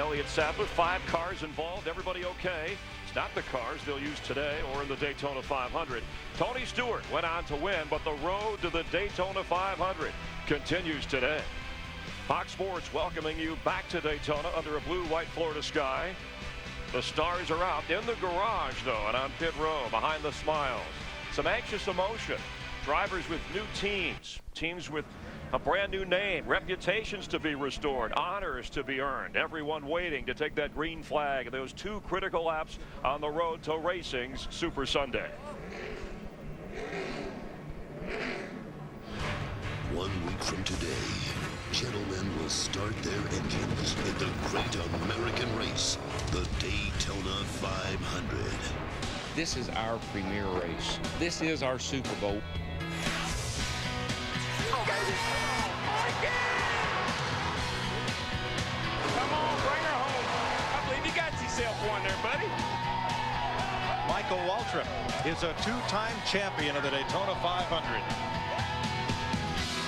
Elliott Sadler. 5 cars involved. Everybody okay? It's not the cars they'll use today or in the Daytona 500. Tony Stewart went on to win, but the road to the Daytona 500 continues today. Fox Sports welcoming you back to Daytona under a blue-white Florida sky. The stars are out in the garage, though, and on pit row behind the smiles. Some anxious emotion. Drivers with new teams. Teams with a brand new name. Reputations to be restored. Honors to be earned. Everyone waiting to take that green flag in those 2 critical laps on the road to racing's Super Sunday. 1 week from today, gentlemen will start their engines in the great American race, the Daytona 500. This is our premier race. This is our Super Bowl. Come on, bring her home. I believe you got yourself one there, buddy. Michael Waltrip is a 2-time champion of the Daytona 500.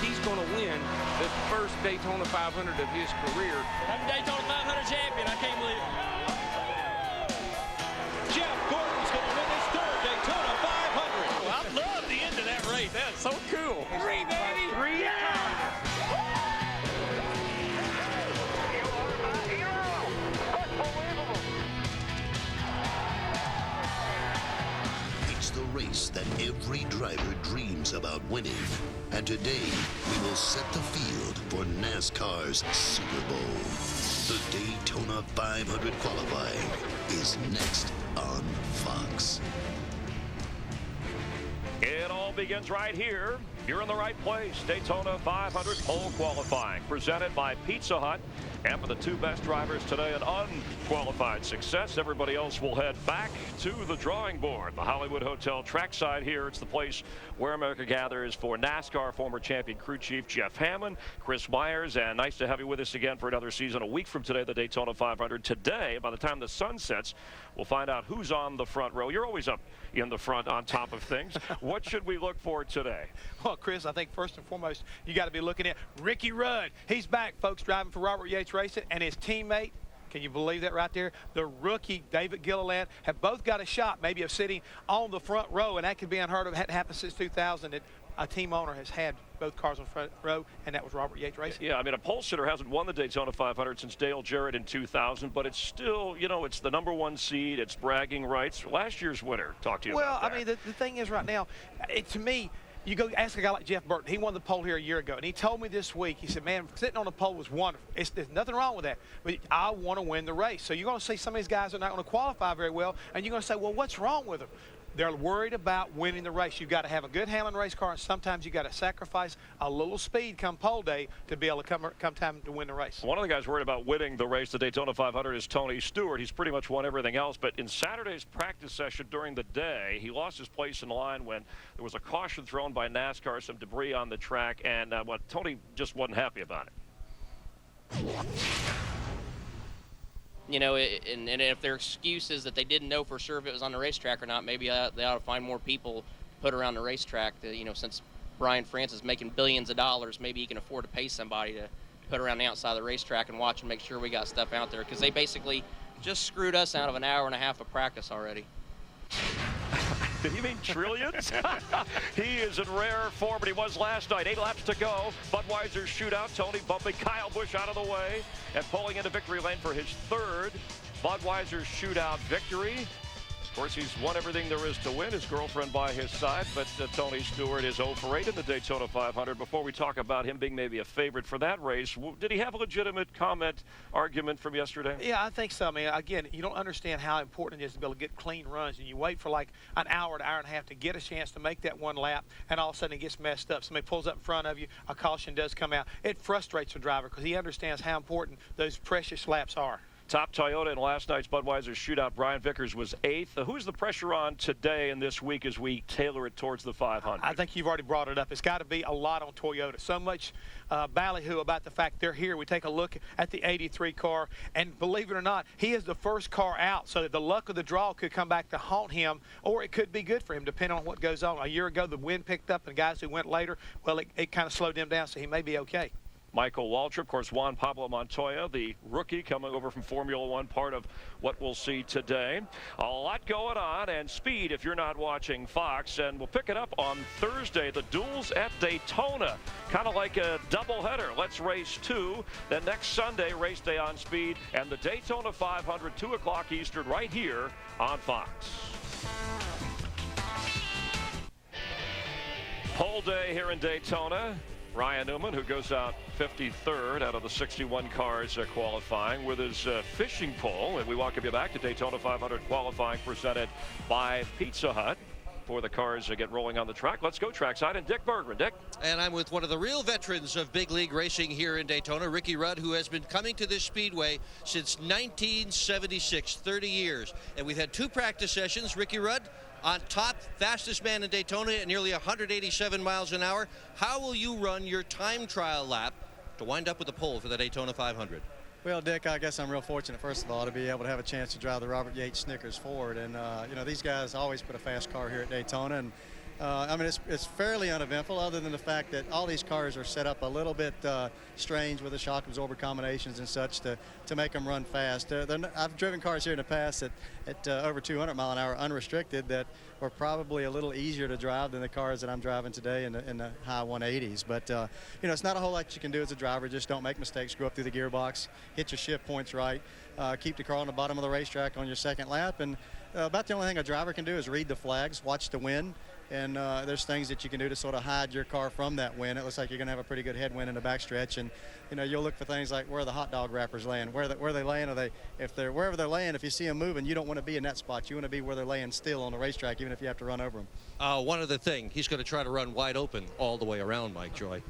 He's going to win the first Daytona 500 of his career. I'm Daytona 500 champion. I can't believe it. Jeff Gordon's going to win his 3rd Daytona 500. Well, I love the end of that race. That's so cool. 3, baby. 3. Yeah. It's the race that every driver dreams about winning. And today, we will set the field for NASCAR's Super Bowl. The Daytona 500 qualifying is next on Fox. It all begins right here. You're in the right place. Daytona 500 pole qualifying, presented by Pizza Hut. And for the 2 best drivers today, an unqualified success. Everybody else will head back to the drawing board. The Hollywood Hotel trackside here. It's the place where America gathers for NASCAR former champion crew chief Jeff Hammond, Chris Myers, and nice to have you with us again for another season. A week from today, the Daytona 500. Today, by the time the sun sets, we'll find out who's on the front row. You're always up in the front on top of things. What should we look for today? Well, Chris, I think first and foremost, you got to be looking at Ricky Rudd. He's back, folks, driving for Robert Yates Racing, and his teammate, can you believe that right there? The rookie, David Gilliland, have both got a shot maybe of sitting on the front row, and that could be unheard of. It hadn't happened since 2000 that a team owner has had both cars on the front row, and that was Robert Yates Racing. Yeah, I mean, a pole sitter hasn't won the Daytona 500 since Dale Jarrett in 2000, but it's still, you know, it's the #1 seed. It's bragging rights. Last year's winner, talk to you about that. Well, I mean, the thing is right now, to me, you go ask a guy like Jeff Burton. He won the pole here a year ago, and he told me this week, he said, man, sitting on the pole was wonderful. There's nothing wrong with that, but I want to win the race. So you're going to see some of these guys are not going to qualify very well, and you're going to say, well, what's wrong with them? They're worried about winning the race. You've got to have a good handling race car, and sometimes you've got to sacrifice a little speed come pole day to be able to come time to win the race. One of the guys worried about winning the race, the Daytona 500, is Tony Stewart. He's pretty much won everything else, but in Saturday's practice session during the day, he lost his place in line when there was a caution thrown by NASCAR, some debris on the track, and Tony just wasn't happy about it. You know, and if their excuse is that they didn't know for sure if it was on the racetrack or not, maybe they ought to find more people put around the racetrack. You know, since Brian France is making billions of dollars, maybe he can afford to pay somebody to put around the outside of the racetrack and watch and make sure we got stuff out there, because they basically just screwed us out of an hour and a half of practice already. Did he mean trillions? He is in rare form, but he was last night. 8 laps to go. Budweiser's shootout. Tony bumping Kyle Busch out of the way and pulling into victory lane for his 3rd Budweiser's shootout victory. Of course, he's won everything there is to win. His girlfriend by his side, but Tony Stewart is 0 for 8 in the Daytona 500. Before we talk about him being maybe a favorite for that race, did he have a legitimate argument from yesterday? Yeah, I think so. I mean, again, you don't understand how important it is to be able to get clean runs, and you wait for like an hour to hour and a half to get a chance to make that one lap, and all of a sudden it gets messed up. Somebody pulls up in front of you, a caution does come out. It frustrates the driver because he understands how important those precious laps are. Top Toyota in last night's Budweiser shootout, Brian Vickers was 8th. Who's the pressure on today and this week as we tailor it towards the 500? I think you've already brought it up. It's got to be a lot on Toyota. So much ballyhoo about the fact they're here. We take a look at the 83 car, and believe it or not, he is the first car out, so that the luck of the draw could come back to haunt him, or it could be good for him, depending on what goes on. A year ago, the wind picked up, and guys who went later, well, it kind of slowed them down, so he may be okay. Michael Waltrip. Of course, Juan Pablo Montoya, the rookie coming over from Formula One, part of what we'll see today. A lot going on, and speed if you're not watching Fox. And we'll pick it up on Thursday, the duels at Daytona. Kind of like a doubleheader. Let's race 2. Then next Sunday, race day on speed, and the Daytona 500, 2 o'clock Eastern, right here on Fox. Pole day here in Daytona. Ryan Newman, who goes out 53rd out of the 61 cars qualifying with his fishing pole. And we welcome you back to Daytona 500 qualifying, presented by Pizza Hut. For the cars to get rolling on the track, let's go trackside. And Dick Bergman. Dick. And I'm with one of the real veterans of big league racing here in Daytona, Ricky Rudd, who has been coming to this speedway since 1976, 30 years. And we've had 2 practice sessions. Ricky Rudd on top, fastest man in Daytona at nearly 187 miles an hour. How will you run your time trial lap to wind up with the pole for the Daytona 500? Well, Dick, I guess I'm real fortunate, first of all, to be able to have a chance to drive the Robert Yates Snickers Ford. And, you know, these guys always put a fast car here at Daytona. And, I mean, it's fairly uneventful, other than the fact that all these cars are set up a little bit strange with the shock absorber combinations and such to make them run fast. I've driven cars here in the past at over 200 mile an hour unrestricted that were probably a little easier to drive than the cars that I'm driving today in the high 180s. But, you know, it's not a whole lot you can do as a driver. Just don't make mistakes, go up through the gearbox, hit your shift points right, keep the car on the bottom of the racetrack on your second lap. And about the only thing a driver can do is read the flags, watch the wind. And there's things that you can do to sort of hide your car from that wind. It looks like you're going to have a pretty good headwind in the backstretch, and you know you'll look for things like where are the hot dog wrappers laying, where they laying. Wherever they're laying, if you see them moving, you don't want to be in that spot. You want to be where they're laying still on the racetrack, even if you have to run over them. One other thing, he's going to try to run wide open all the way around, Mike Joy.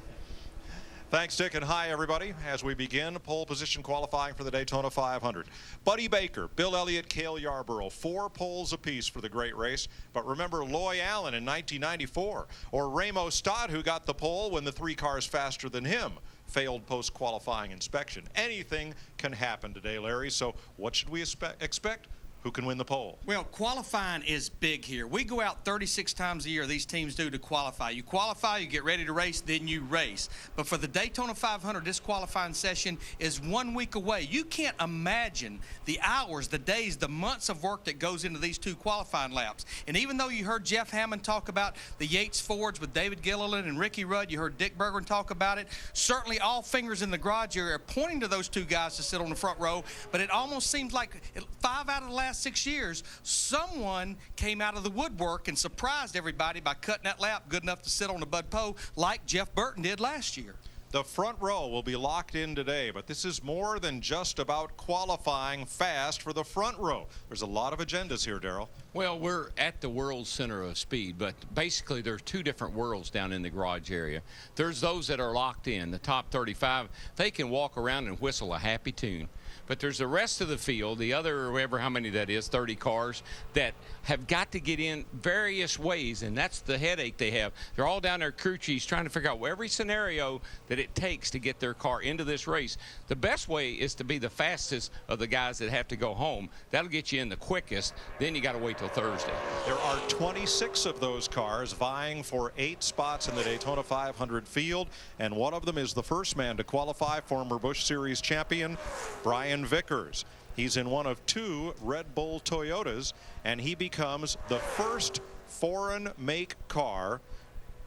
Thanks, Dick, and hi, everybody. As we begin pole position qualifying for the Daytona 500. Buddy Baker, Bill Elliott, Cale Yarborough, 4 poles apiece for the great race. But remember Loy Allen in 1994, or Ramo Stott, who got the pole when the 3 cars faster than him failed post-qualifying inspection. Anything can happen today, Larry, so what should we expect? Who can win the pole? Well, qualifying is big here. We go out 36 times a year, these teams do, to qualify. You qualify, you get ready to race, then you race. But for the Daytona 500, this qualifying session is 1 week away. You can't imagine the hours, the days, the months of work that goes into these 2 qualifying laps. And even though you heard Jeff Hammond talk about the Yates Fords with David Gilliland and Ricky Rudd, you heard Dick Bergman talk about it, certainly all fingers in the garage area are pointing to those 2 guys to sit on the front row. But it almost seems like 5 out of the last 6 years, someone came out of the woodwork and surprised everybody by cutting that lap good enough to sit on the Bud Poe like Jeff Burton did last year. The front row will be locked in today, but this is more than just about qualifying fast for the front row. There's a lot of agendas here, Darrell. Well, we're at the world center of speed, but basically there's 2 different worlds down in the garage area. There's those that are locked in, the top 35. They can walk around and whistle a happy tune. But there's the rest of the field, the other, whoever, how many that is, 30 cars, that have got to get in various ways, and that's the headache they have. They're all down there crew chiefs trying to figure out every scenario that it takes to get their car into this race. The best way is to be the fastest of the guys that have to go home. That'll get you in the quickest. Then you got to wait till Thursday. There are 26 of those cars vying for 8 spots in the Daytona 500 field, and one of them is the first man to qualify, former Busch Series champion Brian Vickers. He's in one of 2 Red Bull Toyotas, and he becomes the first foreign make car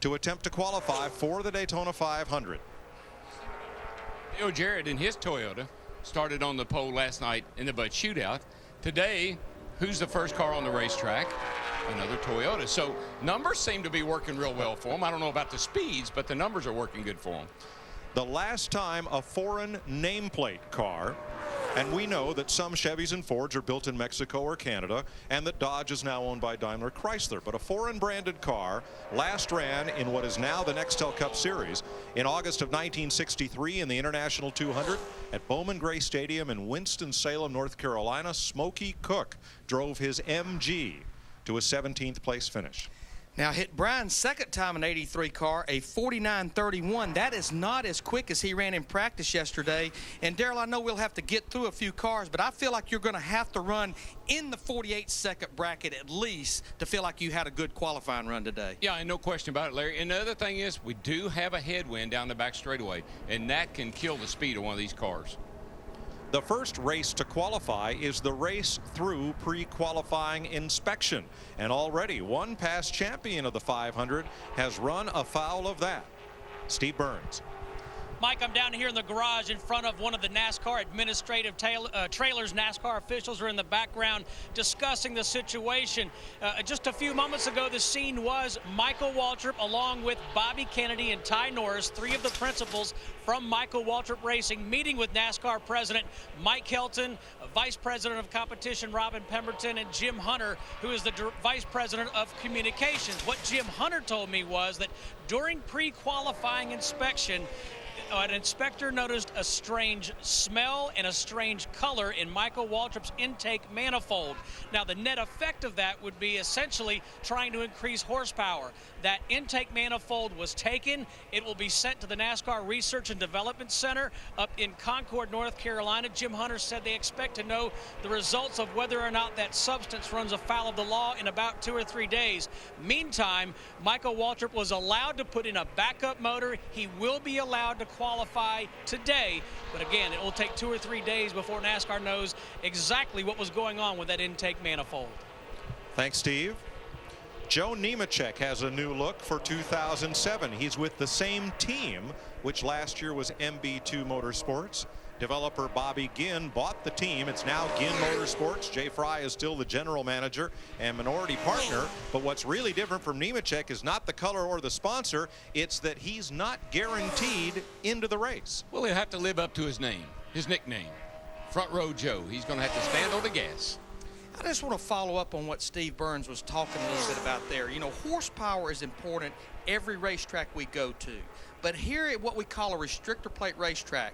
to attempt to qualify for the Daytona 500. Bill Jarrett in his Toyota started on the pole last night in the Bud Shootout. Today, who's the first car on the racetrack? Another Toyota. So numbers seem to be working real well for him. I don't know about the speeds, but the numbers are working good for him. The last time a foreign nameplate car, and we know that some Chevys and Fords are built in Mexico or Canada, and that Dodge is now owned by Daimler Chrysler. But a foreign branded car last ran in what is now the Nextel Cup Series in August of 1963 in the International 200 at Bowman Gray Stadium in Winston-Salem, North Carolina. Smokey Cook drove his MG to a 17th place finish. Now hit Brian's second time in 83 car, a 49.31. That is not as quick as he ran in practice yesterday. And Darrell, I know we'll have to get through a few cars, but I feel like you're going to have to run in the 48-second bracket at least to feel like you had a good qualifying run today. Yeah, and no question about it, Larry. And the other thing is we do have a headwind down the back straightaway, and that can kill the speed of one of these cars. The first race to qualify is the race through pre-qualifying inspection. And already one past champion of the 500 has run afoul of that. Steve Burns. Mike, I'm down here in the garage in front of one of the NASCAR administrative trailers. NASCAR officials are in the background discussing the situation. Just a few moments ago, the scene was Michael Waltrip along with Bobby Kennedy and Ty Norris, three of the principals from Michael Waltrip Racing, meeting with NASCAR President Mike Kelton, Vice President of Competition Robin Pemberton, and Jim Hunter, who is the Vice President of Communications. What Jim Hunter told me was that during pre-qualifying inspection, an inspector noticed a strange smell and a strange color in Michael Waltrip's intake manifold. Now, the net effect of that would be essentially trying to increase horsepower. That intake manifold was taken. It will be sent to the NASCAR Research and Development Center up in Concord, North Carolina. Jim Hunter said they expect to know the results of whether or not that substance runs afoul of the law in about 2 or 3 days. Meantime, Michael Waltrip was allowed to put in a backup motor. He will be allowed to qualify today, but again, it will take 2 or 3 days before NASCAR knows exactly what was going on with that intake manifold. Thanks, Steve. Joe Nemechek has a new look for 2007. He's with the same team, which last year was MB2 Motorsports. Developer Bobby Ginn bought the team. It's now Ginn Motorsports. Jay Fry is still the general manager and minority partner. But what's really different from Nemechek is not the color or the sponsor. It's that he's not guaranteed into the race. Well, he'll have to live up to his name, his nickname. Front Row Joe. He's going to have to stand on the gas. I just want to follow up on what Steve Burns was talking a little bit about there. You know, horsepower is important every racetrack we go to. But here at what we call a restrictor plate racetrack,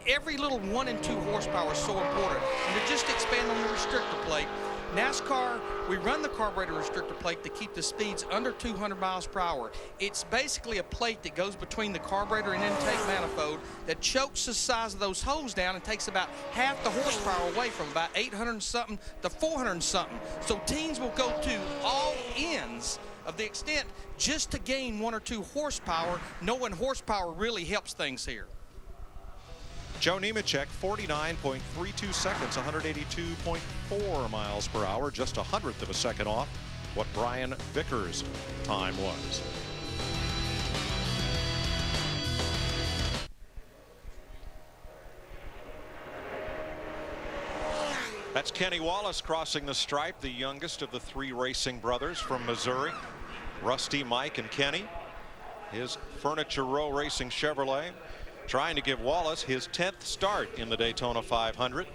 every little 1 and 2 horsepower is so important. And to just expand on the restrictor plate, NASCAR, we run the carburetor restrictor plate to keep the speeds under 200 miles per hour. It's basically a plate that goes between the carburetor and intake manifold that chokes the size of those holes down and takes about half the horsepower away from about 800 something to 400 something. So teams will go to all ends of the extent just to gain 1 or 2 horsepower, knowing horsepower really helps things here. Joe Nemechek, 49.32 seconds, 182.4 miles per hour, just 100th of a second off what Brian Vickers' time was. That's Kenny Wallace crossing the stripe, the youngest of the 3 racing brothers from Missouri. Rusty, Mike, and Kenny. His Furniture Row Racing Chevrolet trying to give Wallace his 10th start in the Daytona 500.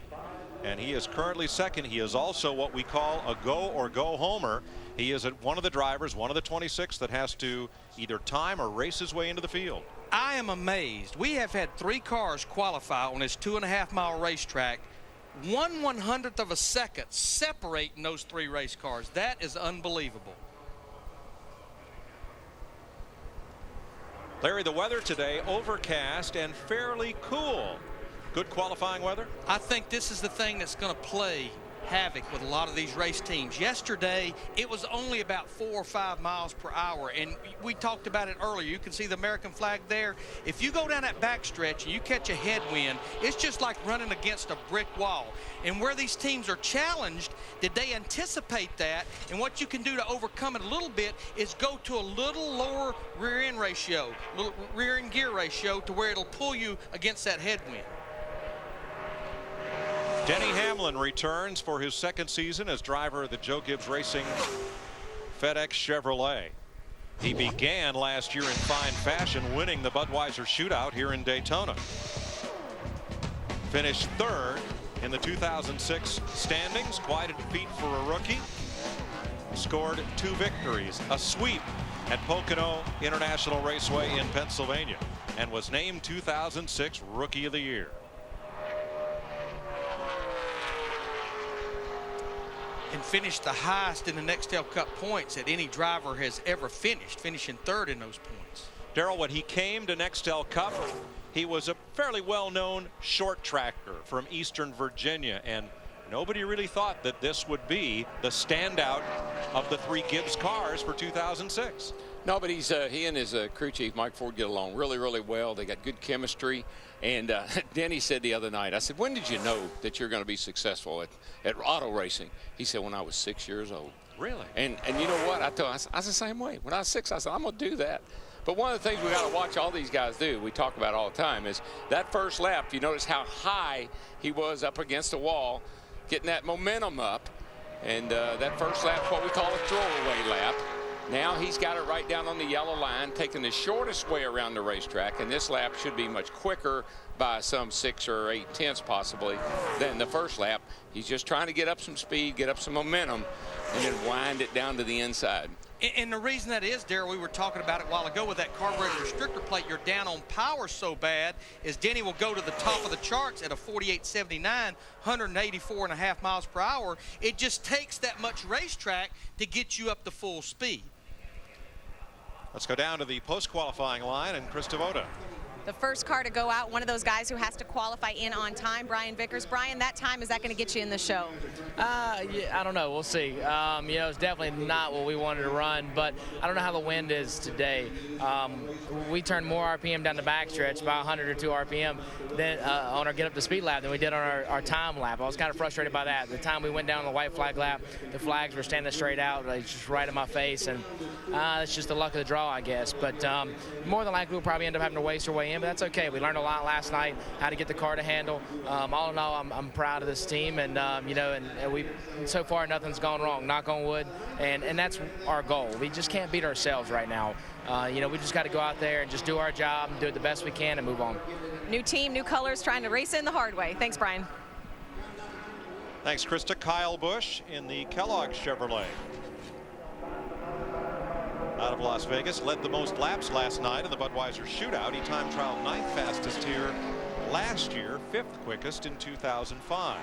And he is currently second. He is also what we call a go or go homer. He is one of the drivers, one of the 26 that has to either time or race his way into the field. I am amazed. We have had 3 cars qualify on this 2.5-mile racetrack. 1/100th of a second separating those 3 race cars. That is unbelievable. Larry, the weather today overcast and fairly cool. Good qualifying weather? I think this is the thing that's going to play havoc with a lot of these race teams. Yesterday, it was only about 4 or 5 miles per hour, and we talked about it earlier. You can see the American flag there. If you go down that backstretch and you catch a headwind, it's just like running against a brick wall. And where these teams are challenged, did they anticipate that? And what you can do to overcome it a little bit is go to a little lower rear end ratio, little rear end gear ratio, to where it'll pull you against that headwind. Denny Hamlin returns for his second season as driver of the Joe Gibbs Racing FedEx Chevrolet. He began last year in fine fashion, winning the Budweiser Shootout here in Daytona. Finished 3rd in the 2006 standings, quite a defeat for a rookie. Scored 2 victories, a sweep at Pocono International Raceway in Pennsylvania, and was named 2006 Rookie of the Year. and finished the highest in the Nextel Cup points that any driver has ever finished, finishing third in those points. Darrell, when he came to Nextel Cup, he was a fairly well-known short tracker from Eastern Virginia, and nobody really thought that this would be the standout of the 3 Gibbs cars for 2006. No, but he and his crew chief, Mike Ford, get along really, really well. They got good chemistry. And Denny said the other night, I said, when did you know that you're going to be successful at auto racing? He said, when I was 6 years old. Really? And you know what? I was the same way. When I was 6, I said, I'm going to do that. But one of the things we got to watch all these guys do, we talk about all the time, is that first lap, you notice how high he was up against the wall, getting that momentum up. And that first lap's what we call a throwaway lap. Now he's got it right down on the yellow line, taking the shortest way around the racetrack, and this lap should be much quicker by some 6 or 8 tenths possibly than the first lap. He's just trying to get up some speed, get up some momentum, and then wind it down to the inside. And the reason that is, Darrell, we were talking about it a while ago with that carburetor restrictor plate, you're down on power so bad, is Denny will go to the top of the charts at a 48.79, 184.5 miles per hour. It just takes that much racetrack to get you up to full speed. Let's go down to the post-qualifying line, and Chris Devoda. The first car to go out, one of those guys who has to qualify in on time, Brian Vickers. Brian, that time, is that going to get you in the show? Yeah, I don't know. We'll see. You know, it's definitely not what we wanted to run, but I don't know how the wind is today. We turned more RPM down the backstretch, about 100 or 2 RPM, than on our get up to speed lap than we did on our time lap. I was kind of frustrated by that. The time we went down the white flag lap, the flags were standing straight out, like just right in my face, and it's just the luck of the draw, I guess. But more than likely, we'll probably end up having to waste our way in. But that's okay. We learned a lot last night, how to get the car to handle. All in all, I'm proud of this team, and you know, and we so far nothing's gone wrong. Knock on wood, and that's our goal. We just can't beat ourselves right now. You know, we just got to go out there and just do our job and do it the best we can and move on. New team, new colors, trying to race in the hard way. Thanks, Brian. Thanks, Krista. Kyle Busch in the Kellogg Chevrolet. Out of Las Vegas, led the most laps last night in the Budweiser shootout. He time trialed 9th fastest here last year, 5th quickest in 2005.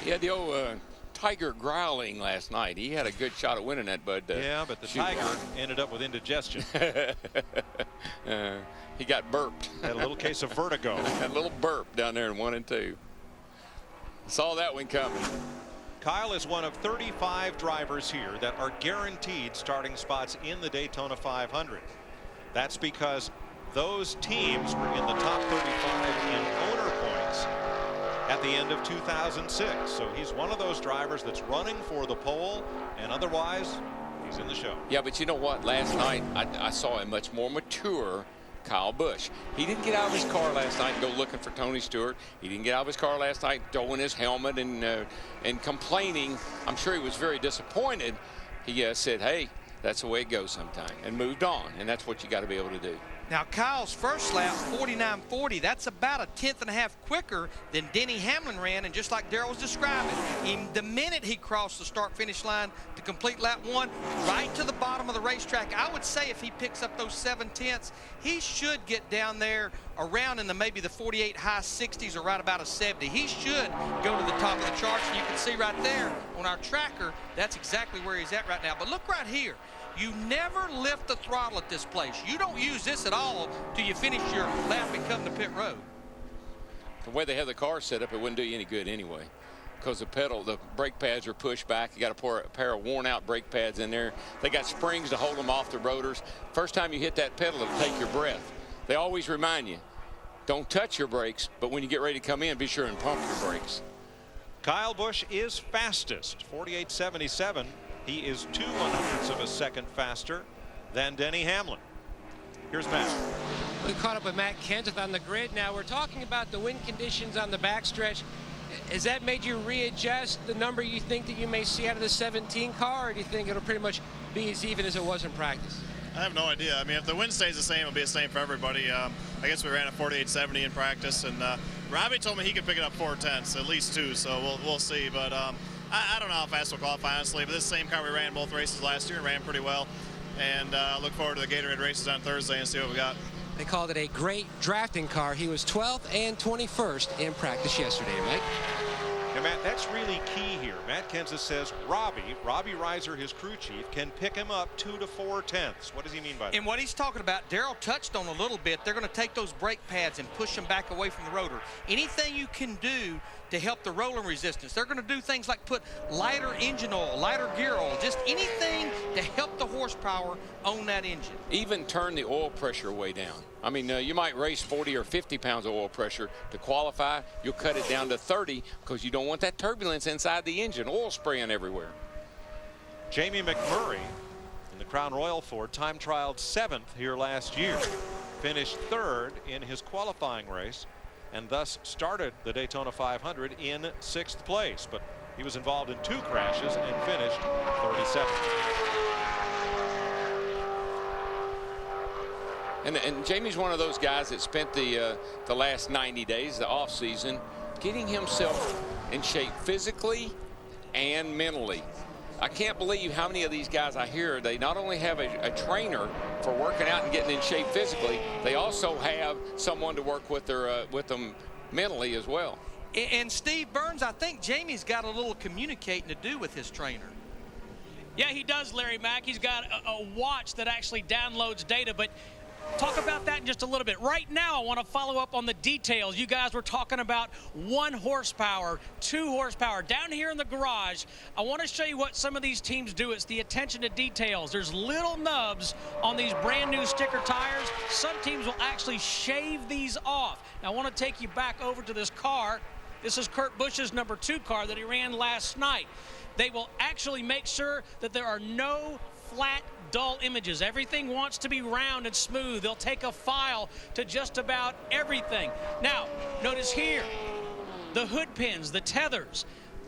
He had the old Tiger growling last night. He had a good shot at winning that, Bud. Yeah, but the Tiger ended up with indigestion. He got burped. Had a little case of vertigo. Had a little burp down there in 1 and 2. Saw that one coming. Kyle is one of 35 drivers here that are guaranteed starting spots in the Daytona 500. That's because those teams were in the top 35 in owner points at the end of 2006. So he's one of those drivers that's running for the pole, and otherwise he's in the show. Yeah, but you know what? Last night I saw a much more mature Kyle Busch. He didn't get out of his car last night and go looking for Tony Stewart. He didn't get out of his car last night throwing his helmet and complaining. I'm sure he was very disappointed. He said, hey, that's the way it goes sometimes, and moved on, and that's what you got to be able to do. Now, Kyle's first lap, 49.40, that's about a 1/10.5 quicker than Denny Hamlin ran, and just like Darrell was describing, the minute he crossed the start-finish line to complete lap 1, right to the bottom of the racetrack, I would say if he picks up those 7 tenths, he should get down there around in maybe the 48 high 60s or right about a 70. He should go to the top of the charts, and you can see right there on our tracker, that's exactly where he's at right now. But look right here. You never lift the throttle at this place. You don't use this at all till you finish your lap and come to pit road. The way they have the car set up, it wouldn't do you any good anyway, because the brake pads are pushed back. You got a pair of worn out brake pads in there. They got springs to hold them off the rotors. First time you hit that pedal, it'll take your breath. They always remind you, don't touch your brakes, but when you get ready to come in, be sure and pump your brakes. Kyle Busch is fastest, 48.77. He is 0.02 of a second faster than Denny Hamlin. Here's Matt. We caught up with Matt Kenseth on the grid. Now we're talking about the wind conditions on the backstretch. Has that made you readjust the number you think that you may see out of the 17 car, or do you think it'll pretty much be as even as it was in practice? I have no idea. I mean, if the wind stays the same, it'll be the same for everybody. I guess we ran a 48.70 in practice, and Robbie told me he could pick it up 4 tenths, at least 2, so we'll see. But I don't know how fast we'll qualify, honestly, but this is the same car we ran both races last year and ran pretty well. And look forward to the Gatorade races on Thursday and see what we got. They called it a great drafting car. He was 12th and 21st in practice yesterday, Mike. And Matt, that's really key here. Matt Kenseth says Robbie Reiser, his crew chief, can pick him up 2 to 4 tenths. What does he mean by that? And what he's talking about, Darrell touched on a little bit, they're going to take those brake pads and push them back away from the rotor. Anything you can do to help the rolling resistance. They're going to do things like put lighter engine oil, lighter gear oil, just anything to help the horsepower on that engine. Even turn the oil pressure way down. I mean, you might race 40 or 50 pounds of oil pressure to qualify. You'll cut it down to 30 because you don't want that turbulence inside the engine, oil spraying everywhere. Jamie McMurray in the Crown Royal Ford time trialed 7th here last year. Finished 3rd in his qualifying race and thus started the Daytona 500 in 6th place. But he was involved in 2 crashes and finished 37th. And Jamie's one of those guys that spent the last 90 days, the off season, getting himself in shape physically and mentally. I can't believe how many of these guys I hear, they not only have a trainer for working out and getting in shape physically, they also have someone to work with them mentally as well. And Steve Burns, I think Jamie's got a little communicating to do with his trainer. Yeah, he does, Larry Mack. He's got a watch that actually downloads data, but talk about that in just a little bit. Right now, I want to follow up on the details. You guys were talking about 1 horsepower, 2 horsepower. Down here in the garage, I want to show you what some of these teams do. It's the attention to details. There's little nubs on these brand new sticker tires. Some teams will actually shave these off. Now, I want to take you back over to this car. This is Kurt Busch's number 2 car that he ran last night. They will actually make sure that there are no flat, dull images. Everything wants to be round and smooth. They'll take a file to just about everything. Now, notice here, the hood pins, the tethers.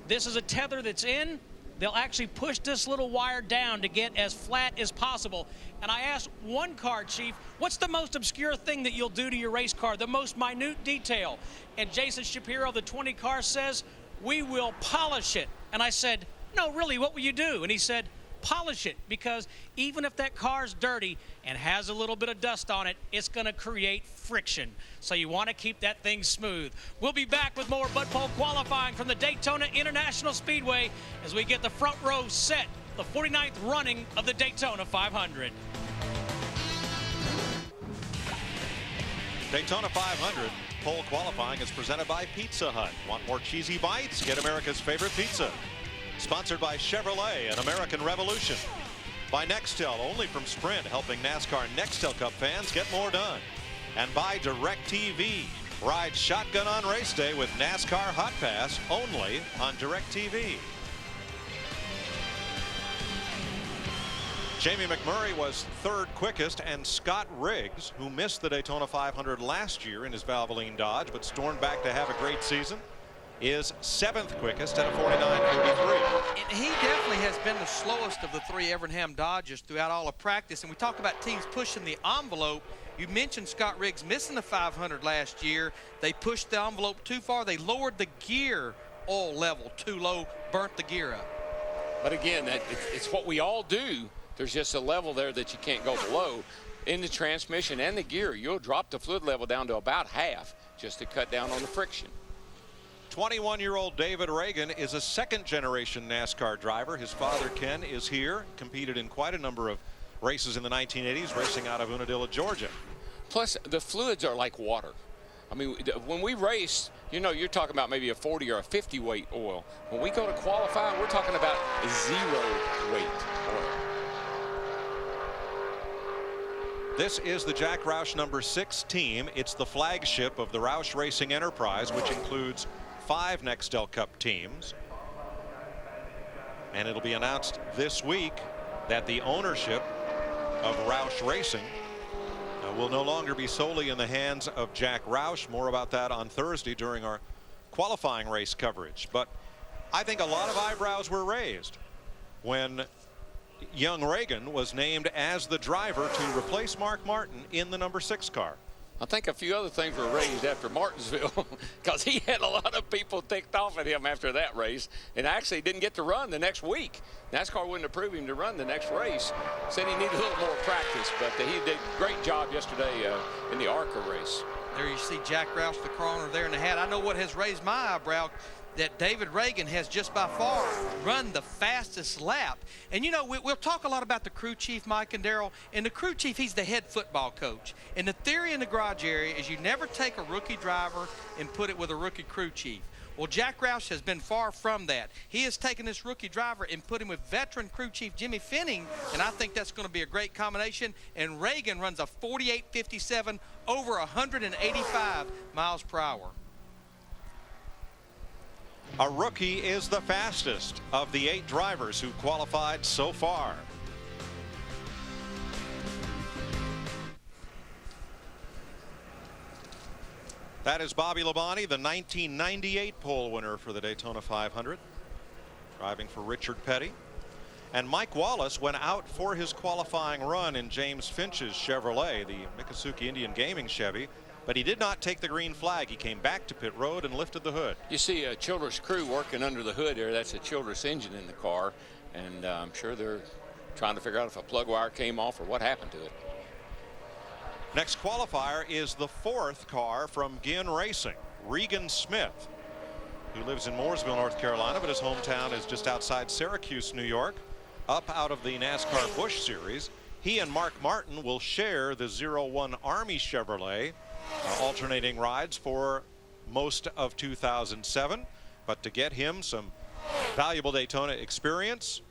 This is a tether that's in. They'll actually push this little wire down to get as flat as possible. And I asked one car chief, what's the most obscure thing that you'll do to your race car, the most minute detail? And Jason Shapiro of the 20 car says, we will polish it. And I said, no, really, what will you do? And he said, polish it, because even if that car's dirty and has a little bit of dust on it, it's going to create friction. So you want to keep that thing smooth. We'll be back with more Bud Pole qualifying from the Daytona International Speedway as we get the front row set, the 49th running of the Daytona 500. Daytona 500 pole qualifying is presented by Pizza Hut. Want more cheesy bites? Get America's favorite pizza. Sponsored by Chevrolet and American Revolution. By Nextel, only from Sprint, helping NASCAR Nextel Cup fans get more done. And by DirecTV. Ride shotgun on race day with NASCAR Hot Pass only on DirecTV. Jamie McMurray was 3rd quickest, and Scott Riggs, who missed the Daytona 500 last year in his Valvoline Dodge but stormed back to have a great season, is 7th quickest at a 49.33. And he definitely has been the slowest of the 3 Evernham Dodgers throughout all of practice. And we talk about teams pushing the envelope. You mentioned Scott Riggs missing the 500 last year. They pushed the envelope too far. They lowered the gear oil level too low, burnt the gear up. But again, it's what we all do. There's just a level there that you can't go below. In the transmission and the gear, you'll drop the fluid level down to about half just to cut down on the friction. 21-year-old David Reagan is a 2nd-generation NASCAR driver. His father, Ken, is here, competed in quite a number of races in the 1980s, racing out of Unadilla, Georgia. Plus, the fluids are like water. I mean, when we race, you know, you're talking about maybe a 40 or a 50 weight oil. When we go to qualify, we're talking about 0 weight oil. This is the Jack Roush number 6 team. It's the flagship of the Roush Racing Enterprise, which includes 5 Nextel Cup teams. And it'll be announced this week that the ownership of Roush Racing will no longer be solely in the hands of Jack Roush. More about that on Thursday during our qualifying race coverage. But I think a lot of eyebrows were raised when young Reagan was named as the driver to replace Mark Martin in the number 6 car. I think a few other things were raised after Martinsville because he had a lot of people ticked off at him after that race and actually didn't get to run the next week. NASCAR wouldn't approve him to run the next race. Said he needed a little more practice, but he did a great job yesterday in the ARCA race. There you see Jack Roush, the coroner there in the hat. I know what has raised my eyebrow. that David Reagan has just by far run the fastest lap. And you know, we'll talk a lot about the crew chief, Mike and Darrell. And the crew chief, he's the head football coach. And the theory in the garage area is you never take a rookie driver and put it with a rookie crew chief. Well, Jack Roush has been far from that. He has taken this rookie driver and put him with veteran crew chief Jimmy Finning, and I think that's going to be a great combination. And Reagan runs a 48.57 over 185 miles per hour. A rookie is the fastest of the 8 drivers who qualified so far. That is Bobby Labonte, the 1998 pole winner for the Daytona 500, driving for Richard Petty. And Mike Wallace went out for his qualifying run in James Finch's Chevrolet, the Miccosukee Indian Gaming Chevy, but he did not take the green flag. He came back to pit road and lifted the hood. You see a Childress crew working under the hood there. That's a Childress engine in the car, and I'm sure they're trying to figure out if a plug wire came off or what happened to it. Next qualifier is the 4th car from Ginn Racing, Regan Smith, who lives in Mooresville, North Carolina, but his hometown is just outside Syracuse, New York, up out of the NASCAR Busch Series. He and Mark Martin will share the 01 Army Chevrolet, alternating rides for most of 2007. But to get him some valuable Daytona experience,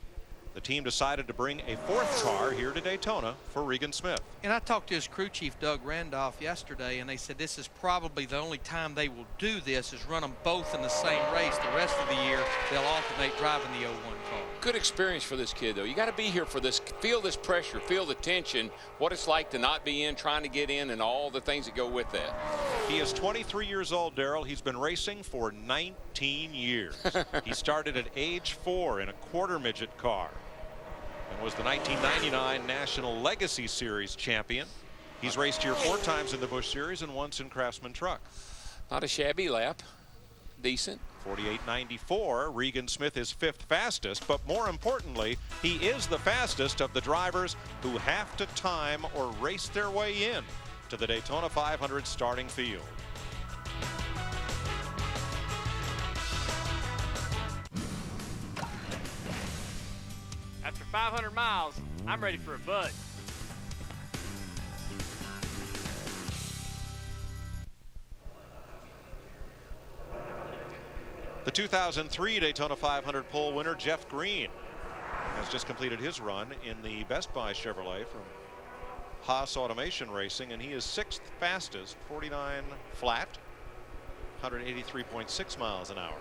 the team decided to bring a 4th car here to Daytona for Regan Smith. And I talked to his crew chief, Doug Randolph, yesterday, and they said this is probably the only time they will do this is run them both in the same race. The rest of the year, they'll alternate driving the 01 car. Good experience for this kid, though. You got to be here for this, feel this pressure, feel the tension, what it's like to not be in, trying to get in, and all the things that go with that. He is 23 years old, Darrell. He's been racing for 19 years. He started at age 4 in a quarter midget car and was the 1999 National Legacy Series champion. He's raced here 4 times in the Busch Series and once in Craftsman Truck. Not a shabby lap. Decent. 48.94. Regan Smith is 5th fastest, but more importantly, he is the fastest of the drivers who have to time or race their way in to the Daytona 500 starting field. After 500 miles, I'm ready for a bud. The 2003 Daytona 500 pole winner, Jeff Green, has just completed his run in the Best Buy Chevrolet from Haas Automation Racing, and he is 6th fastest, 49 flat, 183.6 miles an hour.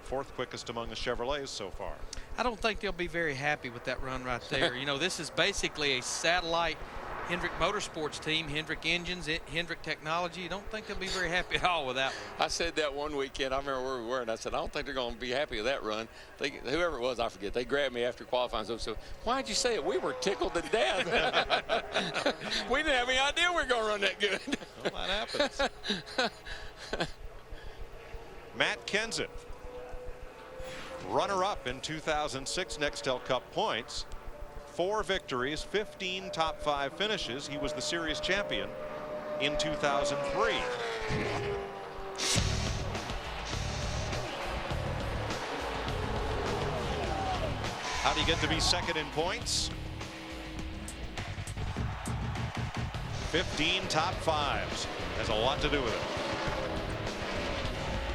4th quickest among the Chevrolets so far. I don't think they'll be very happy with that run right there. You know, this is basically a satellite Hendrick Motorsports team, Hendrick Engines, Hendrick Technology. You don't think they'll be very happy at all with that one. I said that one weekend. I remember where we were, and I said, I don't think they're going to be happy with that run. Whoever it was, I forget. They grabbed me after qualifying. So why'd you say it? We were tickled to death. We didn't have any idea we were going to run that good. Well, that happens. Matt Kenseth, runner-up in 2006 Nextel Cup points. 4 victories, 15 top 5 finishes. He was the series champion in 2003. How do you get to be 2nd in points? 15 top 5s. Has a lot to do with it.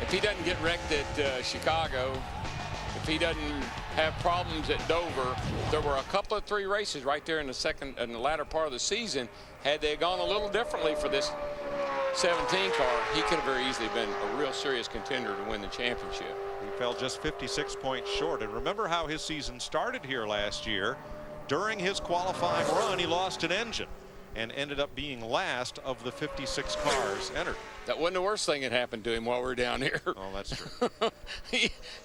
If he doesn't get wrecked at Chicago, if he doesn't have problems at Dover, there were a couple of 3 races right there in the latter part of the season. Had they gone a little differently for this 17 car, he could have very easily been a real serious contender to win the championship. He fell just 56 points short. And remember how his season started here last year. During his qualifying run, he lost an engine and ended up being last of the 56 cars entered. That wasn't the worst thing that happened to him while we were down here. Oh, that's true.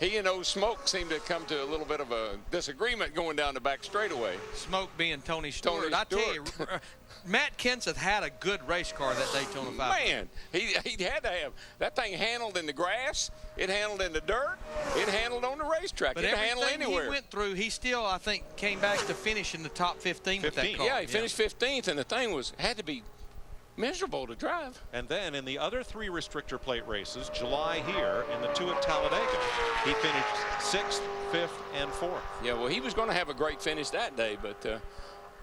he and old Smoke seemed to come to a little bit of a disagreement going down the back straightaway. Smoke being Tony Stewart. I tell you, Matt Kenseth had a good race car that Daytona 500. Man, he had to have. That thing handled in the grass. It handled in the dirt. It handled on the racetrack. But it handled anywhere. He went through, he still, I think, came back to finish in the top 15 with that car. Yeah, he finished 15th, and the thing had to be miserable to drive. And then in the other 3 restrictor plate races, July here and the 2 at Talladega, he finished 6th, 5th, and 4th. Yeah, well, he was going to have a great finish that day, but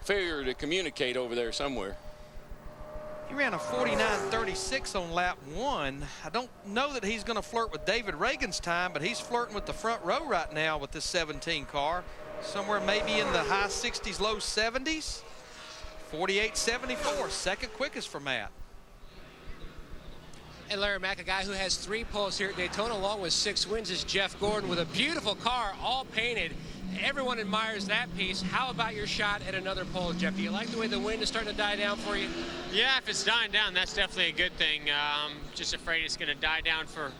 failure to communicate over there somewhere. He ran a 49.36 on lap 1. I don't know that he's going to flirt with David Reagan's time, but he's flirting with the front row right now with this 17 car. Somewhere maybe in the high 60s, low 70s. 48.74, second quickest for Matt. And Larry Mack, a guy who has 3 poles here at Daytona, along with 6 wins, is Jeff Gordon with a beautiful car, all painted. Everyone admires that piece. How about your shot at another pole, Jeff? Do you like the way the wind is starting to die down for you? Yeah, if it's dying down, that's definitely a good thing. Just afraid it's going to die down for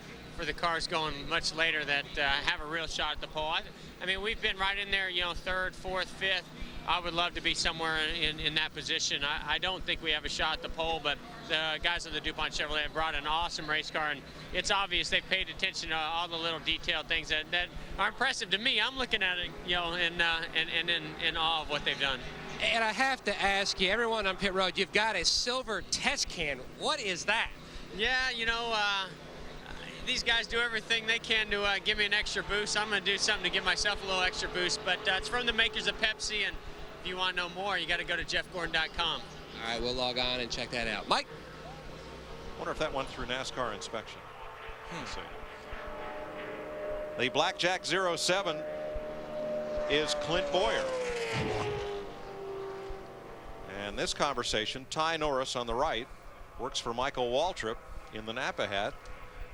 the cars going much later that have a real shot at the pole. I mean, we've been right in there, you know, 3rd, 4th, 5th. I would love to be somewhere in that position. I don't think we have a shot at the pole, but the guys at the DuPont Chevrolet have brought an awesome race car, and it's obvious they paid attention to all the little detailed things that are impressive to me. I'm looking at it, you know, in awe of what they've done. And I have to ask you, everyone on pit road, you've got a silver test can. What is that? Yeah, you know, these guys do everything they can to give me an extra boost. I'm going to do something to give myself a little extra boost, but it's from the makers of Pepsi, and if you want to know more, you got to go to jeffgordon.com. All right, we'll log on and check that out. Mike? Wonder if that went through NASCAR inspection. Let's see. The Blackjack 07 is Clint Boyer. And this conversation, Ty Norris on the right, works for Michael Waltrip in the Napa hat,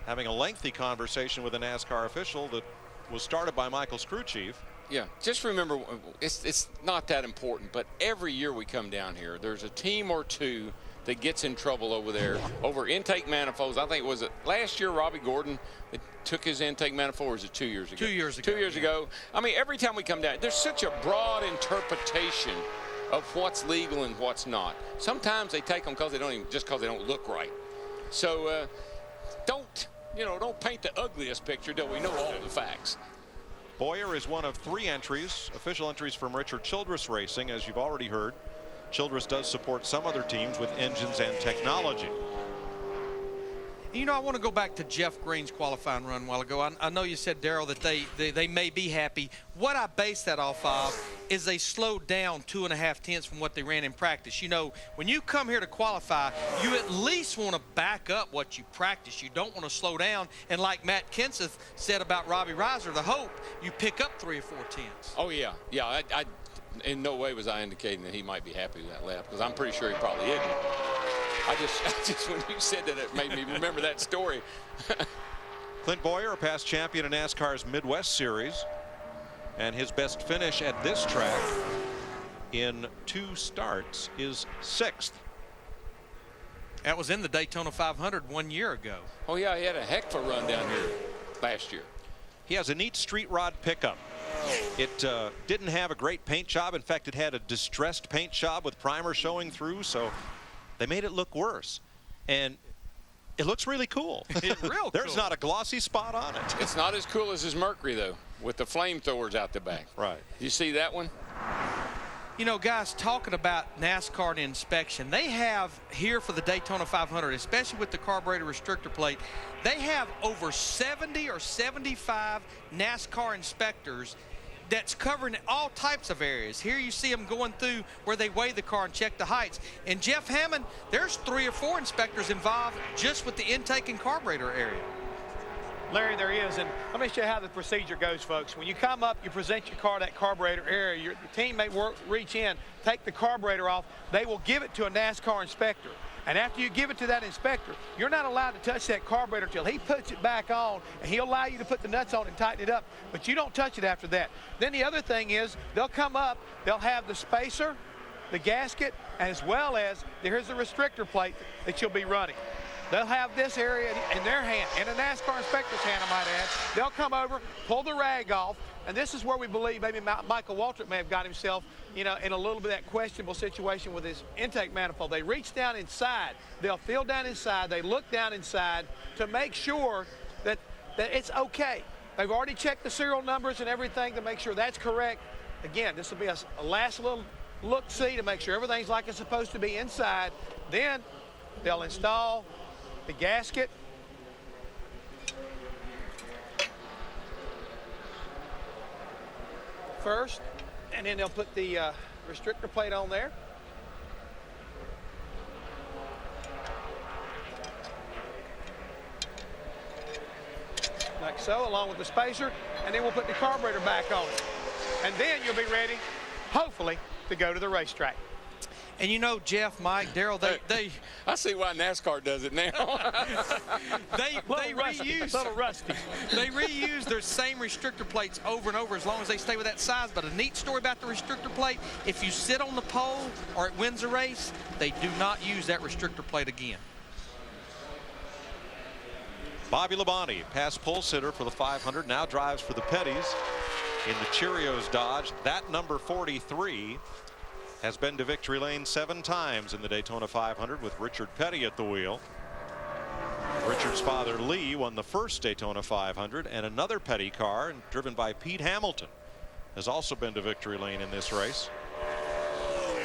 having a lengthy conversation with a NASCAR official that was started by Michael's crew chief. Yeah, just remember, it's not that important, but every year we come down here, there's a team or 2 that gets in trouble over there over intake manifolds. I think, was it last year Robbie Gordon that took his intake manifold, or was it 2 years ago? 2 years ago. 2 years ago. I mean, every time we come down, there's such a broad interpretation of what's legal and what's not. Sometimes they take them because they don't even, just because they don't look right. So don't paint the ugliest picture till we know all the facts. Boyer is one of 3 entries, official entries from Richard Childress Racing. As you've already heard, Childress does support some other teams with engines and technology. You know, I want to go back to Jeff Green's qualifying run a while ago. I know you said, Darrell, that they may be happy. What I base that off of is they slowed down 2.5 tenths from what they ran in practice. You know, when you come here to qualify, you at least want to back up what you practice. You don't want to slow down. And like Matt Kenseth said about Robbie Reiser, the hope, you pick up 3 or 4 tenths. Oh, yeah. Yeah, I in no way was I indicating that he might be happy with that lap, because I'm pretty sure he probably isn't. I just when you said that, it made me remember that story. Clint Boyer, a past champion in NASCAR's Midwest Series, and his best finish at this track in 2 starts is 6th. That was in the Daytona 500 1 year ago. Oh, yeah, he had a heck of a run down here last year. He has a neat street rod pickup. It didn't have a great paint job. In fact, it had a distressed paint job with primer showing through, so they made it look worse. And it looks really cool. There's not a glossy spot on it. It's not as cool as his Mercury, though, with the flamethrowers out the back. Right. You see that one? You know, guys, talking about NASCAR and inspection, they have here for the Daytona 500, especially with the carburetor restrictor plate, they have over 70 or 75 NASCAR inspectors that's covering all types of areas. Here you see them going through where they weigh the car and check the heights. And Jeff Hammond, there's 3 or 4 inspectors involved just with the intake and carburetor area. Larry, there is, and let me show you how the procedure goes, folks. When you come up, you present your car that carburetor area. Your team may reach in, take the carburetor off. They will give it to a NASCAR inspector. And after you give it to that inspector, you're not allowed to touch that carburetor until he puts it back on, and he'll allow you to put the nuts on and tighten it up. But you don't touch it after that. Then the other thing is, they'll come up, they'll have the spacer, the gasket, as well as, here's the restrictor plate that you'll be running. They'll have this area in their hand, in a NASCAR inspector's hand, I might add. They'll come over, pull the rag off, and this is where we believe maybe Michael Waltrip may have got himself, you know, in a little bit of that questionable situation with his intake manifold. They reach down inside. They'll feel down inside. They look down inside to make sure that it's okay. They've already checked the serial numbers and everything to make sure that's correct. Again, this will be a last little look-see to make sure everything's like it's supposed to be inside. Then They'll install the gasket. First, and then they'll put the restrictor plate on there. Like so, along with the spacer, and then we'll put the carburetor back on it. And then you'll be ready, hopefully, to go to the racetrack. And you know, Jeff, Mike, Darrell, they I see why NASCAR does it now. they reuse their same restrictor plates over and over as long as they stay with that size. But a neat story about the restrictor plate, if you sit on the pole or it wins a race, they do not use that restrictor plate again. Bobby Labonte, past pole sitter for the 500, now drives for the Petties in the Cheerios Dodge. That number 43 has been to victory lane 7 times in the Daytona 500 with Richard Petty at the wheel. Richard's father Lee won the first Daytona 500, and another Petty car driven by Pete Hamilton has also been to victory lane in this race.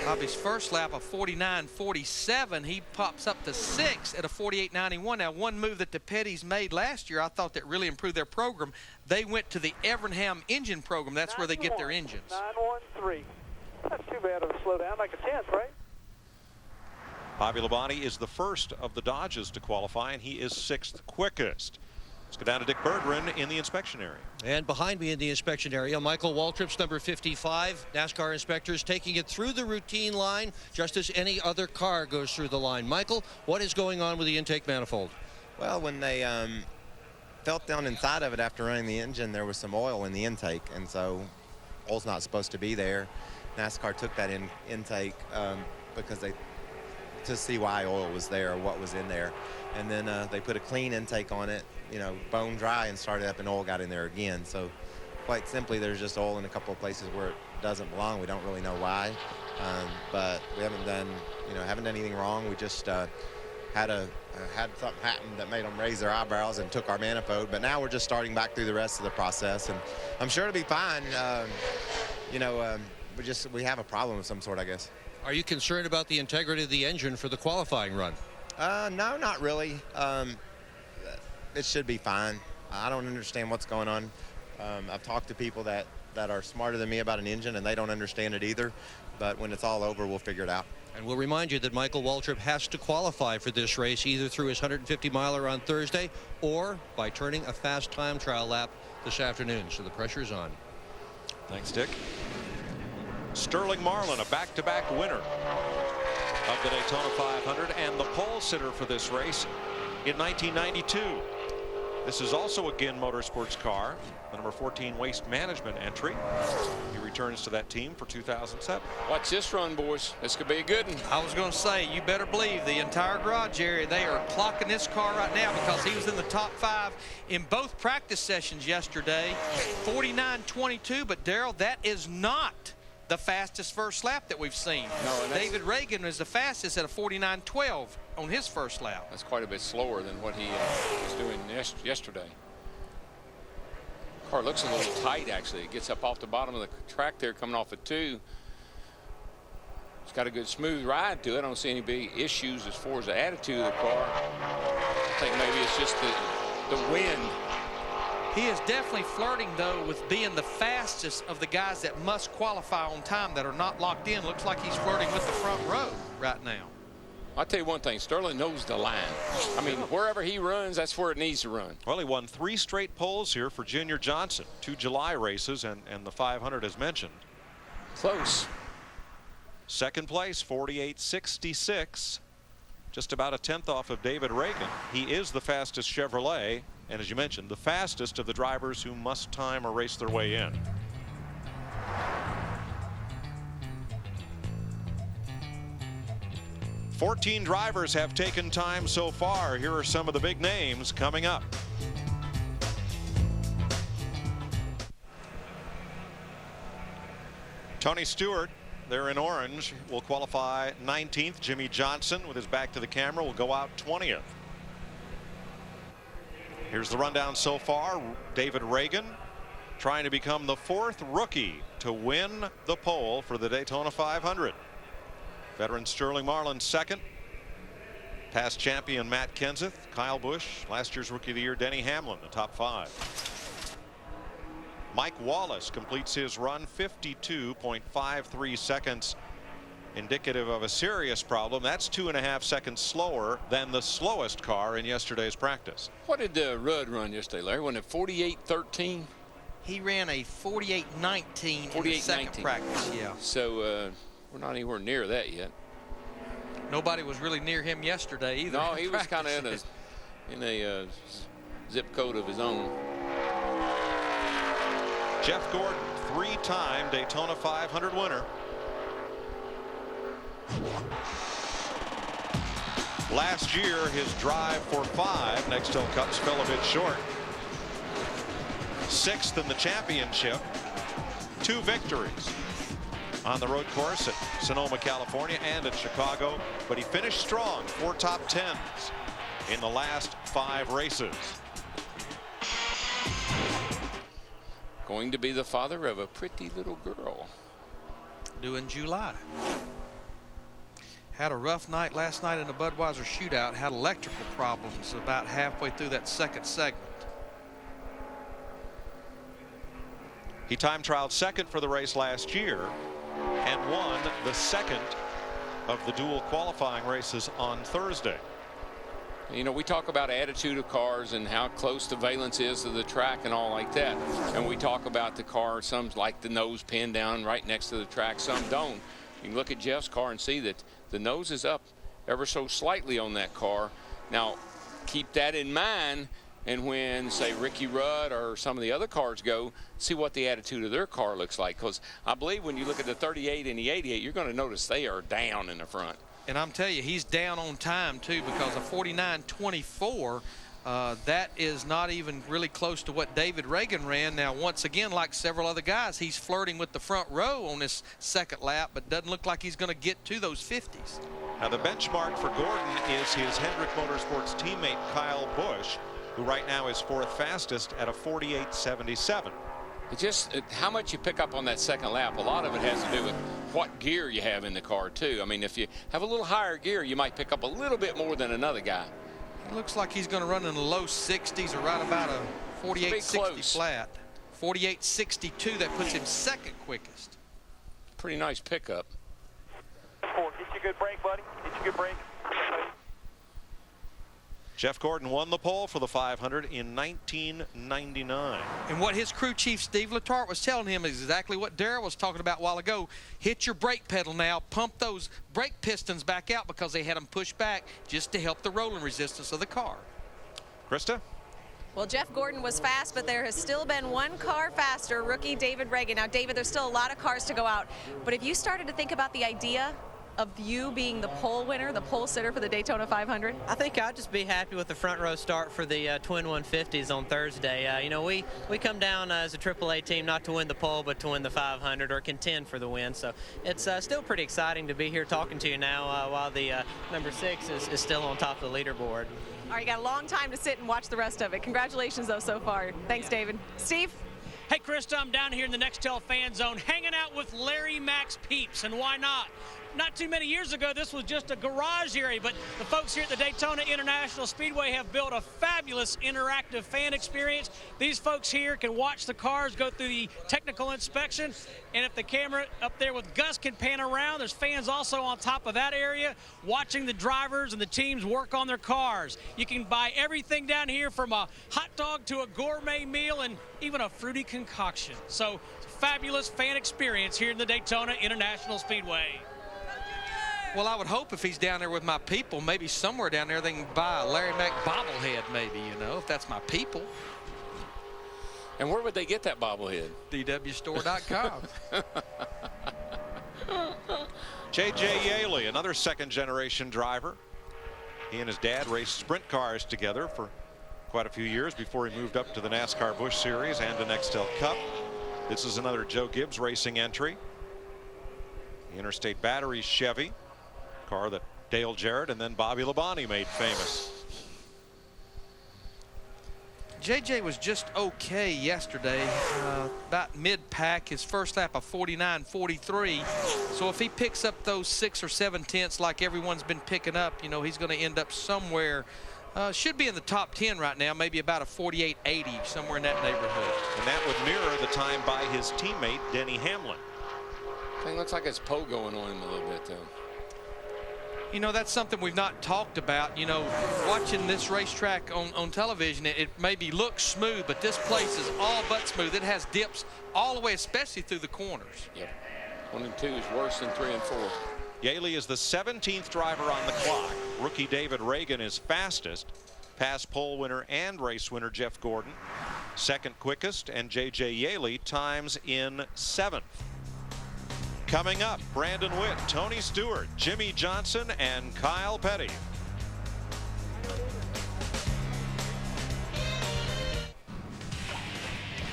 Bobby's first lap of 49.47, he pops up to 6 at a 48.91. Now, one move that the Petties made last year, I thought that really improved their program. They went to the Evernham engine program. That's where they get their engines. 913. That's too bad of a slow down, like a 10th, right? Bobby Labonte is the first of the Dodges to qualify, and he is 6th quickest. Let's go down to Dick Berggren in the inspection area. And behind me in the inspection area, Michael Waltrip's number 55. NASCAR inspectors taking it through the routine line just as any other car goes through the line. Michael, what is going on with the intake manifold? Well, when they felt down inside of it after running the engine, there was some oil in the intake, and so oil's not supposed to be there. NASCAR took that intake because to see why oil was there or what was in there, and then they put a clean intake on it, you know, bone dry, and started up, and oil got in there again. So quite simply, there's just oil in a couple of places where it doesn't belong. We don't really know why, but we haven't done anything wrong. We just had something happen that made them raise their eyebrows and took our manifold. But now we're just starting back through the rest of the process, and I'm sure it'll be fine. We have a problem of some sort, I guess. Are you concerned about the integrity of the engine for the qualifying run? No, not really. It should be fine. I don't understand what's going on. I've talked to people that are smarter than me about an engine, and they don't understand it either. But when it's all over, we'll figure it out. And we'll remind you that Michael Waltrip has to qualify for this race either through his 150-miler on Thursday or by turning a fast time trial lap this afternoon. So the pressure's on. Thanks, Dick. Sterling Marlin, a back-to-back winner of the Daytona 500 and the pole sitter for this race in 1992. This is also a Ginn Motorsports car, the number 14 Waste Management entry. He returns to that team for 2007. Watch this run, boys. This could be a good one. I was going to say, you better believe the entire garage area, they are clocking this car right now because he was in the top 5 in both practice sessions yesterday. 49.22, but Darrell, that is not the fastest first lap that we've seen. No, David Reagan was the fastest at a 49.12 on his first lap. That's quite a bit slower than what he was doing yesterday. Car looks a little tight, actually. It gets up off the bottom of the track there, coming off at 2. It's got a good smooth ride to it. I don't see any big issues as far as the attitude of the car. I think maybe it's just the wind. He is definitely flirting, though, with being the fastest of the guys that must qualify on time that are not locked in. Looks like he's flirting with the front row right now. I'll tell you one thing, Sterling knows the line. I mean, wherever he runs, that's where it needs to run. Well, he won 3 straight poles here for Junior Johnson. 2 July races and the 500 as mentioned. Close. Second place, 48.66. Just about a 10th off of David Reagan. He is the fastest Chevrolet, and as you mentioned, the fastest of the drivers who must time or race their way in. "14 drivers have taken time so far. Here are some of the big names coming up. Tony Stewart, there in orange, will qualify 19th. Jimmy Johnson, with his back to the camera, will go out 20th. Here's the rundown so far. David Reagan trying to become the 4th rookie to win the pole for the Daytona 500. Veteran Sterling Marlin 2nd. Past champion Matt Kenseth, Kyle Busch, last year's Rookie of the Year Denny Hamlin, the top 5. Mike Wallace completes his run 52.53 seconds, indicative of a serious problem. That's 2.5 seconds slower than the slowest car in yesterday's practice. What did Rudd run yesterday, Larry? Wasn't it 48.13? He ran a 48.19 in the second practice. Yeah. So we're not anywhere near that yet. Nobody was really near him yesterday either. No, he was kind of in a zip code of his own. Jeff Gordon, 3-time Daytona 500 winner. Last year, his drive for 5 Nextel Cups fell a bit short. 6th in the championship. 2 victories on the road course at Sonoma, California, and at Chicago, but he finished strong, 4 top 10s in the last 5 races. Going to be the father of a pretty little girl. Due in July. Had a rough night last night in the Budweiser shootout. Had electrical problems about halfway through that second segment. He time trialed 2nd for the race last year and won the 2nd of the dual qualifying races on Thursday. You know, we talk about attitude of cars and how close the valence is to the track and all like that. And we talk about the car, some like the nose pinned down right next to the track, some don't. You can look at Jeff's car and see that the nose is up ever so slightly on that car. Now, keep that in mind, and when, say, Ricky Rudd or some of the other cars go, see what the attitude of their car looks like. Because I believe when you look at the 38 and the 88, you're going to notice they are down in the front. And I'm telling you, he's down on time, too, because a 49.24, that is not even really close to what David Reagan ran. Now, once again, like several other guys, he's flirting with the front row on this second lap, but doesn't look like he's going to get to those 50s. Now, the benchmark for Gordon is his Hendrick Motorsports teammate, Kyle Busch, who right now is 4th fastest at a 48.77. It just how much you pick up on that second lap. A lot of it has to do with what gear you have in the car too. I mean, if you have a little higher gear, you might pick up a little bit more than another guy. It looks like he's going to run in the low 60s or right about a 48.60 flat. 48.62, that puts him 2nd quickest. Pretty nice pickup. Get you a good break, buddy. Get you a good break. Jeff Gordon won the pole for the 500 in 1999. And what his crew chief Steve Letarte was telling him is exactly what Darrell was talking about a while ago. Hit your brake pedal now, pump those brake pistons back out, because they had them pushed back just to help the rolling resistance of the car. Krista? Well, Jeff Gordon was fast, but there has still been one car faster, rookie David Reagan. Now, David, there's still a lot of cars to go out, but if you started to think about the idea of you being the pole winner, the pole sitter for the Daytona 500? I think I'd just be happy with the front row start for the twin 150s on Thursday. You know, we come down as a AAA team not to win the pole, but to win the 500 or contend for the win. So it's still pretty exciting to be here talking to you now while the number 6 is still on top of the leaderboard. All right, you got a long time to sit and watch the rest of it. Congratulations, though, so far. Thanks, David. Steve? Hey, Krista, I'm down here in the Nextel fan zone hanging out with Larry Max Peeps, and why not? Not too many years ago, this was just a garage area, but the folks here at the Daytona International Speedway have built a fabulous interactive fan experience. These folks here can watch the cars go through the technical inspection, and if the camera up there with Gus can pan around, there's fans also on top of that area watching the drivers and the teams work on their cars. You can buy everything down here from a hot dog to a gourmet meal and even a fruity concoction. So, fabulous fan experience here in the Daytona International Speedway. Well, I would hope if he's down there with my people, maybe somewhere down there they can buy a Larry Mack bobblehead, maybe, you know, if that's my people. And where would they get that bobblehead? DWstore.com. J.J. Yaley, another second-generation driver. He and his dad raced sprint cars together for quite a few years before he moved up to the NASCAR Busch Series and the Nextel Cup. This is another Joe Gibbs racing entry. The Interstate Battery Chevy, car that Dale Jarrett and then Bobby Labonte made famous. JJ was just okay yesterday, about mid-pack, his first lap of 49.43. So if he picks up those 6 or 7 tenths like everyone's been picking up, you know, he's going to end up somewhere, should be in the top 10 right now, maybe about a 48.80, somewhere in that neighborhood. And that would mirror the time by his teammate, Denny Hamlin. Thing looks like it's going on him a little bit, though. You know, that's something we've not talked about. You know, watching this racetrack on television, it maybe looks smooth, but this place is all but smooth. It has dips all the way, especially through the corners. Yep. 1 and 2 is worse than 3 and 4. Yaley is the 17th driver on the clock. Rookie David Reagan is fastest. Past pole winner and race winner Jeff Gordon. Second quickest, and J.J. Yaley times in 7th. Coming up, Brandon Witt, Tony Stewart, Jimmy Johnson, and Kyle Petty.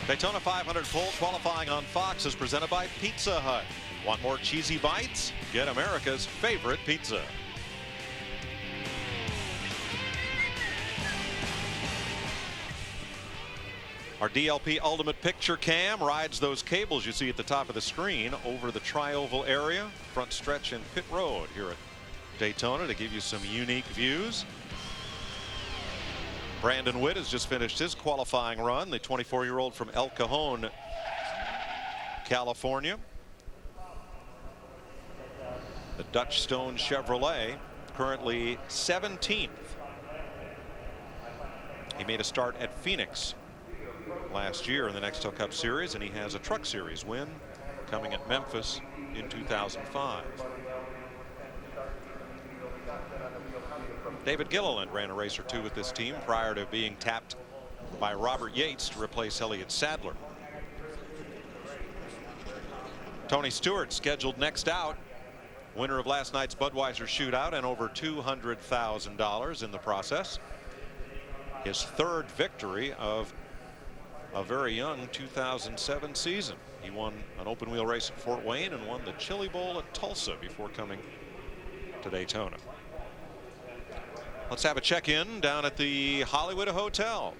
Daytona 500 pole qualifying on Fox is presented by Pizza Hut. Want more cheesy bites? Get America's favorite pizza. Our DLP Ultimate Picture Cam rides those cables you see at the top of the screen over the tri-oval area, front stretch and pit road here at Daytona to give you some unique views. Brandon Witt has just finished his qualifying run, the 24-year-old from El Cajon, California. The Dutch Stone Chevrolet, currently 17th. He made a start at Phoenix last year in the Nextel Cup Series, and he has a Truck Series win coming at Memphis in 2005. David Gilliland ran a race or two with this team prior to being tapped by Robert Yates to replace Elliott Sadler. Tony Stewart scheduled next out, winner of last night's Budweiser shootout, and over $200,000 in the process. His third victory of a very young 2007 season. He won an open wheel race at Fort Wayne and won the Chili Bowl at Tulsa before coming to Daytona. Let's have a check-in down at the Hollywood Hotel.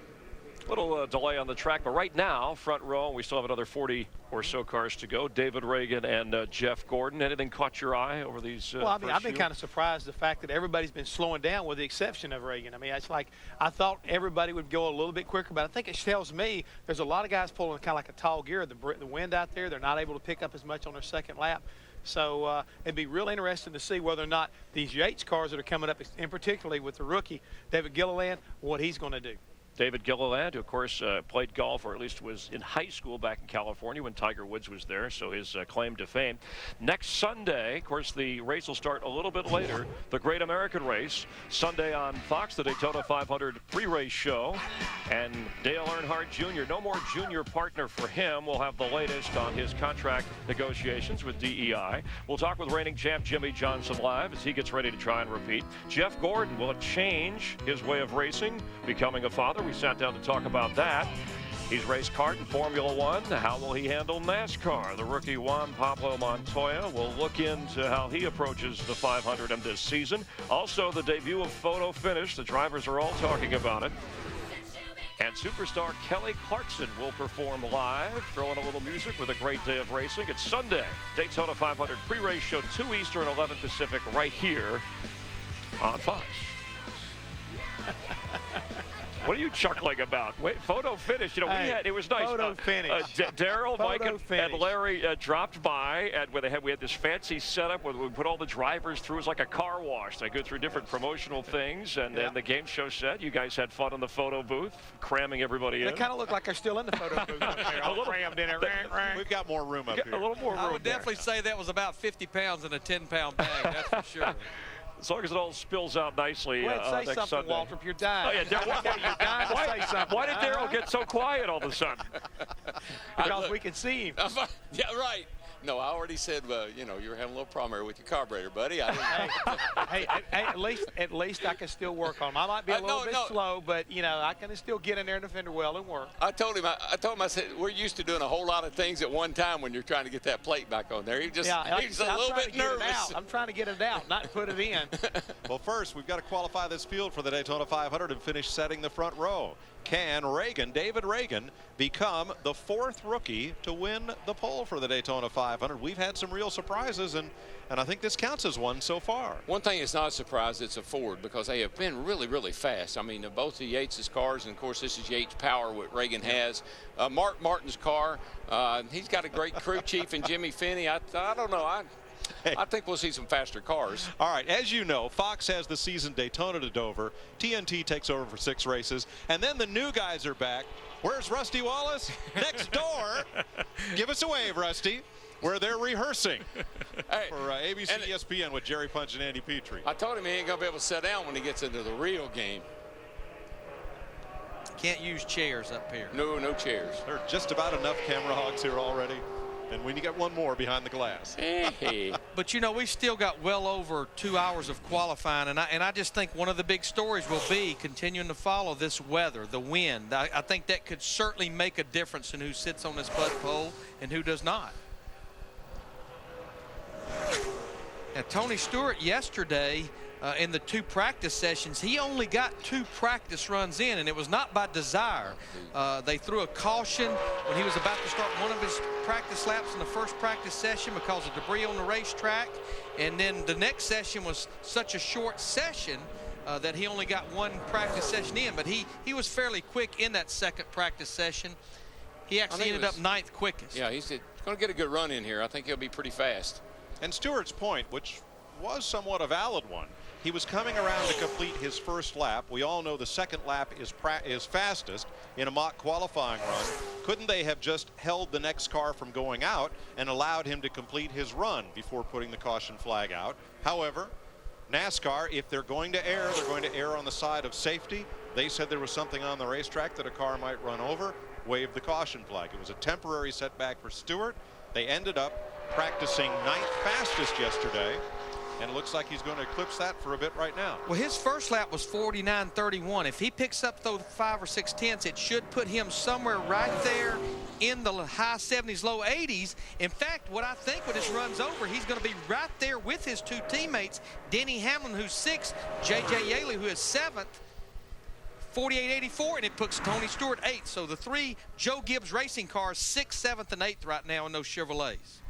Little delay on the track, but right now, front row, we still have another 40 or so cars to go. David Reagan and Jeff Gordon. Anything caught your eye over these? Well, I mean, I've been kind of surprised the fact that everybody's been slowing down, with the exception of Reagan. I mean, it's like I thought everybody would go a little bit quicker, but I think it tells me there's a lot of guys pulling kind of like a tall gear. The wind out there, they're not able to pick up as much on their second lap. So it'd be real interesting to see whether or not these Yates cars that are coming up, and particularly with the rookie David Gilliland, what he's going to do. David Gilliland, who of course played golf, or at least was in high school back in California when Tiger Woods was there, so his claim to fame. Next Sunday, of course, the race will start a little bit later. The Great American Race, Sunday on Fox, the Daytona 500 pre-race show. And Dale Earnhardt Jr., no more junior partner for him. We'll have the latest on his contract negotiations with DEI. We'll talk with reigning champ Jimmy Johnson live as he gets ready to try and repeat. Jeff Gordon, will it change his way of racing, becoming a father? We sat down to talk about that. He's raced kart in Formula One. How will he handle NASCAR? The rookie Juan Pablo Montoya will look into how he approaches the 500 in this season. Also, the debut of Photo Finish. The drivers are all talking about it. And superstar Kelly Clarkson will perform live, throwing a little music with a great day of racing. It's Sunday, Daytona 500 pre-race show, 2 Eastern, 11 Pacific, right here on Fox. What are you chuckling about? Wait, Photo Finish. You know, hey, we had, it was nice. Photo Finish. Daryl, Mike, and Larry dropped by, and we had this fancy setup where we put all the drivers through. It was like a car wash. They go through different promotional things, and then the game show set. You guys had fun in the photo booth, cramming everybody in. They kind of look like they're still in the photo booth. All crammed in it. We've got more room up here. A little more room. I would definitely say that was about 50 pounds in a 10-pound bag, that's for sure. As long as it all spills out nicely say next something, Sunday. Walter, if you're dying. Oh, yeah, you're dying to say something. Why did Daryl get so quiet all of a sudden? Because we can see him. Yeah, right. No, I already said, you know, you were having a little problem here with your carburetor, buddy. Hey, at least I can still work on him. I might be a little bit slow, but you know, I can still get in there in the fender well and work. I told him, I said, we're used to doing a whole lot of things at one time when you're trying to get that plate back on there. He was a little bit nervous. I'm trying to get it out, not put it in. Well, first, we've got to qualify this field for the Daytona 500 and finish setting the front row. Can David Reagan, become the 4th rookie to win the pole for the Daytona 500? We've had some real surprises, and I think this counts as one so far. One thing is not a surprise, it's a Ford, because they have been really, really fast. I mean, both of Yates' cars, and of course this is Yates' power, what Reagan has. Mark Martin's car, he's got a great crew chief in Jimmy Finney. I don't know. I think we'll see some faster cars. All right, as you know, Fox has the season Daytona to Dover. TNT takes over for 6 races, and then the new guys are back. Where's Rusty Wallace? Next door. Give us a wave, Rusty, where they're rehearsing for ABC ESPN with Jerry Punch and Andy Petrie. I told him he ain't going to be able to sit down when he gets into the real game. Can't use chairs up here. No chairs. There are just about enough camera hogs here already. And when you get one more behind the glass. But you know, we still got well over 2 hours of qualifying, and I just think one of the big stories will be continuing to follow this weather, the wind. I think that could certainly make a difference in who sits on this butt pole and who does not. Now, Tony Stewart yesterday in the 2 practice sessions, he only got 2 practice runs in, and it was not by desire. They threw a caution when he was about to start one of his practice laps in the first practice session because of debris on the racetrack, and then the next session was such a short session that he only got 1 practice session in, but he was fairly quick in that second practice session. He actually ended up 9th quickest. Yeah, he's going to get a good run in here. I think he'll be pretty fast. And Stewart's point, which was somewhat a valid one, he was coming around to complete his first lap. We all know the second lap is fastest in a mock qualifying run. Couldn't they have just held the next car from going out and allowed him to complete his run before putting the caution flag out? However, NASCAR, if they're going to err on the side of safety. They said there was something on the racetrack that a car might run over, waved the caution flag. It was a temporary setback for Stewart. They ended up practicing 9th fastest yesterday, and it looks like he's going to eclipse that for a bit right now. Well, his first lap was 49.31. If he picks up those 5 or 6 tenths, it should put him somewhere right there in the high 70s, low 80s. In fact, what I think when this runs over, he's going to be right there with his 2 teammates, Denny Hamlin, who's 6th, J.J. Yaley, who is 7th, 48.84, and it puts Tony Stewart 8th. So the 3 Joe Gibbs racing cars, 6th, 7th, and 8th right now in those Chevrolets.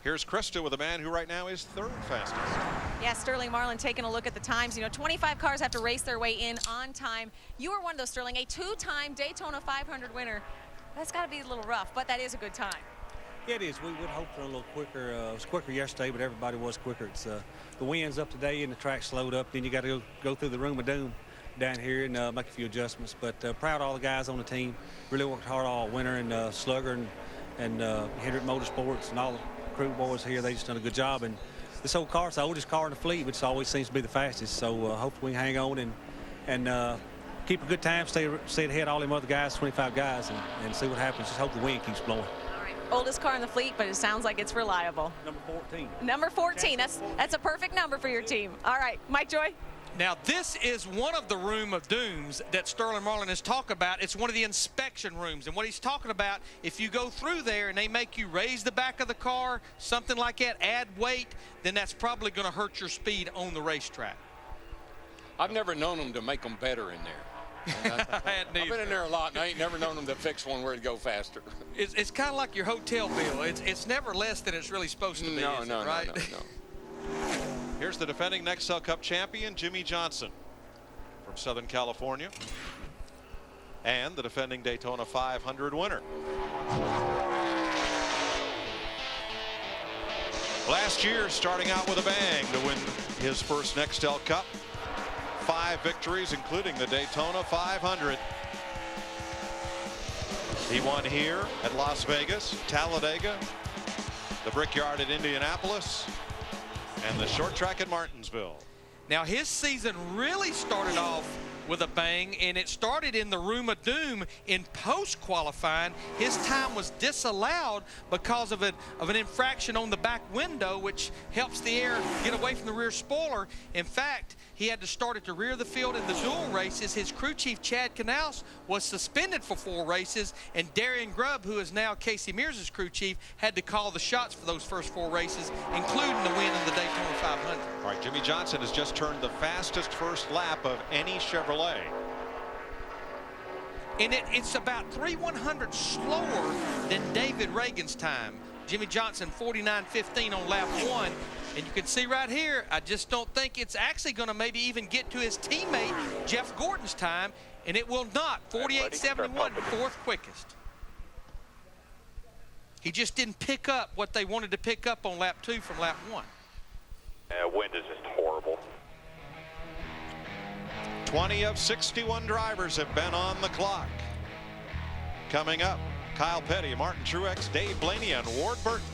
Here's Krista with a man who right now is 3rd fastest. Yeah, Sterling Marlin taking a look at the times. You know, 25 cars have to race their way in on time. You are one of those, Sterling, a 2-time Daytona 500 winner. That's got to be a little rough, but that is a good time. Yeah, it is. We would hope for a little quicker. It was quicker yesterday, but everybody was quicker. It's the wind's up today and the track slowed up. Then you got to go through the room of doom down here and make a few adjustments. But proud of all the guys on the team. Really worked hard all winter, and Slugger and Hendrick Motorsports and all the crew boys here. They just done a good job. And this old car, it's the oldest car in the fleet, which always seems to be the fastest. So hopefully we can hang on and keep a good time, stay ahead of all them other guys, 25 guys, and see what happens. Just hope the wind keeps blowing. Oldest car in the fleet, but it sounds like it's reliable. Number 14. Number 14. That's a perfect number for your team. All right, Mike Joy. Now, this is one of the room of dooms that Sterling Marlin has talked about. It's one of the inspection rooms. And what he's talking about, if you go through there and they make you raise the back of the car, something like that, add weight, then that's probably going to hurt your speed on the racetrack. I've never known them to make them better in there. I've been in there a lot, and I ain't never known them to fix one where to go faster. It's kind of like your hotel bill. It's never less than it's really supposed to be, right? No. Here's the defending Nextel Cup champion, Jimmy Johnson from Southern California, and the defending Daytona 500 winner. Last year, starting out with a bang to win his first Nextel Cup. 5 victories, including the Daytona 500. He won here at Las Vegas, Talladega, the Brickyard at Indianapolis, and the short track at Martinsville. Now, his season really started off with a bang, and it started in the room of doom in post-qualifying. His time was disallowed because of an infraction on the back window, which helps the air get away from the rear spoiler. In fact, He had to start at the rear of the field in the dual races. His crew chief, Chad Canals, was suspended for 4 races, and Darian Grubb, who is now Casey Mears' crew chief, had to call the shots for those first 4 races, including the win in the Daytona 500. All right, Jimmy Johnson has just turned the fastest first lap of any Chevrolet. And it's about 3/100 slower than David Reagan's time. Jimmy Johnson 49.15 on lap 1. And you can see right here, I just don't think it's actually going to maybe even get to his teammate Jeff Gordon's time, and it will not. 48.71, 4th quickest. He just didn't pick up what they wanted to pick up on lap 2 from lap 1. Wind is just horrible. 20 of 61 drivers have been on the clock. Coming up, Kyle Petty, Martin Truex, Dave Blaney, and Ward Burton.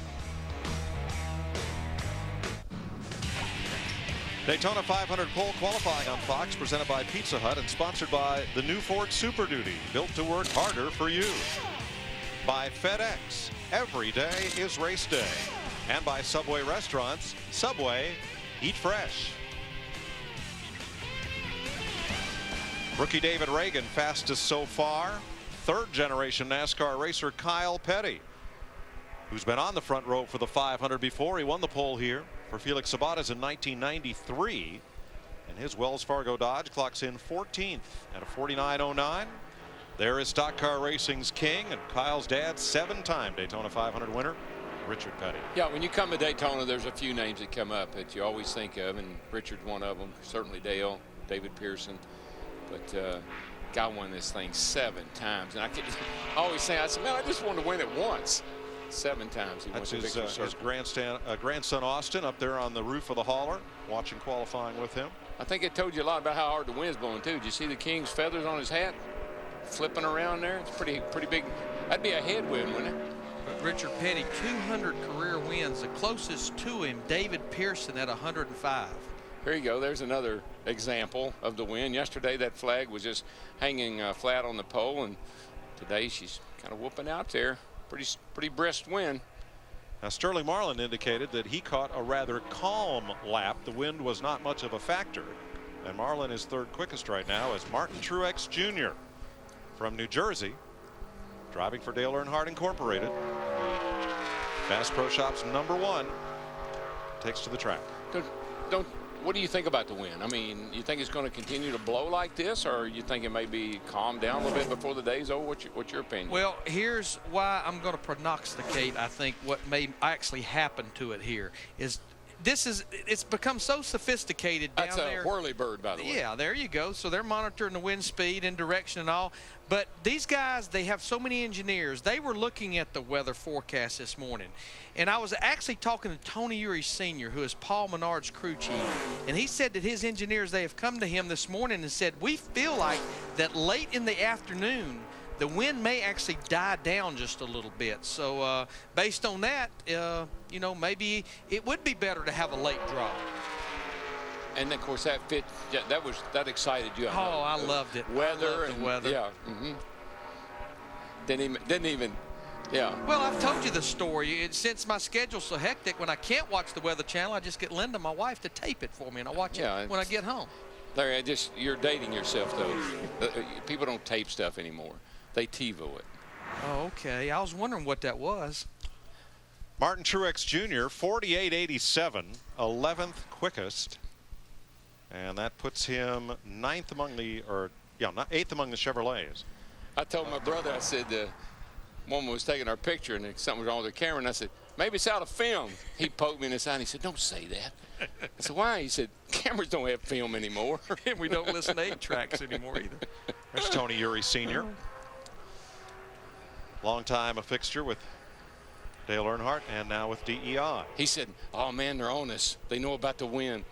Daytona 500 pole qualifying on Fox, presented by Pizza Hut and sponsored by the new Ford Super Duty, built to work harder for you. By FedEx, every day is race day. And by Subway Restaurants, Subway, eat fresh. Rookie David Reagan, fastest so far. 3rd generation NASCAR racer Kyle Petty, who's been on the front row for the 500 before. He won the pole here for Felix Sabates in 1993. And his Wells Fargo Dodge clocks in 14th at a 49.09. There is stock car racing's king and Kyle's dad, 7-time Daytona 500 winner, Richard Petty. Yeah, when you come to Daytona, there's a few names that come up that you always think of, and Richard's one of them. Certainly Dale, David Pearson. But guy won this thing 7 times. And I always say, I said, man, I just wanted to win it once. 7 times he went to victory circle. His grandson Austin up there on the roof of the hauler watching qualifying with him. I think it told you a lot about how hard the wind's blowing too. Did you see the King's feathers on his hat flipping around there? It's pretty big. That'd be a headwind, wouldn't it? Richard Petty, 200 career wins. The closest to him, David Pearson at 105. Here you go. There's another example of the win. Yesterday that flag was just hanging flat on the pole, and today she's kind of whooping out there. Pretty brisk win. Now Sterling Marlin indicated that he caught a rather calm lap. The wind was not much of a factor. And Marlin is 3rd quickest right now as Martin Truex Jr. from New Jersey, driving for Dale Earnhardt Incorporated. Bass Pro Shops #1 takes to the track. What do you think about the wind? I mean, you think it's going to continue to blow like this, or you think it may be calmed down a little bit before the day's over? What's your opinion? Well, here's why I'm going to prognosticate, I think, what may actually happen to it here is it's become so sophisticated down there. That's a whirly bird, by the way. Yeah, there you go. So they're monitoring the wind speed and direction and all. But these guys, they have so many engineers. They were looking at the weather forecast this morning. And I was actually talking to Tony Uri Sr., who is Paul Menard's crew chief. And he said that his engineers, they have come to him this morning and said, we feel like that late in the afternoon, the wind may actually die down just a little bit. So based on that, you know, maybe it would be better to have a late draw. And of course that excited you. Oh, I loved it. Weather and weather. Yeah. Didn't even. Yeah. Well, I've told you the story. Since my schedule's so hectic, when I can't watch the Weather Channel, I just get Linda, my wife, to tape it for me, and I watch it when I get home. Larry, you're dating yourself, though. People don't tape stuff anymore. They TiVo it. Oh, okay. I was wondering what that was. Martin Truex Jr., 48.87, 11th quickest. And that puts him 8th among the Chevrolets. I told my brother, I said, woman was taking our picture and something was wrong with the camera, and I said, maybe it's out of film. He poked me in the side and he said, don't say that. I said, why? He said, cameras don't have film anymore. And we don't listen to 8-tracks anymore either. There's Tony Uri Sr. Long time a fixture with Dale Earnhardt and now with DEI. He said, oh man, they're on us. They know about the win.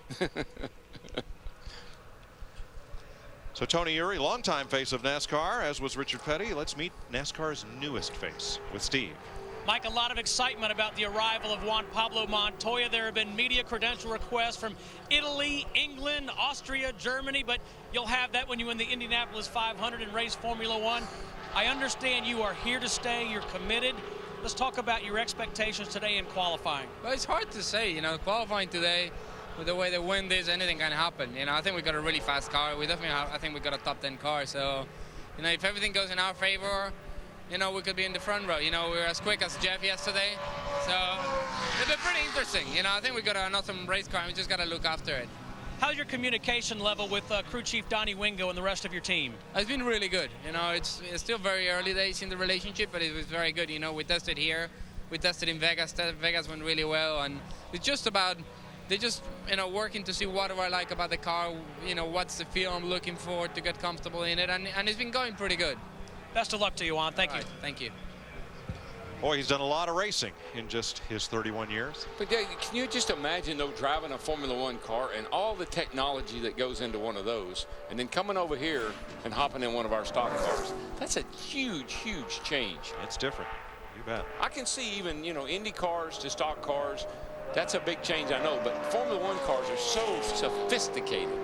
So Tony Uri, longtime face of NASCAR, as was Richard Petty. Let's meet NASCAR's newest face with Steve. Mike, a lot of excitement about the arrival of Juan Pablo Montoya. There have been media credential requests from Italy, England, Austria, Germany, but you'll have that when you win the Indianapolis 500 and race Formula One. I understand you are here to stay. You're committed. Let's talk about your expectations today in qualifying. Well, it's hard to say. You know, qualifying today, with the way the wind is, anything can happen. You know, I think we got a really fast car. We definitely have, I think we got a top 10 car. So, you know, if everything goes in our favor, you know, we could be in the front row. You know, we were as quick as Jeff yesterday. So it'll be pretty interesting. You know, I think we got an awesome race car and we just got to look after it. How's your communication level with crew chief Donnie Wingo and the rest of your team? It's been really good. You know, it's still very early days in the relationship, but it was very good. You know, we tested here. We tested in Vegas. Vegas went really well. And it's just about, they just, you know, working to see what do I like about the car, you know, what's the feel I'm looking for to get comfortable in it. And it's been going pretty good. Best of luck to you, Juan. Thank you. Thank you. Boy, he's done a lot of racing in just his 31 years. But can you just imagine, though, driving a Formula One car and all the technology that goes into one of those, and then coming over here and hopping in one of our stock cars? That's a huge, huge change. It's different. You bet. I can see even, you know, Indy cars to stock cars. That's a big change, I know, but Formula One cars are so sophisticated.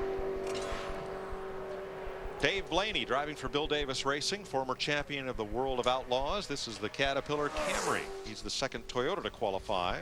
Dave Blaney driving for Bill Davis Racing, former champion of the World of Outlaws. This is the Caterpillar Camry. He's the second Toyota to qualify.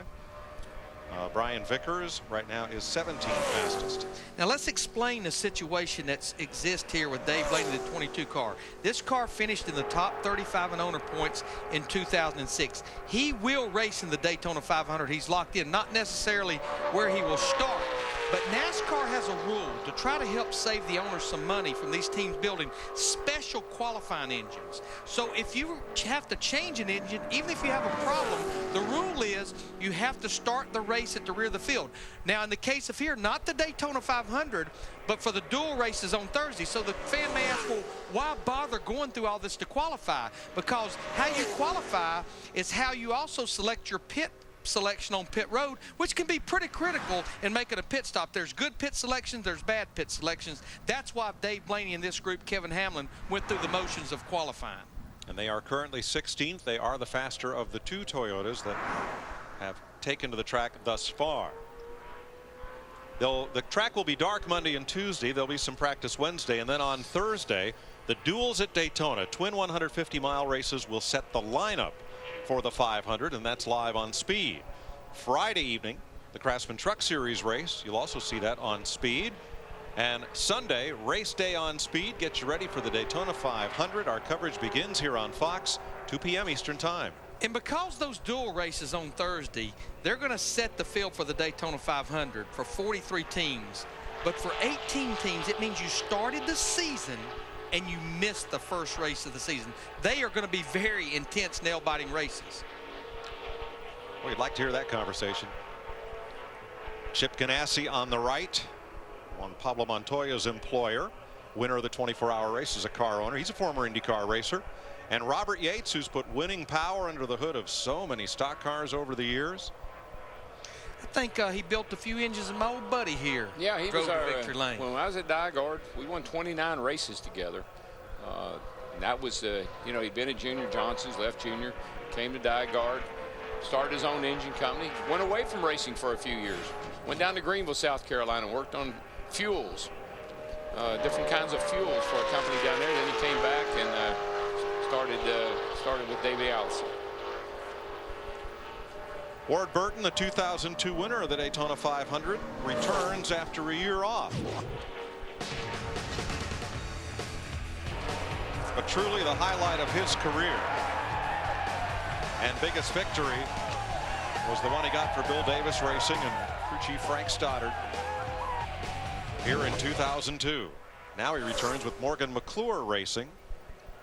Brian Vickers right now is 17th fastest. Now let's explain the situation that exists here with Dave Blaney, the 22 car. This car finished in the top 35 in owner points in 2006. He will race in the Daytona 500. He's locked in, not necessarily where he will start. But NASCAR has a rule to try to help save the owners some money from these teams building special qualifying engines. So if you have to change an engine, even if you have a problem, the rule is you have to start the race at the rear of the field. Now, in the case of here, not the Daytona 500, but for the dual races on Thursday. So the fan may ask, well, why bother going through all this to qualify? Because how you qualify is how you also select your pit selection on pit road, which can be pretty critical in making a pit stop. There's good pit selections, there's bad pit selections. That's why Dave Blaney and this group, Kevin Hamlin, went through the motions of qualifying. And they are currently 16th. They are the faster of the two Toyotas that have taken to the track thus far. The track will be dark Monday and Tuesday. There'll be some practice Wednesday, and then on Thursday, the duels at Daytona, twin 150-mile races, will set the lineup for the 500, and that's live on Speed. Friday evening, the Craftsman Truck Series race. You'll also see that on Speed. And Sunday, race day on Speed. Get you ready for the Daytona 500. Our coverage begins here on Fox, 2 p.m. Eastern Time. And because those dual races on Thursday, they're going to set the field for the Daytona 500 for 43 teams. But for 18 teams, it means you started the season and you missed the first race of the season. They are going to be very intense, nail-biting races. We'd like to hear that conversation. Chip Ganassi on the right, Juan Pablo Montoya's employer, winner of the 24-hour race, is a car owner. He's a former IndyCar racer. And Robert Yates, who's put winning power under the hood of so many stock cars over the years. I think he built a few engines in my old buddy here. Yeah, he was our Victory Lane. When I was at Dyegard, we won 29 races together. And that was, you know, he'd been at Junior Johnson's, left Junior, came to Dyegard, started his own engine company, went away from racing for a few years, went down to Greenville, South Carolina, and worked on fuels, different kinds of fuels for a company down there. Then he came back and started with Davey Allison. Ward Burton, the 2002 winner of the Daytona 500, returns after a year off. But truly the highlight of his career and biggest victory was the one he got for Bill Davis Racing and crew chief Frank Stoddard here in 2002. Now he returns with Morgan McClure Racing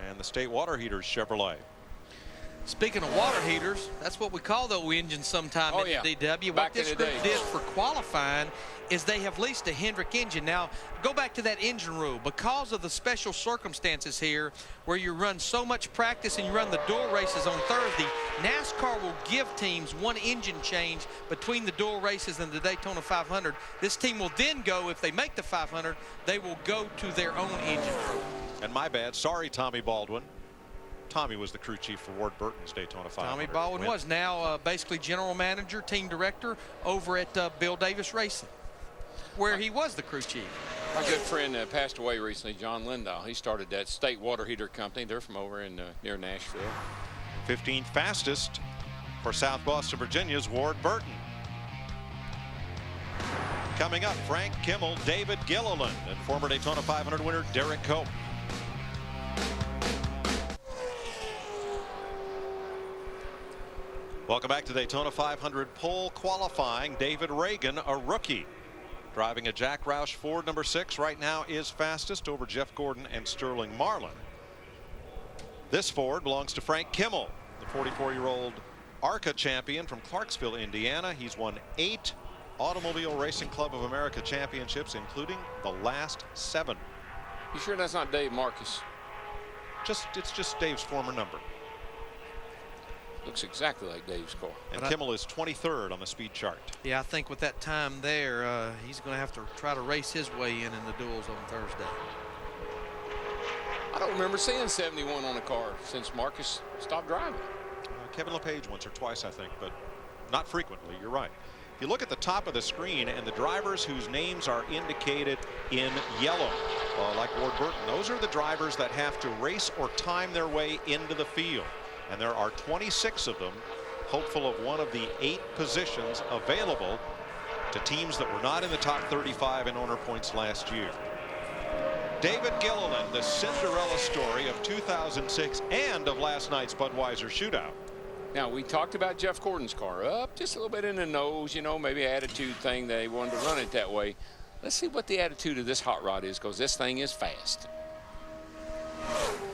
and the State Water Heaters Chevrolet. Speaking of water heaters, that's what we call those engines sometime in the DW. What this group did for qualifying is they have leased a Hendrick engine. Now, go back to that engine rule. Because of the special circumstances here where you run so much practice and you run the dual races on Thursday, NASCAR will give teams one engine change between the dual races and the Daytona 500. This team will then go, if they make the 500, they will go to their own engine room. And my bad, sorry, Tommy Baldwin. Tommy was the crew chief for Ward Burton's Daytona 500. Tommy Baldwin was now basically general manager, team director over at Bill Davis Racing, where he was the crew chief. My good friend passed away recently, John Lindahl. He started that State Water Heater Company. They're from over in near Nashville. 15th fastest for South Boston, Virginia's Ward Burton. Coming up, Frank Kimmel, David Gilliland, and former Daytona 500 winner Derek Cope. Welcome back to Daytona 500 pole qualifying. David Reagan, a rookie, driving a Jack Roush Ford number 6, right now is fastest over Jeff Gordon and Sterling Marlin. This Ford belongs to Frank Kimmel, the 44-year-old ARCA champion from Clarksville, Indiana. He's won 8 Automobile Racing Club of America championships, including the last 7. You sure that's not Dave Marcus? It's just Dave's former number. Looks exactly like Dave's car. And Kimmel is 23rd on the speed chart. Yeah, I think with that time there, he's going to have to try to race his way in the duels on Thursday. I don't remember seeing 71 on a car since Marcus stopped driving. Kevin LePage once or twice, I think, but not frequently. You're right. If you look at the top of the screen and the drivers whose names are indicated in yellow, like Ward Burton, those are the drivers that have to race or time their way into the field. And there are 26 of them, hopeful of one of the 8 positions available to teams that were not in the top 35 in owner points last year. David Gilliland, the Cinderella story of 2006 and of last night's Budweiser shootout. Now, we talked about Jeff Gordon's car up just a little bit in the nose, you know, maybe attitude thing. They wanted to run it that way. Let's see what the attitude of this hot rod is, because this thing is fast.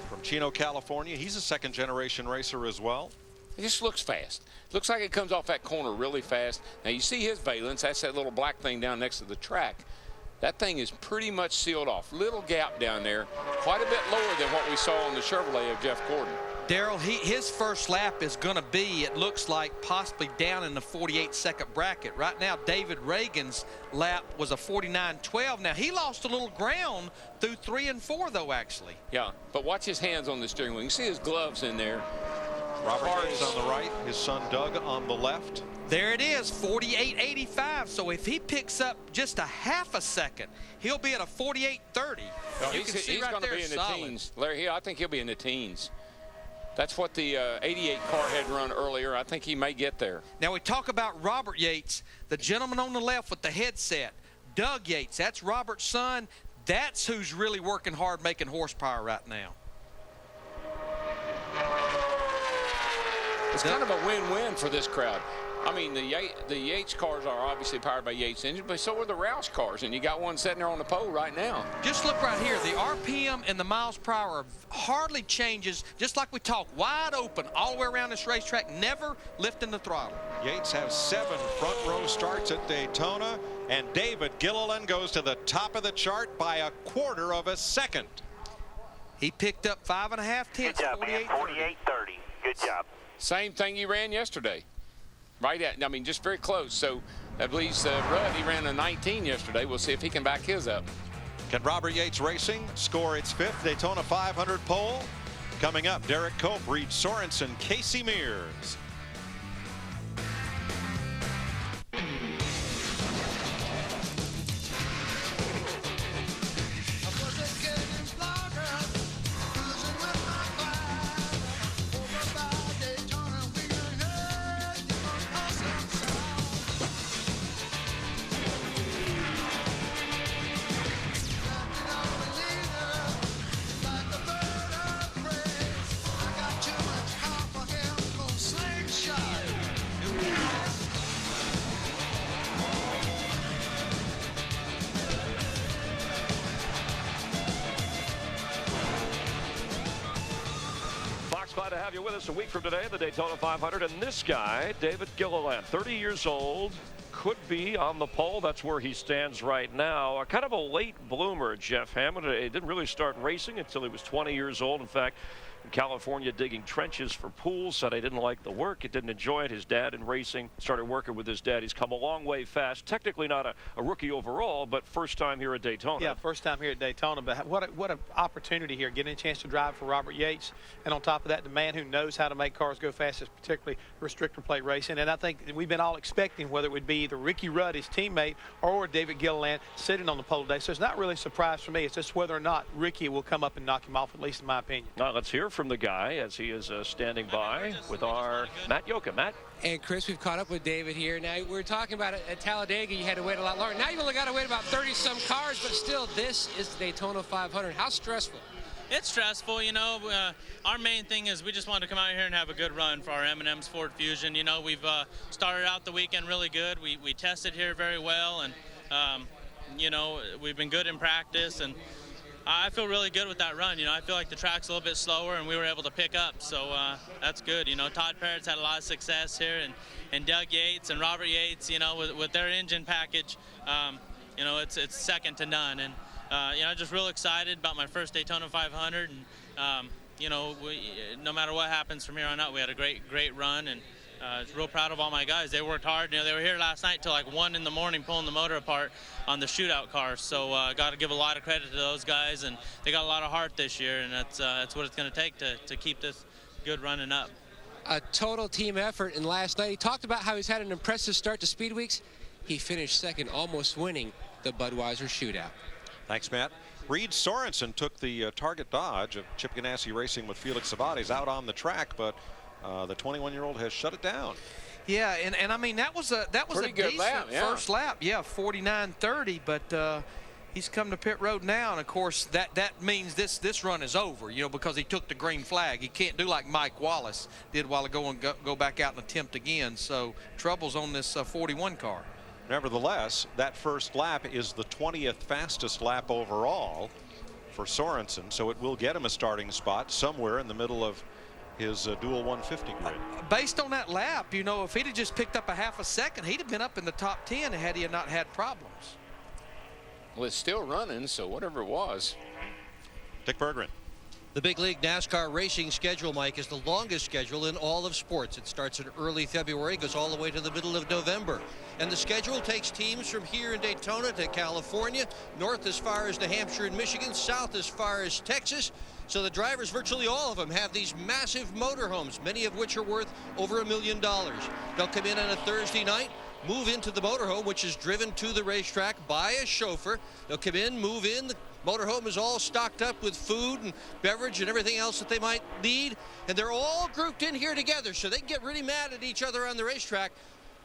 From Chino, California, he's a second-generation racer as well. It just looks fast. Looks like it comes off that corner really fast. Now, you see his valence. That's that little black thing down next to the track. That thing is pretty much sealed off. Little gap down there, quite a bit lower than what we saw on the Chevrolet of Jeff Gordon. Daryl, his first lap is going to be, it looks like, possibly down in the 48-second bracket. Right now, David Reagan's lap was a 49.12. Now, he lost a little ground through 3 and 4, though, actually. Yeah, but watch his hands on the steering wheel. You can see his gloves in there. Robert Yates on the right, his son Doug on the left. There it is, 48.85. So if he picks up just a half a second, he'll be at a 48.30. No, he's going to be in the teens. Larry, I think he'll be in the teens. That's what the 88 car had run earlier. I think he may get there. Now we talk about Robert Yates, the gentleman on the left with the headset. Doug Yates, that's Robert's son. That's who's really working hard making horsepower right now. It's kind of a win-win for this crowd. I mean, the Yates cars are obviously powered by Yates engines, but so are the Roush cars, and you got one sitting there on the pole right now. Just look right here. The RPM and the miles per hour hardly changes, just like we talk, wide open all the way around this racetrack, never lifting the throttle. Yates has 7 front row starts at Daytona, and David Gilliland goes to the top of the chart by a quarter of a second. He picked up 5.5 tenths. Good job, man. 48.30. Good job. Same thing he ran yesterday. Right at, I mean, just very close. So I believe Rudd, he ran a 19 yesterday. We'll see if he can back his up. Can Robert Yates Racing score its 5th Daytona 500 pole? Coming up, Derek Cope, Reed Sorensen, Casey Mears. Glad to have you with us a week from today, the Daytona 500. And this guy, David Gilliland, 30 years old, could be on the pole. That's where he stands right now. Kind of a late bloomer, Jeff Hammond. He didn't really start racing until he was 20 years old. In fact, in California, digging trenches for pools, said he didn't like the work. He didn't enjoy it. His dad in racing, started working with his dad. He's come a long way fast. Technically not a rookie overall, but first time here at Daytona. Yeah, first time here at Daytona. But what an opportunity here, getting a chance to drive for Robert Yates. And on top of that, the man who knows how to make cars go fast, particularly restrictor plate racing. And I think we've been all expecting whether it would be either Ricky Rudd, his teammate, or David Gilliland sitting on the pole today. So it's not really a surprise for me. It's just whether or not Ricky will come up and knock him off, at least in my opinion. Now let's hear from the guy as he is standing by with our Matt Yoka. Matt? And Chris, we've caught up with David here. Now, we were talking about at Talladega, you had to wait a lot longer. Now you've only got to wait about 30-some cars, but still, this is the Daytona 500. How stressful? It's stressful, you know. Our main thing is we just want to come out here and have a good run for our M&M's Ford Fusion. You know, we've started out the weekend really good. We tested here very well, and, you know, we've been good in practice, and I feel really good with that run. You know, I feel like the track's a little bit slower, and we were able to pick up, so that's good. You know, Todd Parrott's had a lot of success here, and Doug Yates and Robert Yates, you know, with their engine package, you know, it's second to none. And you know, just real excited about my first Daytona 500, and you know, no matter what happens from here on out, we had a great run, and real proud of all my guys. They worked hard. You know, they were here last night till like 1 in the morning pulling the motor apart on the shootout car. So got to give a lot of credit to those guys, and they got a lot of heart this year, and that's what it's going to take to keep this good running up. A total team effort, and last night he talked about how he's had an impressive start to Speed Weeks. He finished second, almost winning the Budweiser shootout. Thanks, Matt. Reed Sorensen took the Target Dodge of Chip Ganassi Racing with Felix Sabates out on the track, but the 21-year-old has shut it down. Yeah, and I mean, that was a decent lap, yeah. first lap. Yeah, 49.30, but he's come to pit road now, and of course that means this run is over, you know, because he took the green flag. He can't do like Mike Wallace did a while ago and go back out and attempt again. So trouble's on this 41 car. Nevertheless, that first lap is the 20th fastest lap overall for Sorensen, so it will get him a starting spot somewhere in the middle of his dual 150 grid. Based on that lap, you know, if he'd have just picked up a half a second, he'd have been up in the top 10 had he not had problems. Well, it's still running, so whatever it was. Dick Berggren. The Big League NASCAR racing schedule, Mike, is the longest schedule in all of sports. It starts in early February, goes all the way to the middle of November. And the schedule takes teams from here in Daytona to California, north as far as New Hampshire and Michigan, south as far as Texas. So the drivers, virtually all of them, have these massive motorhomes, many of which are worth over $1 million. They'll come in on a Thursday night, move into the motorhome, which is driven to the racetrack by a chauffeur. They'll come in, move in. The motorhome is all stocked up with food and beverage and everything else that they might need. And they're all grouped in here together, so they can get really mad at each other on the racetrack,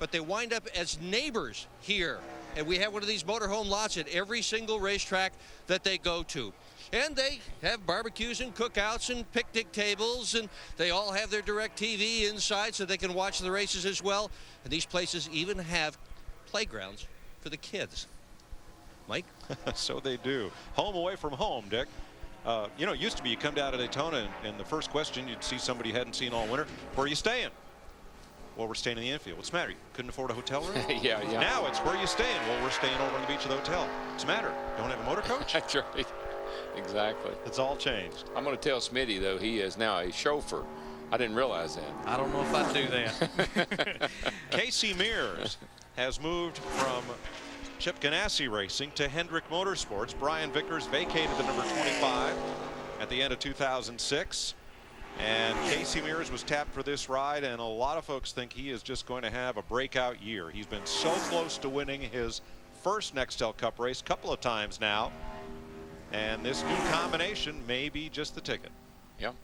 but they wind up as neighbors here. And we have one of these motorhome lots at every single racetrack that they go to. And they have barbecues and cookouts and picnic tables, and they all have their direct TV inside so they can watch the races as well. And these places even have playgrounds for the kids. Mike? So they do. Home away from home, Dick. You know, it used to be you come down to Daytona, and the first question you'd see somebody you hadn't seen all winter, where are you staying? Well, we're staying in the infield. What's the matter? You couldn't afford a hotel room? Yeah. Now it's where are you staying? Well, we're staying over on the beach of the hotel. What's the matter? Don't have a motor coach? That's right. Exactly. It's all changed. I'm going to tell Smitty, though, he is now a chauffeur. I didn't realize that. I don't know if I'd do that. Casey Mears has moved from Chip Ganassi Racing to Hendrick Motorsports. Brian Vickers vacated the number 25 at the end of 2006. And Casey Mears was tapped for this ride, and a lot of folks think he is just going to have a breakout year. He's been so close to winning his first Nextel Cup race a couple of times now. And this new combination may be just the ticket. Yep.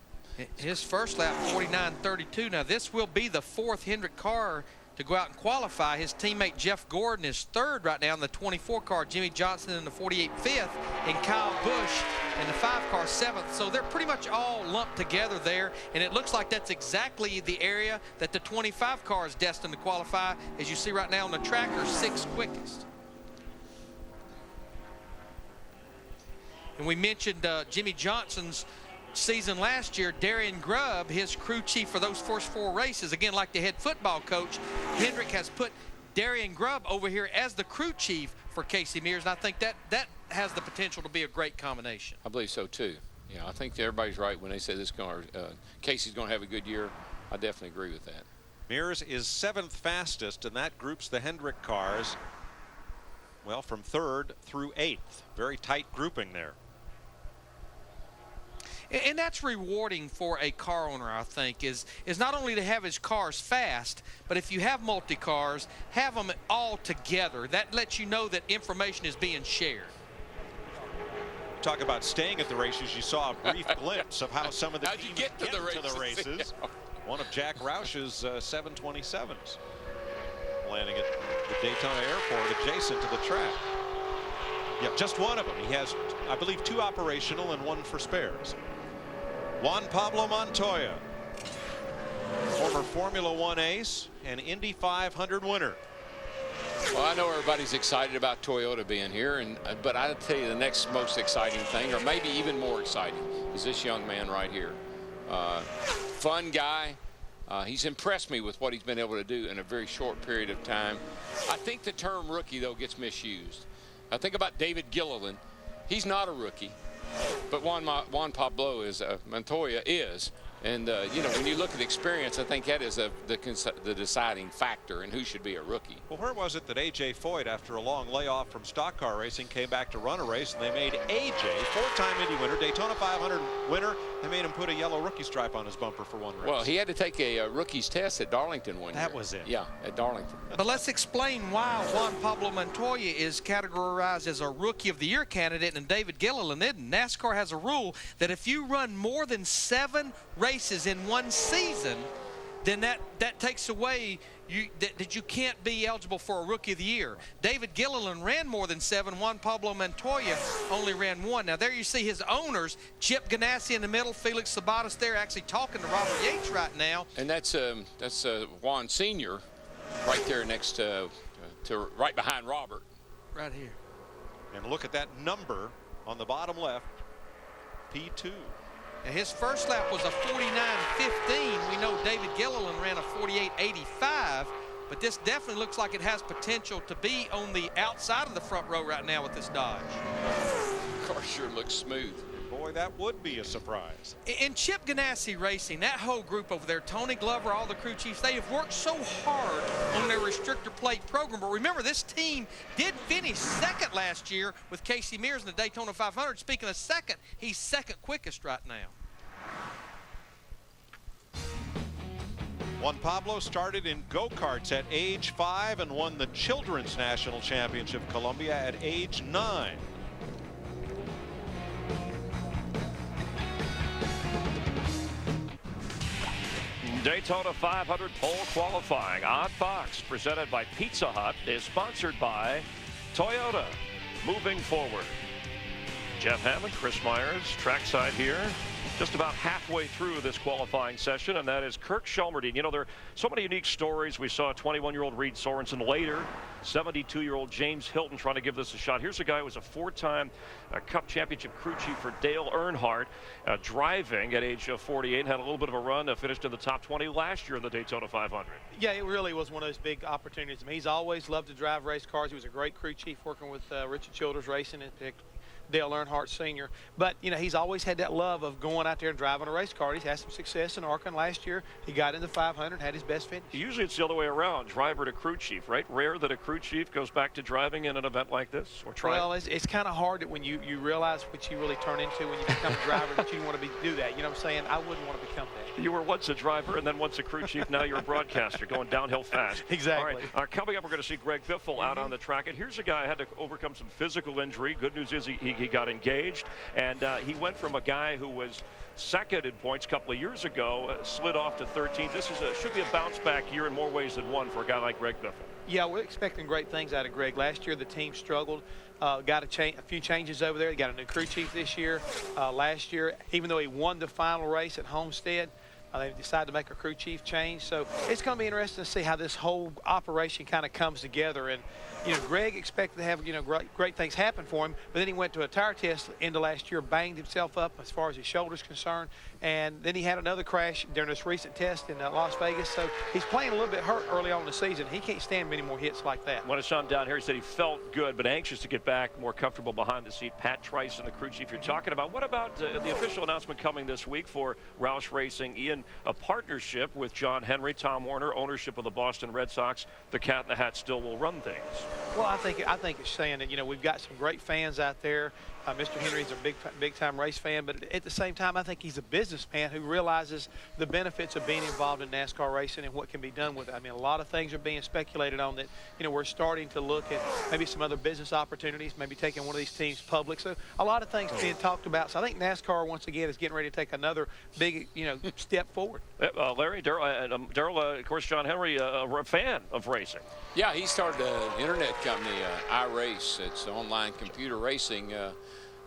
His first lap, 49.32. Now, this will be the fourth Hendrick car to go out and qualify. His teammate Jeff Gordon is third right now in the 24 car. Jimmy Johnson in the 48 fifth, and Kyle Busch in the 5 car seventh. So they're pretty much all lumped together there, and it looks like that's exactly the area that the 25 car is destined to qualify. As you see right now on the tracker, 6th quickest. And we mentioned Jimmy Johnson's season last year. Darian Grubb, his crew chief for those first 4 races, again like the head football coach, Hendrick has put Darian Grubb over here as the crew chief for Casey Mears, and I think that has the potential to be a great combination. I believe so too. Yeah, I think everybody's right when they say this car, Casey's going to have a good year. I definitely agree with that. Mears is 7th fastest, and that groups the Hendrick cars, well, from 3rd through 8th. Very tight grouping there. And that's rewarding for a car owner, I think, is not only to have his cars fast, but if you have multi-cars, have them all together. That lets you know that information is being shared. talk about staying at the races. You saw a brief glimpse of how some of the teams get to the races? One of Jack Roush's 727s landing at the Daytona Airport adjacent to the track. Yeah, just one of them. He has, I believe, 2 operational and 1 for spares. Juan Pablo Montoya, former Formula One ace and Indy 500 winner. Well, I know everybody's excited about Toyota being here, but I'll tell you the next most exciting thing, or maybe even more exciting, is this young man right here. Fun guy. He's impressed me with what he's been able to do in a very short period of time. I think the term rookie, though, gets misused. I think about David Gilliland. He's not a rookie, but Juan Pablo Montoya is. And, you know, when you look at experience, I think that is the deciding factor in who should be a rookie. Well, where was it that A.J. Foyt, after a long layoff from stock car racing, came back to run a race, and they made A.J., 4-time Indy winner, Daytona 500 winner, they made him put a yellow rookie stripe on his bumper for one race. Well, he had to take a rookie's test at Darlington one year. That was it. Yeah, at Darlington. But let's explain why Juan Pablo Montoya is categorized as a Rookie of the Year candidate and David Gilliland isn't. NASCAR has a rule that if you run more than 7 races in one season, then that takes away that you can't be eligible for a Rookie of the Year. David Gilliland ran more than 7. Juan Pablo Montoya only ran 1. Now there you see his owners, Chip Ganassi in the middle, Felix Sabates there, actually talking to Robert Yates right now. And that's Juan Sr. right there next to right behind Robert. Right here. And look at that number on the bottom left, P2. Now his first lap was a 49.15. We know David Gilliland ran a 48.85, but this definitely looks like it has potential to be on the outside of the front row right now with this Dodge. The car sure looks smooth. Boy, that would be a surprise. In Chip Ganassi Racing, that whole group over there, Tony Glover, all the crew chiefs, they have worked so hard on their restrictor plate program. But remember, this team did finish second last year with Casey Mears in the Daytona 500. Speaking of second, he's second quickest right now. Juan Pablo started in go-karts at age 5 and won the Children's National Championship Columbia at age 9. Daytona 500 pole qualifying on Fox, presented by Pizza Hut, is sponsored by Toyota. Moving forward, Jeff Hammond, Chris Myers, trackside here, just about halfway through this qualifying session, and that is Kirk Shelmerdine. You know, there are so many unique stories. We saw 21-year-old Reed Sorensen later, 72-year-old James Hilton trying to give this a shot. Here's a guy who was a 4-time Cup Championship crew chief for Dale Earnhardt, driving at age 48, had a little bit of a run, finished in the top 20 last year in the Daytona 500. Yeah, it really was one of those big opportunities. I mean, he's always loved to drive race cars. He was a great crew chief working with Richard Childers Racing in particular. Dale Earnhardt Sr. But, you know, he's always had that love of going out there and driving a race car. He's had some success in Arkansas last year. He got in the 500, had his best finish. Usually it's the other way around, driver to crew chief, right? Rare that a crew chief goes back to driving in an event like this, or try. Well, it's kind of hard that when you realize what you really turn into when you become a driver that you want to do that. You know what I'm saying? I wouldn't want to become that. You were once a driver and then once a crew chief. Now you're a broadcaster going downhill fast. Exactly. All right. Coming up, we're going to see Greg Biffle out on the track. And here's a guy who had to overcome some physical injury. Good news is he got engaged. And he went from a guy who was second in points a couple of years ago, slid off to 13th. This should be a bounce back year in more ways than one for a guy like Greg Biffle. Yeah, we're expecting great things out of Greg. Last year the team struggled, got a few changes over there. They got a new crew chief this year. Last year, even though he won the final race at Homestead, they decided to make a crew chief change. So it's going to be interesting to see how this whole operation kind of comes together. And, you know, Greg expected to have, you know, great things happen for him, but then he went to a tire test end of last year, banged himself up as far as his shoulder's concerned, and then he had another crash during this recent test in Las Vegas. So he's playing a little bit hurt early on in the season. He can't stand many more hits like that. When I saw him down here, he said he felt good, but anxious to get back, more comfortable behind the seat. Pat Trice and the crew chief you're talking about. What about the official announcement coming this week for Roush Racing? Ian, a partnership with John Henry, Tom Warner, ownership of the Boston Red Sox. The Cat in the Hat still will run things. Well, I think it's saying that, you know, we've got some great fans out there. Mr. Henry's a big-time race fan, but at the same time, I think he's a business businessman who realizes the benefits of being involved in NASCAR racing and what can be done with it. I mean, a lot of things are being speculated on that, we're starting to look at maybe some other business opportunities, maybe taking one of these teams public. So a lot of things being talked about. So I think NASCAR, once again, is getting ready to take another big, step forward. Larry, Darrell, of course, John Henry, a fan of racing. Yeah, he started an internet company, iRace. It's online computer racing.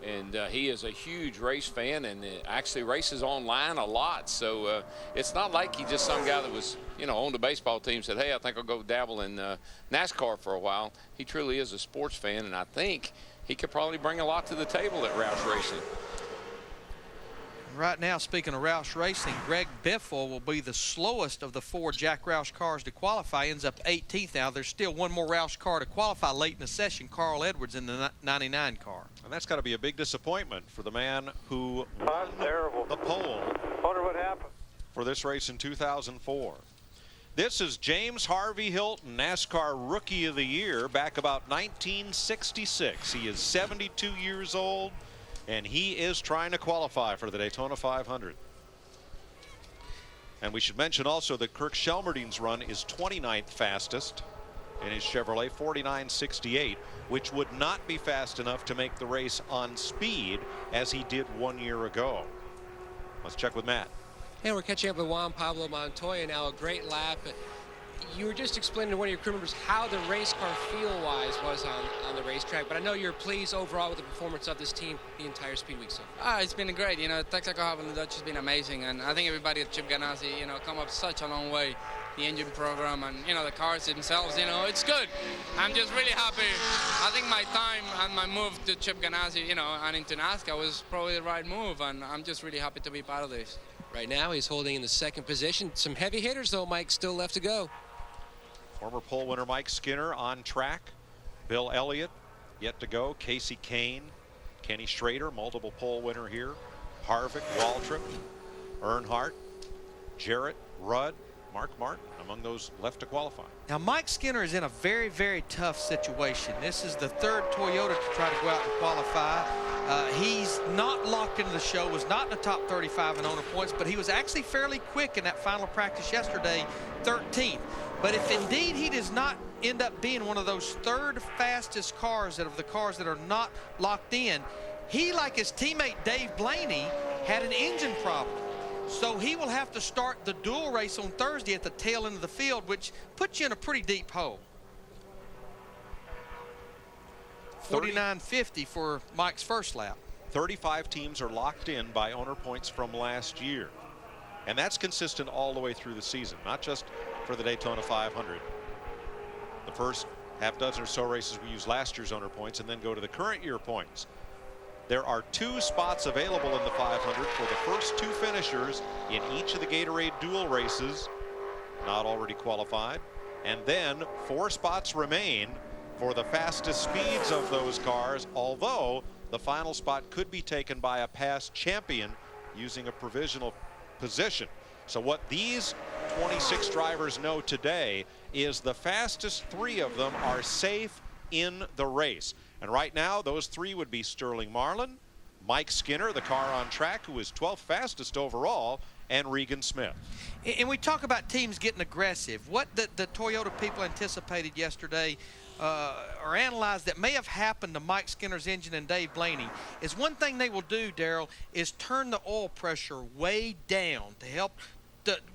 And he is a huge race fan and actually races online a lot. So it's not like he's just some guy that was, owned a baseball team, said, hey, I think I'll go dabble in NASCAR for a while. He truly is a sports fan, and I think he could probably bring a lot to the table at Roush Racing. Right now, speaking of Roush Racing, Greg Biffle will be the slowest of the 4 Jack Roush cars to qualify. Ends up 18th now. There's still one more Roush car to qualify late in the session. Carl Edwards in the 99 car. And that's got to be a big disappointment for the man who won the pole. Wonder what happened for this race in 2004. This is James Harvey Hilton, NASCAR Rookie of the Year, back about 1966. He is 72 years old. And he is trying to qualify for the Daytona 500. And we should mention also that Kirk Shelmerdine's run is 29th fastest in his Chevrolet 49.68, which would not be fast enough to make the race on speed as he did 1 year ago. Let's check with Matt. Hey, we're catching up with Juan Pablo Montoya now. A great lap. You were just explaining to one of your crew members how the race car feel-wise was on the racetrack, but I know you're pleased overall with the performance of this team the entire speed week so far. It's been great. Texaco having the Dutch has been amazing, and I think everybody at Chip Ganassi, come up such a long way. The engine program and, the cars themselves, it's good. I'm just really happy. I think my time and my move to Chip Ganassi, and into NASCAR was probably the right move, and I'm just really happy to be part of this. Right now, he's holding in the second position. Some heavy hitters, though, Mike, still left to go. Former pole winner Mike Skinner on track. Bill Elliott yet to go. Casey Kane, Kenny Schrader, multiple pole winner here. Harvick, Waltrip, Earnhardt, Jarrett, Rudd, Mark Martin among those left to qualify. Now, Mike Skinner is in a very, very tough situation. This is the 3rd Toyota to try to go out and qualify. He's not locked into the show, was not in the top 35 in owner points, but he was actually fairly quick in that final practice yesterday, 13th. But if indeed he does not end up being one of those 3rd fastest cars out of the cars that are not locked in, he, like his teammate Dave Blaney, had an engine problem. So he will have to start the dual race on Thursday at the tail end of the field, which puts you in a pretty deep hole. 49.50 for Mike's first lap. 35 teams are locked in by owner points from last year. And that's consistent all the way through the season, not just for the Daytona 500. The first half dozen or so races we use last year's owner points and then go to the current year points. There are 2 spots available in the 500 for the first 2 finishers in each of the Gatorade dual races, not already qualified. And then 4 spots remain for the fastest speeds of those cars, although the final spot could be taken by a past champion using a provisional position. So what these 26 drivers know today is the fastest 3 of them are safe in the race. And right now, those 3 would be Sterling Marlin, Mike Skinner, the car on track, who is 12th fastest overall, and Regan Smith. And we talk about teams getting aggressive. What the Toyota people anticipated yesterday or analyzed that may have happened to Mike Skinner's engine and Dave Blaney is one thing they will do, Darrell, is turn the oil pressure way down to help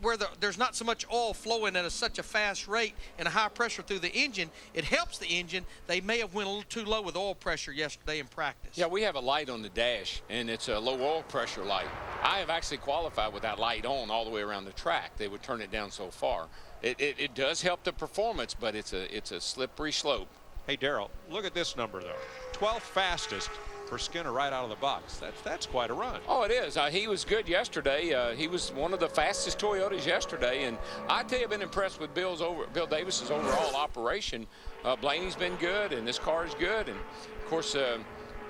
where there's not so much oil flowing at such a fast rate and a high pressure through the engine. It helps the engine. They may have went a little too low with oil pressure yesterday in practice. Yeah, we have a light on the dash, and it's a low oil pressure light. I have actually qualified with that light on all the way around the track. They would turn it down so far. It does help the performance, but it's a slippery slope. Hey, Darrell, look at this number, though. 12th fastest for Skinner right out of the box. That's quite a run. Oh, it is. He was good yesterday. He was one of the fastest Toyotas yesterday, and I tell you, I've been impressed with Bill Davis's overall operation. Blaney's been good, and this car is good, and of course,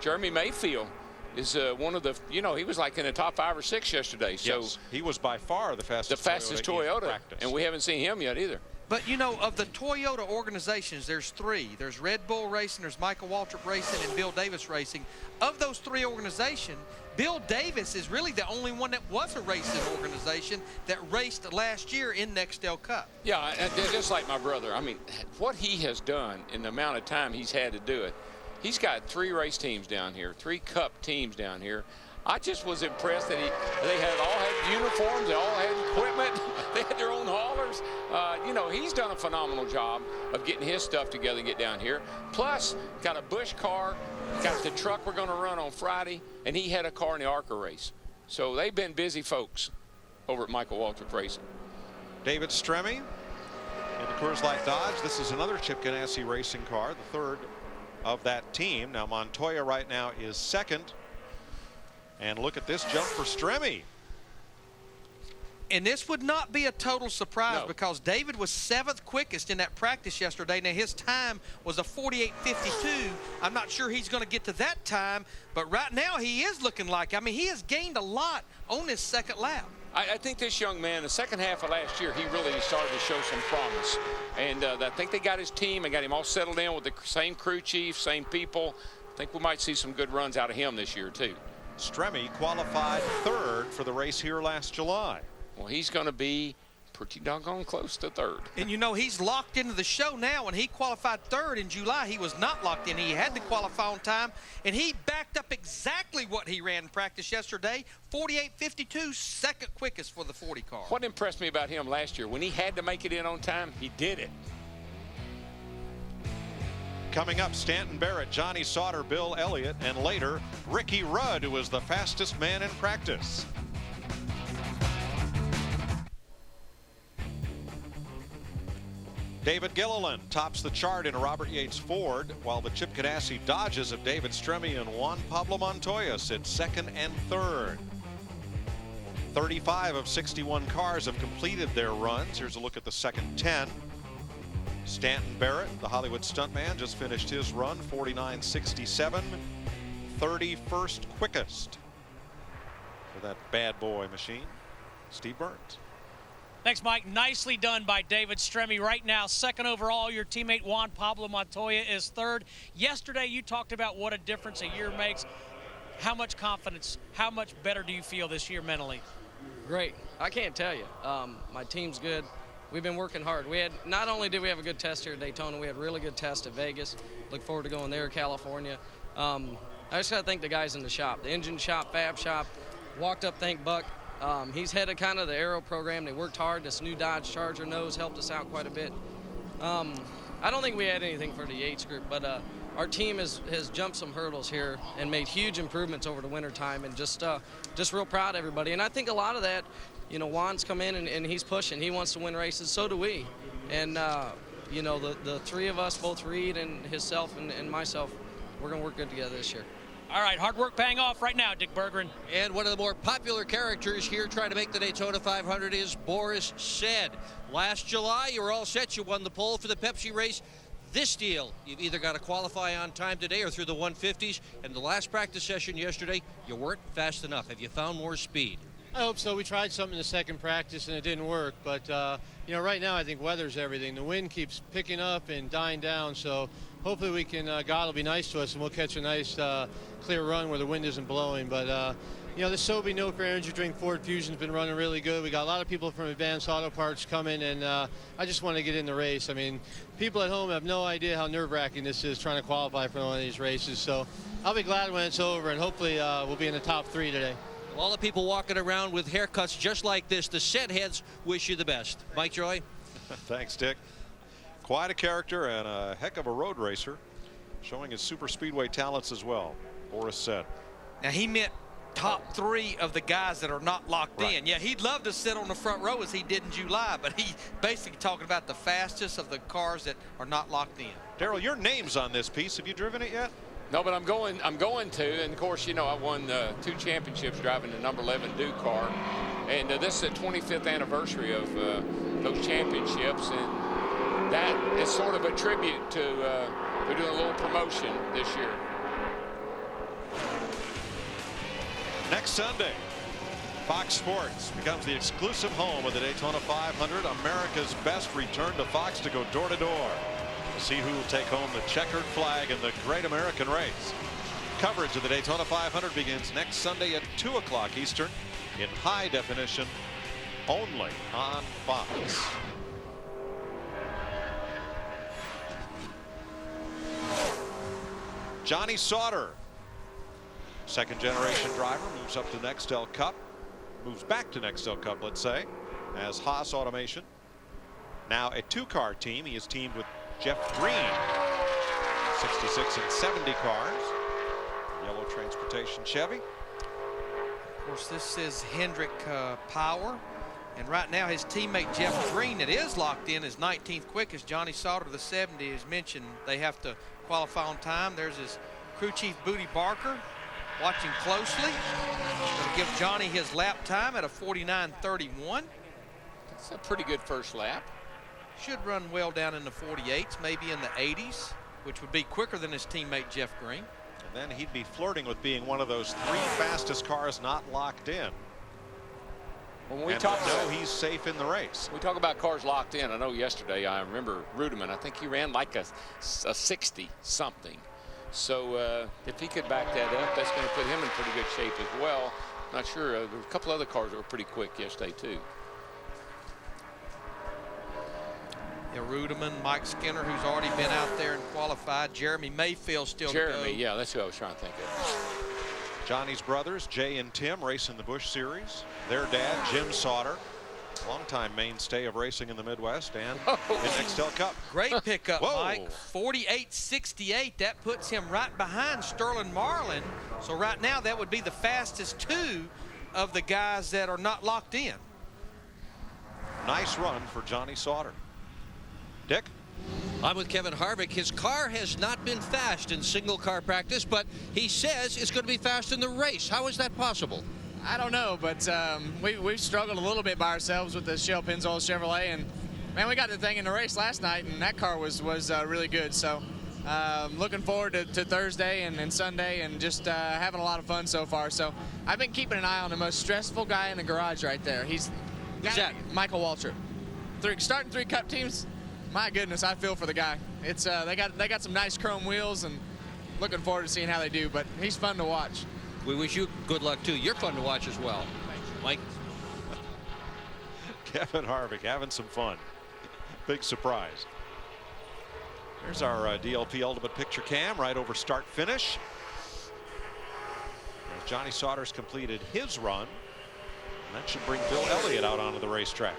Jeremy Mayfield is one of the, he was like in the top 5 or 6 yesterday. So yes, he was by far the fastest Toyota, and we haven't seen him yet either. But, of the Toyota organizations, there's 3. There's Red Bull Racing, there's Michael Waltrip Racing, and Bill Davis Racing. Of those 3 organizations, Bill Davis is really the only one that was a racing organization that raced last year in Nextel Cup. Yeah, and just like my brother. I mean, what he has done in the amount of time he's had to do it. He's got 3 race teams down here, 3 Cup teams down here. I just was impressed that they all had uniforms, they all had equipment, they had their own haulers. You know, he's done a phenomenal job of getting his stuff together and get down here. Plus, got a Busch car, got the truck we're going to run on Friday, and he had a car in the ARCA race. So they've been busy folks over at Michael Waltrip Racing. David Stremme in the Coors Light Dodge. This is another Chip Ganassi racing car, the 3rd of that team. Now Montoya right now is 2nd. And look at this jump for Stremme. And this would not be a total surprise because David was 7th quickest in that practice yesterday. Now his time was a 48.52. I'm not sure he's going to get to that time, but right now he is looking like, I mean, he has gained a lot on his 2nd lap. I think this young man, the second half of last year, he really started to show some promise. And I think they got his team and got him all settled in with the same crew chief, same people. I think we might see some good runs out of him this year, too. Stremme qualified 3rd for the race here last July. Well, he's going to be pretty doggone close to 3rd. And you know, he's locked into the show now. When he qualified 3rd in July, he was not locked in. He had to qualify on time, and he backed up exactly what he ran in practice yesterday. 48.52, 2nd quickest for the 40 car. What impressed me about him last year, when he had to make it in on time, he did it. Coming up, Stanton Barrett, Johnny Sauter, Bill Elliott, and later, Ricky Rudd, who was the fastest man in practice. David Gilliland tops the chart in a Robert Yates Ford, while the Chip Ganassi Dodges of David Stremme and Juan Pablo Montoya sit 2nd and 3rd. 35 of 61 cars have completed their runs. Here's a look at the second 10. Stanton Barrett, the Hollywood stuntman, just finished his run, 49.67, 31st quickest for that bad boy machine. Steve Burns. Thanks, Mike. Nicely done by David Stremme. Right now, 2nd overall. Your teammate Juan Pablo Montoya is 3rd. Yesterday, you talked about what a difference a year makes. How much confidence, how much better do you feel this year mentally? Great. I can't tell you. My team's good. We've been working hard. Not only did we have a good test here at Daytona, we had a really good test at Vegas. Look forward to going there, California. I just got to thank the guys in the shop, the engine shop, fab shop. Walked up, thank Buck. He's headed kind of the aero program. They worked hard. This new Dodge Charger nose helped us out quite a bit. I don't think we had anything for the Yates group, but our team has jumped some hurdles here and made huge improvements over the winter time, and just real proud of everybody. And I think a lot of that, you know, Juan's come in and he's pushing. He wants to win races. So do we. And, you know, the 3 of us, both Reed and himself and myself, we're going to work good together this year. All right, hard work paying off right now, Dick Berggren. And one of the more popular characters here trying to make the Daytona 500 is Boris Said. Last July, you were all set. You won the pole for the Pepsi race. This deal, you've either got to qualify on time today or through the 150s. And the last practice session yesterday, you weren't fast enough. Have you found more speed? I hope so. We tried something in the second practice and it didn't work. But, you know, right now I think weather's everything. The wind keeps picking up and dying down. So hopefully we can, God will be nice to us and we'll catch a nice clear run where the wind isn't blowing. But, you know, the Sobe No Clear Energy Drink Ford Fusion's been running really good. We got a lot of people from Advanced Auto Parts coming, and I just want to get in the race. I mean, people at home have no idea how nerve-wracking this is trying to qualify for one of these races. So I'll be glad when it's over, and hopefully we'll be in the top 3 today. All the people walking around with haircuts just like this, the Said heads wish you the best. Mike Joy. Thanks, Dick. Quite a character and a heck of a road racer, showing his super speedway talents as well. Boris Said. Now, he meant top 3 of the guys that are not locked in. Yeah, he'd love to sit on the front row as he did in July, but he's basically talking about the fastest of the cars that are not locked in. Darrell, your name's on this piece. Have you driven it yet? No, but I'm going to, and of course, you know, I won 2 championships driving the number 11 Duke car, and this is the 25th anniversary of those championships, and that is sort of a tribute to we're doing a little promotion this year. Next Sunday, Fox Sports becomes the exclusive home of the Daytona 500. America's best return to Fox to go door to door. We'll see who will take home the checkered flag in the Great American Race. Coverage of the Daytona 500 begins next Sunday at 2 o'clock Eastern in high definition only on Fox. Johnny Sauter, second generation driver, moves up to Nextel Cup, moves back to Nextel Cup, let's say, as Haas Automation. Now a two-car team. He is teamed with Jeff Green, 66 and 70 cars, Yellow Transportation Chevy. Of course, this is Hendrick Power. And right now, his teammate Jeff Green, that is locked in, is 19th quickest. Johnny Sauter, the 70, is mentioned. They have to qualify on time. There's his crew chief, Booty Barker, watching closely. Going to give Johnny his lap time at a 49.31. It's a pretty good first lap. Should run well down in the 48s, maybe in the 80s, which would be quicker than his teammate Jeff Green. And then he'd be flirting with being one of those 3 fastest cars not locked in. When we and talk know he's safe in the race. We talk about cars locked in. I know yesterday I remember Ruderman. I think he ran like a 60 something. So if he could back that up, that's going to put him in pretty good shape as well. Not sure. There were a couple other cars that were pretty quick yesterday too. Yeah, Ruderman, Mike Skinner, who's already been out there and qualified. Jeremy Mayfield still to go. Yeah, that's who I was trying to think of. Johnny's brothers, Jay and Tim, racing the Busch Series. Their dad, Jim Sauter, longtime mainstay of racing in the Midwest and in Nextel Cup. Great pickup, Whoa. Mike. 48.68. That puts him right behind Sterling Marlin. So right now, that would be the fastest 2 of the guys that are not locked in. Nice run for Johnny Sauter. Dick? I'm with Kevin Harvick. His car has not been fast in single car practice, but he says it's going to be fast in the race. How is that possible? I don't know, but we've struggled a little bit by ourselves with the Shell Pennzoil Chevrolet, and man, we got the thing in the race last night, and that car was really good. So looking forward to Thursday and Sunday, and just having a lot of fun so far. So I've been keeping an eye on the most stressful guy in the garage right there. Who's that? Michael Waltrip. Starting 3 Cup teams. My goodness, I feel for the guy. It's they got some nice chrome wheels, and looking forward to seeing how they do. But he's fun to watch. We wish you good luck too. You're fun to watch as well, Mike. Kevin Harvick having some fun. Big surprise. There's our DLP Ultimate Picture Cam right over start finish. As Johnny Sauter's completed his run, and that should bring Bill Elliott out onto the racetrack.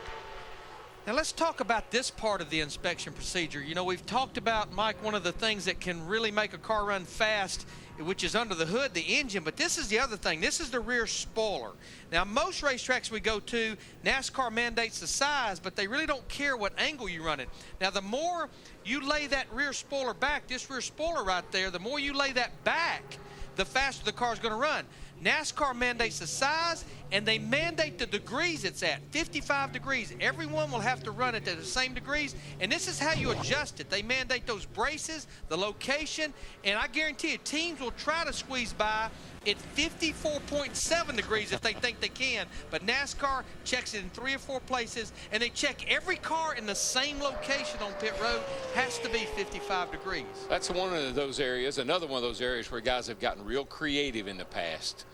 Now let's talk about this part of the inspection procedure. You know, we've talked about, Mike, one of the things that can really make a car run fast, which is under the hood, the engine, but this is the other thing. This is the rear spoiler. Now, most racetracks we go to, NASCAR mandates the size, but they really don't care what angle you run it. Now, the more you lay that rear spoiler back, this rear spoiler right there, the more you lay that back, the faster the car's going to run. NASCAR mandates the size, and they mandate the degrees it's at, 55 degrees. Everyone will have to run it at the same degrees, and this is how you adjust it. They mandate those braces, the location, and I guarantee you, teams will try to squeeze by at 54.7 degrees if they think they can, but NASCAR checks it in 3 or 4 places, and they check every car in the same location on pit road, has to be 55 degrees. That's one of those areas, another one of those areas where guys have gotten real creative in the past.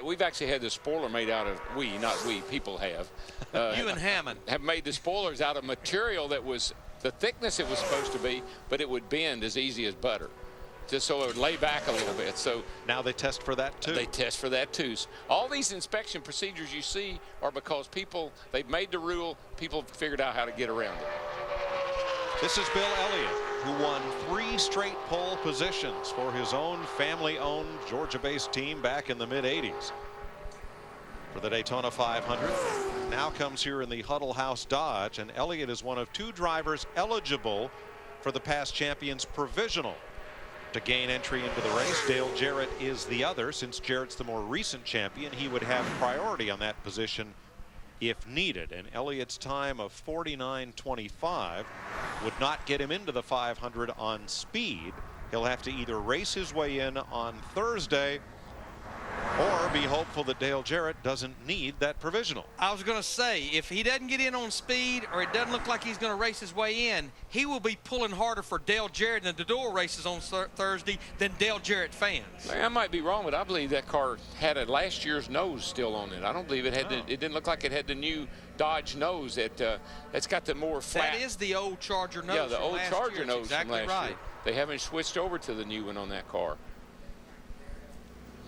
We've actually had the spoiler made out of, people have. You and Hammond. Have made the spoilers out of material that was the thickness it was supposed to be, but it would bend as easy as butter, just so it would lay back a little bit. So now they test for that too. They test for that too. All these inspection procedures you see are because they've made the rule, people figured out how to get around it. This is Bill Elliott, who won 3 straight pole positions for his own family-owned Georgia-based team back in the mid-'80s. For the Daytona 500, now comes here in the Huddle House Dodge, and Elliott is one of 2 drivers eligible for the past champion's provisional to gain entry into the race. Dale Jarrett is the other. Since Jarrett's the more recent champion, he would have priority on that position if needed, and Elliott's time of 49.25 would not get him into the 500 on speed. He'll have to either race his way in on Thursday or be hopeful that Dale Jarrett doesn't need that provisional. I was going to say, if he doesn't get in on speed or it doesn't look like he's going to race his way in, he will be pulling harder for Dale Jarrett in the door races on Thursday than Dale Jarrett fans. I might be wrong, but I believe that car had a last year's nose still on it. I don't believe it had it didn't look like it had the new Dodge nose that's got the more flat. That is the old Charger nose. Yeah, the old Charger nose exactly from last year. They haven't switched over to the new one on that car.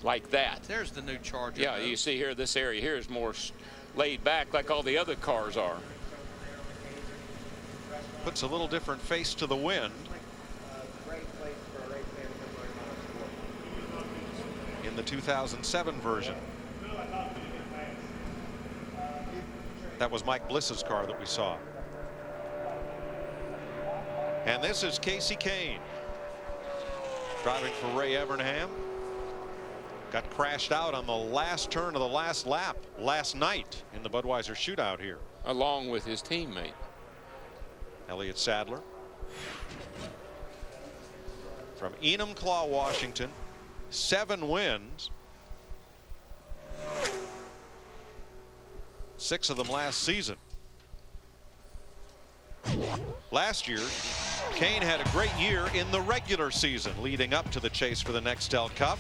Like that. There's the new Charger. Yeah, you see here, this area here is more laid back like all the other cars are. Puts a little different face to the wind. In the 2007 version. That was Mike Bliss's car that we saw. And this is Casey Kane driving for Ray Evernham. Got crashed out on the last turn of the last lap last night in the Budweiser shootout here. Along with his teammate. Elliott Sadler. From Enumclaw, Washington. 7 wins. 6 of them last season. Last year, Kane had a great year in the regular season leading up to the chase for the Nextel Cup.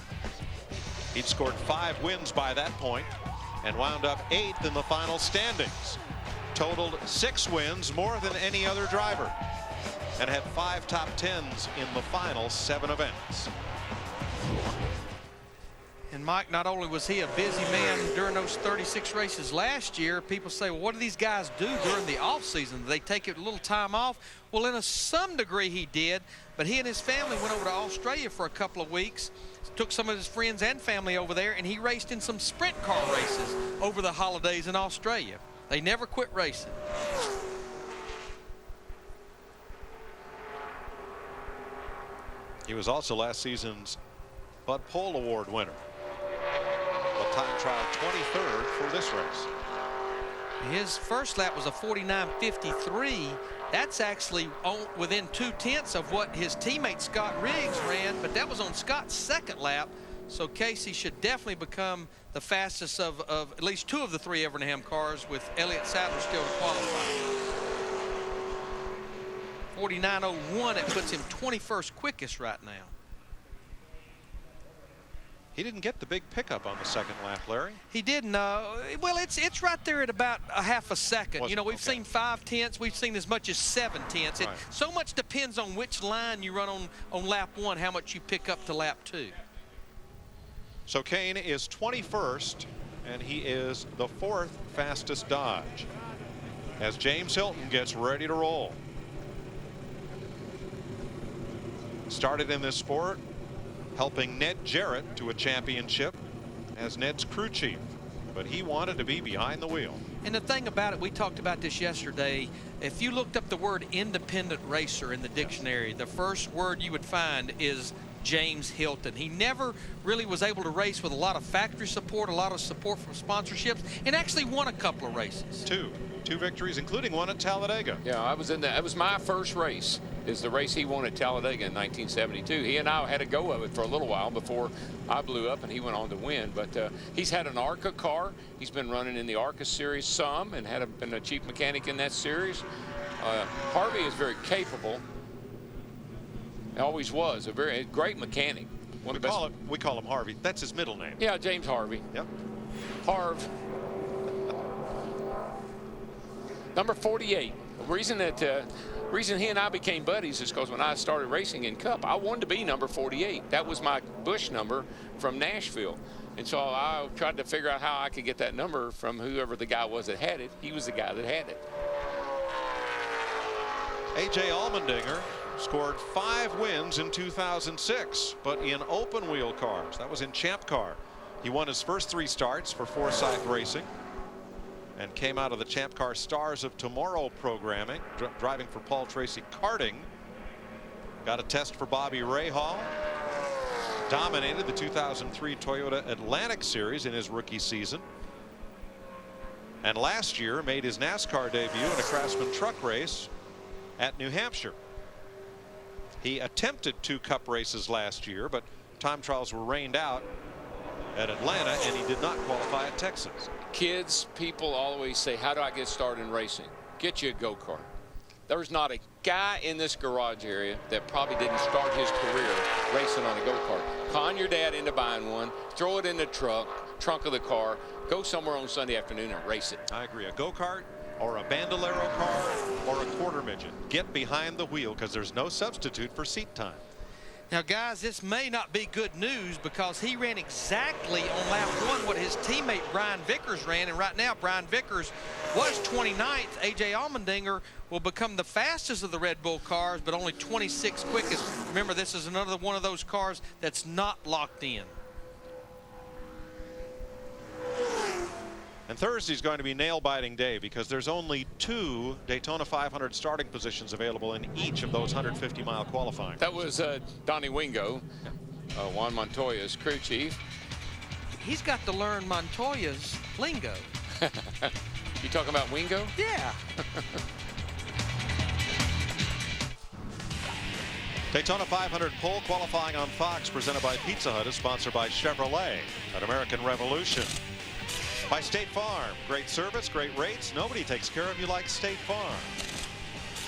He'd scored 5 wins by that point and wound up 8th in the final standings. Totaled 6 wins, more than any other driver, and had 5 top 10s in the final 7 events. And Mike, not only was he a busy man during those 36 races last year, people say, well, what do these guys do during the off season? Do they take a little time off? Well, in some degree he did, but he and his family went over to Australia for a couple of weeks, took some of his friends and family over there, and he raced in some sprint car races over the holidays in Australia. They never quit racing. He was also last season's Bud Pole Award winner. The time trial 23rd for this race. His first lap was a 49.53. That's actually within 2/10 of what his teammate Scott Riggs ran, but that was on Scott's second lap. So Casey should definitely become the fastest of at least 2 of the 3 Evernham cars, with Elliott Sadler still to qualify. 49.01, it puts him 21st quickest right now. He didn't get the big pickup on the second lap, Larry. He didn't. Well, it's right there at about a half a second. You know, we've seen 5/10. We've seen as much as 7/10. Right. So much depends on which line you run on lap 1, how much you pick up to lap 2. So Kane is 21st, and he is the 4th fastest Dodge as James Hilton gets ready to roll. Started in this sport helping Ned Jarrett to a championship as Ned's crew chief, but he wanted to be behind the wheel. And the thing about it, we talked about this yesterday, if you looked up the word independent racer in the dictionary, the first word you would find is James Hilton. He never really was able to race with a lot of factory support, a lot of support from sponsorships, and actually won a couple of races. Two victories, including one at Talladega. Yeah, I was in that. It was my first race. Is the race he won at Talladega in 1972. He and I had a go of it for a little while before I blew up and he went on to win. But he's had an ARCA car. He's been running in the ARCA series some and been a chief mechanic in that series. Harvey is very capable. He always was a very great mechanic. We call him Harvey. That's his middle name. Yeah, James Harvey. Yep. Harv. Number 48. The reason he and I became buddies is because when I started racing in Cup, I wanted to be number 48. That was my Busch number from Nashville. And so I tried to figure out how I could get that number from whoever the guy was that had it. He was the guy that had it. A.J. Allmendinger scored 5 wins in 2006, but in open wheel cars. That was in Champ Car. He won his first 3 starts for Forsyth Racing and came out of the Champ Car Stars of Tomorrow programming, driving for Paul Tracy Karting. Got a test for Bobby Rahal. Dominated the 2003 Toyota Atlantic Series in his rookie season. And last year made his NASCAR debut in a Craftsman truck race at New Hampshire. He attempted 2 Cup races last year, but time trials were rained out at Atlanta, and he did not qualify at Texas. Kids, people always say, how do I get started in racing? Get you a go-kart. There's not a guy in this garage area that probably didn't start his career racing on a go-kart. Con your dad into buying one, throw it in the trunk of the car, go somewhere on Sunday afternoon and race it. I agree. A go-kart or a bandolero car or a quarter midget. Get behind the wheel, because there's no substitute for seat time. Now, guys, this may not be good news, because he ran exactly on lap 1 what his teammate Brian Vickers ran, and right now Brian Vickers was 29th. A.J. Allmendinger will become the fastest of the Red Bull cars, but only 26th quickest. Remember, this is another one of those cars that's not locked in. And Thursday's going to be nail-biting day, because there's only 2 Daytona 500 starting positions available in each of those 150-mile qualifying. That was Donnie Wingo, Juan Montoya's crew chief. He's got to learn Montoya's lingo. You talking about Wingo? Yeah. Daytona 500 pole qualifying on Fox, presented by Pizza Hut, is sponsored by Chevrolet at American Revolution. By State Farm, great service, great rates. Nobody takes care of you like State Farm.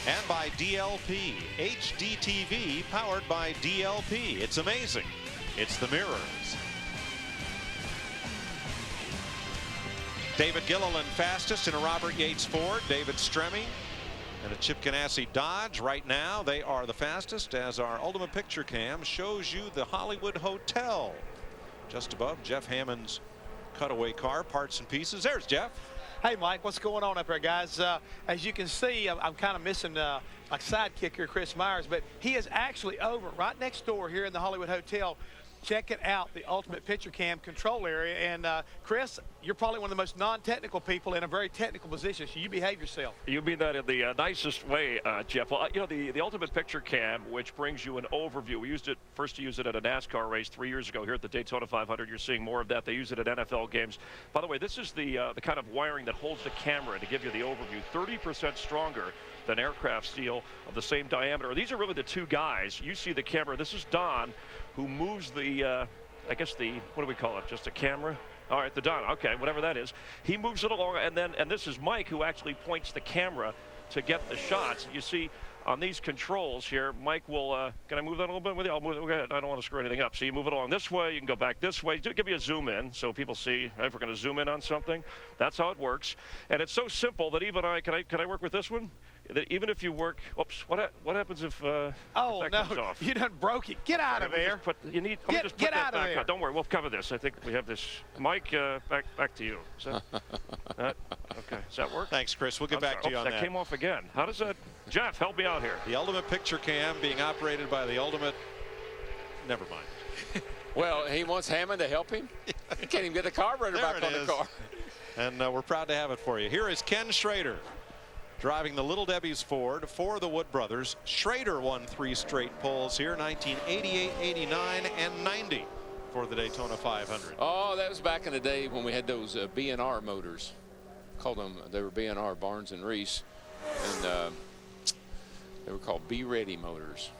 And by DLP, HDTV, powered by DLP. It's amazing. It's the mirrors. David Gilliland fastest in a Robert Yates Ford. David Stremme and a Chip Ganassi Dodge. Right now, they are the fastest, as our Ultimate Picture Cam shows you the Hollywood Hotel just above Jeff Hammond's cutaway car, parts and pieces. There's Jeff. Hey, Mike, what's going on up there, guys? As you can see, I'm kind of missing my sidekick here, Chris Myers, but he is actually over right next door here in the Hollywood Hotel, checking out the Ultimate Picture Cam control area. And Chris, you're probably one of the most non-technical people in a very technical position, so you behave yourself. You mean that in the nicest way, Jeff. Well, you know, the Ultimate Picture Cam, which brings you an overview. We used it first to use it at a NASCAR race 3 years ago here at the Daytona 500. You're seeing more of that. They use it at NFL games. By the way, this is the kind of wiring that holds the camera to give you the overview. 30% stronger than aircraft steel of the same diameter. These are really the two guys. You see the camera. This is Don, who moves the, I guess the, what do we call it? Just a camera? All right, the Don, okay, whatever that is. He moves it along, and this is Mike, who actually points the camera to get the shots. You see on these controls here, Mike will, can I move that a little bit with you? I'll move it, go ahead. I don't want to screw anything up. So you move it along this way, you can go back this way. Give you a zoom in so people see if we're going to zoom in on something. That's how it works. And it's so simple that even can I work with this one? That even if you work, oops, what happens if that comes off? You done broke it. Get out of there. Get out of there. Don't worry, we'll cover this. I think we have this. Mike, back to you. Is that, okay, does that work? Thanks, Chris. We'll get back to you on that. That came off again. How does that? Jeff, help me out here. The Ultimate Picture Cam being operated by the Ultimate. Never mind. Well, he wants Hammond to help him. He can't even get the carburetor back on the car. And we're proud to have it for you. Here is Ken Schrader, driving the Little Debbie's Ford for the Wood brothers. Schrader won 3 straight poles here, 1988, 89, and 90 for the Daytona 500. Oh, that was back in the day when we had those B&R motors. Called them, they were B&R, Barnes and Reese, and they were called Be Ready motors.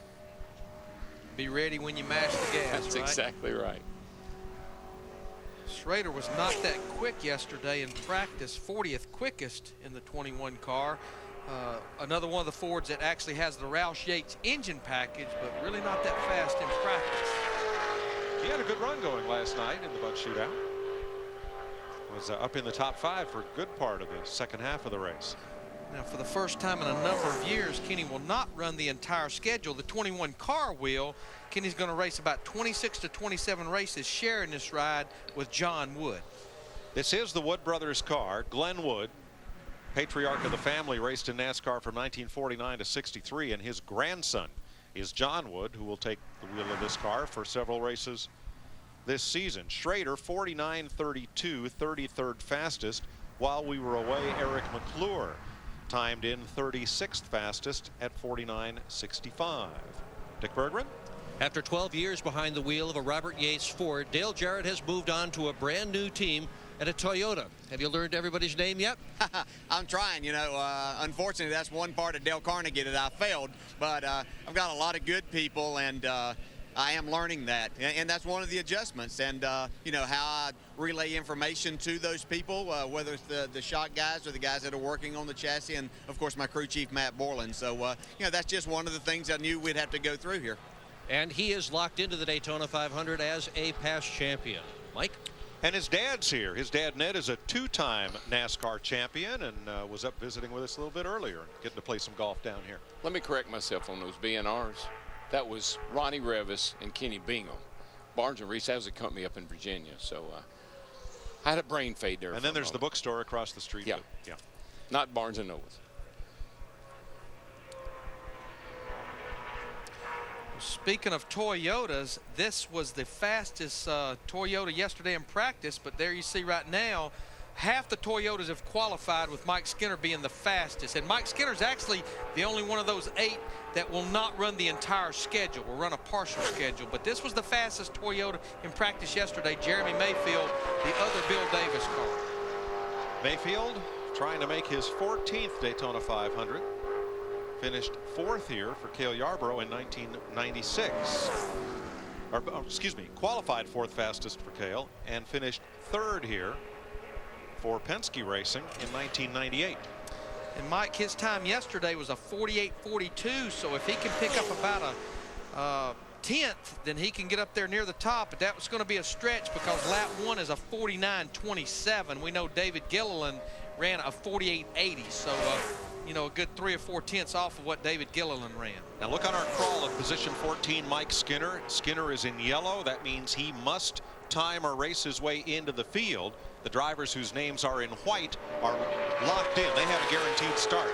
Be ready when you mash the gas. That's right? Exactly right. Schrader was not that quick yesterday in practice, 40th quickest in the 21 car. Another one of the Fords that actually has the Roush Yates engine package, but really not that fast in practice. He had a good run going last night in the Buck Shootout. Was up in the top 5 for a good part of the second half of the race. Now, for the first time in a number of years, Kenny will not run the entire schedule. The 21 car will. Kenny's going to race about 26 to 27 races, sharing this ride with John Wood. This is the Wood brothers car. Glenn Wood, patriarch of the family, raced in NASCAR from 1949 to 63, and his grandson is John Wood, who will take the wheel of this car for several races this season. Schrader, 49.32, 33rd fastest. While we were away, Eric McClure timed in 36th fastest at 49.65. Dick Bergman? After 12 years behind the wheel of a Robert Yates Ford, Dale Jarrett has moved on to a brand new team at a Toyota. Have you learned everybody's name yet? I'm trying, you know. Unfortunately, that's one part of Dale Carnegie that I failed. But I've got a lot of good people, and I am learning that, and that's one of the adjustments. And you know, how I relay information to those people, whether it's the shop guys or the guys that are working on the chassis, and of course my crew chief Matt Borland. So you know, that's just one of the things I knew we'd have to go through here. And he is locked into the Daytona 500 as a past champion. Mike? And his dad's here. His dad, Ned, is a two-time NASCAR champion and was up visiting with us a little bit earlier, getting to play some golf down here. Let me correct myself on those BNRs. That was Ronnie Revis and Kenny Bingham. Barnes and Reese, that was a company up in Virginia. So I had a brain fade there. And then there's the bookstore across the street. Yeah. Yeah. Not Barnes and Nobles. Speaking of Toyotas, this was the fastest Toyota yesterday in practice, but there you see right now, half the Toyotas have qualified, with Mike Skinner being the fastest. And Mike Skinner's actually the only one of those 8 that will not run the entire schedule, will run a partial schedule. But this was the fastest Toyota in practice yesterday, Jeremy Mayfield, the other Bill Davis car. Mayfield trying to make his 14th Daytona 500. Finished 4th here for Cale Yarborough in 1996. Or, excuse me, qualified 4th fastest for Cale and finished 3rd here for Penske Racing in 1998. And Mike, his time yesterday was a 48.42, so if he can pick up about a 10th, then he can get up there near the top. But that was going to be a stretch because lap 1 is a 49.27. We know David Gilliland ran a 48.80, so you know, a good 3 or 4 tenths off of what David Gilliland ran. Now look on our crawl at position 14, Mike Skinner. Skinner is in yellow. That means he must time or race his way into the field. The drivers whose names are in white are locked in. They have a guaranteed start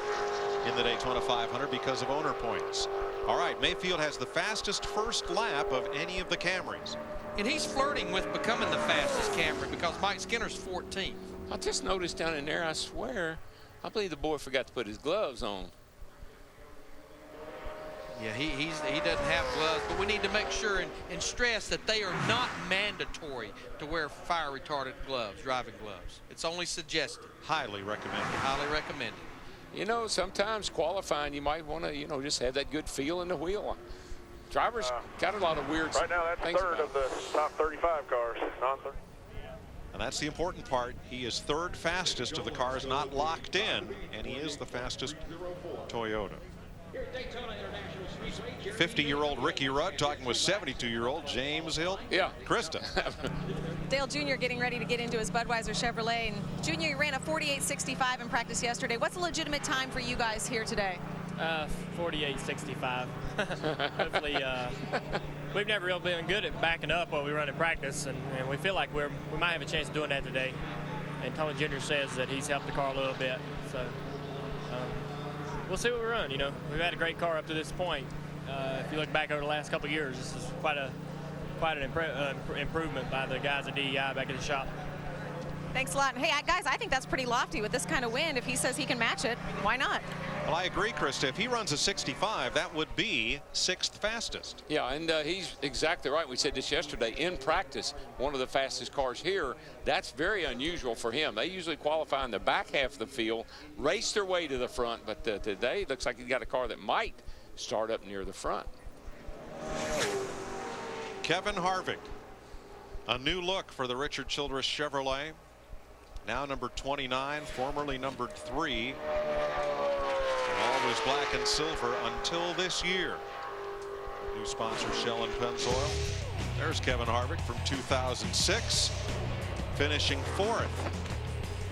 in the Daytona 500 because of owner points. All right, Mayfield has the fastest first lap of any of the Camrys. And he's flirting with becoming the fastest Camry because Mike Skinner's 14th. I just noticed down in there, I swear, I believe the boy forgot to put his gloves on. Yeah, he doesn't have gloves, but we need to make sure and stress that they are not mandatory to wear fire retardant gloves, driving gloves. It's only suggested. Highly recommended. Highly recommended. You know, sometimes qualifying, you might want to, you know, just have that good feel in the wheel. Drivers got a lot of weird right now, that's things 3rd of the top 35 cars. Non-30. And that's the important part. He is 3rd fastest of the cars not locked in, and he is the fastest Toyota. 50-year-old Ricky Rudd talking with 72-year-old James Hill. Yeah. Krista. Dale Jr. getting ready to get into his Budweiser Chevrolet. And Jr., you ran a 48.65 in practice yesterday. What's a legitimate time for you guys here today? 48.65. Hopefully, we've never really been good at backing up while we run in practice, and we feel like we might have a chance of doing that today. And Tony Jr. says that he's helped the car a little bit, so we'll see what we run. You know, we've had a great car up to this point. If you look back over the last couple of years, this is quite an improvement by the guys at DEI back at the shop. Thanks a lot. And hey, guys, I think that's pretty lofty with this kind of wind. If he says he can match it, why not? Well, I agree, Krista. If he runs a 65, that would be 6th fastest. Yeah, and he's exactly right. We said this yesterday. In practice, one of the fastest cars here. That's very unusual for him. They usually qualify in the back half of the field, race their way to the front, but today it looks like he's got a car that might start up near the front. Kevin Harvick, a new look for the Richard Childress Chevrolet. Now number 29, formerly numbered 3. All was black and silver until this year. New sponsor Shell and Pennzoil. There's Kevin Harvick from 2006, finishing 4th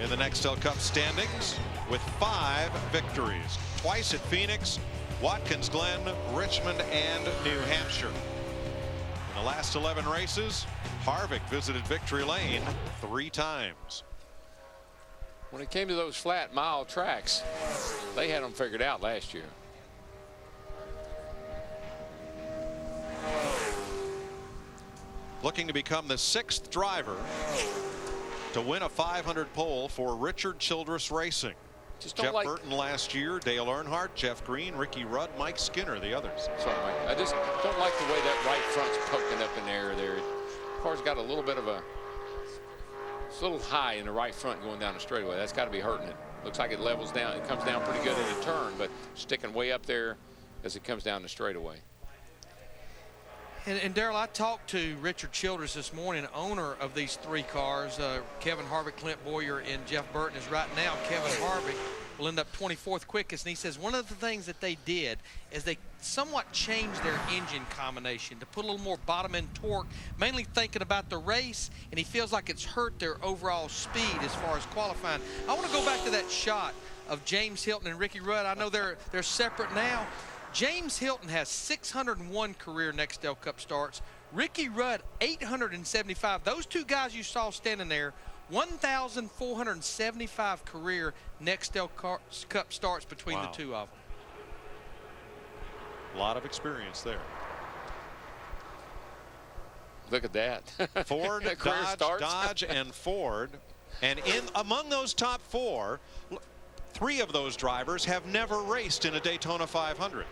in the Nextel Cup standings with 5 victories. Twice at Phoenix, Watkins Glen, Richmond, and New Hampshire. In the last 11 races, Harvick visited victory lane 3 times. When it came to those flat mile tracks, they had them figured out last year. Looking to become the 6th driver to win a 500 pole for Richard Childress Racing. Jeff Burton last year, Dale Earnhardt, Jeff Green, Ricky Rudd, Mike Skinner, the others. Sorry, Mike. I just don't like the way that right front's poking up in the air there. The car's got a little bit of it's a little high in the right front going down the straightaway. That's got to be hurting it. Looks like it levels down. It comes down pretty good in the turn, but sticking way up there as it comes down the straightaway. And Darrell, I talked to Richard Childress this morning, owner of these 3 cars. Kevin Harvick, Clint Boyer, and Jeff Burton is right now. Kevin Harvick will end up 24th quickest. And he says one of the things that they did is they somewhat changed their engine combination to put a little more bottom end torque, mainly thinking about the race, and he feels like it's hurt their overall speed as far as qualifying. I want to go back to that shot of James Hilton and Ricky Rudd. I know they're separate now. James Hilton has 601 career Nextel Cup starts. Ricky Rudd, 875. Those 2 guys you saw standing there, 1,475 career Nextel Cup starts between the 2 of them. A lot of experience there. Look at that. Ford, Dodge, and Ford. And among those top 4, 3 of those drivers have never raced in a Daytona 500.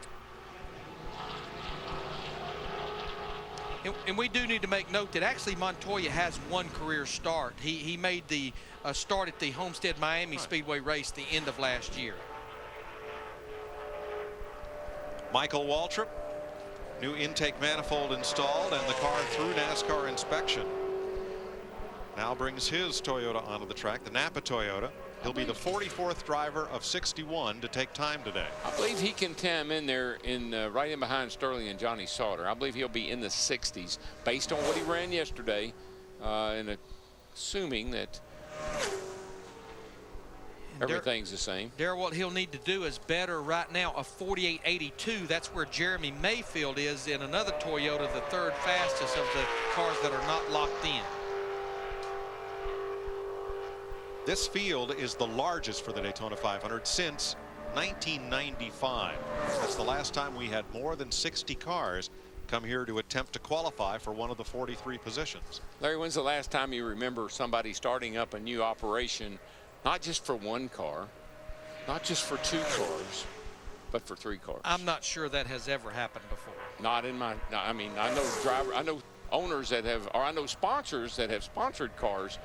And we do need to make note that actually Montoya has 1 career start. He made the start at the Homestead Miami Speedway race the end of last year. Michael Waltrip, new intake manifold installed and the car through NASCAR inspection. Now brings his Toyota onto the track, the Napa Toyota. He'll be the 44th driver of 61 to take time today. I believe he can come in there right in behind Sterling and Johnny Sauter. I believe he'll be in the 60s based on what he ran yesterday, and assuming that everything's the same. Darrell, what he'll need to do is better right now a 48.82. That's where Jeremy Mayfield is in another Toyota, the 3rd fastest of the cars that are not locked in. This field is the largest for the Daytona 500 since 1995. That's the last time we had more than 60 cars come here to attempt to qualify for one of the 43 positions. Larry, when's the last time you remember somebody starting up a new operation, not just for 1 car, not just for 2 cars, but for 3 cars? I'm not sure that has ever happened before. Not in my, I mean, I know owners that have, or I know sponsors that have sponsored cars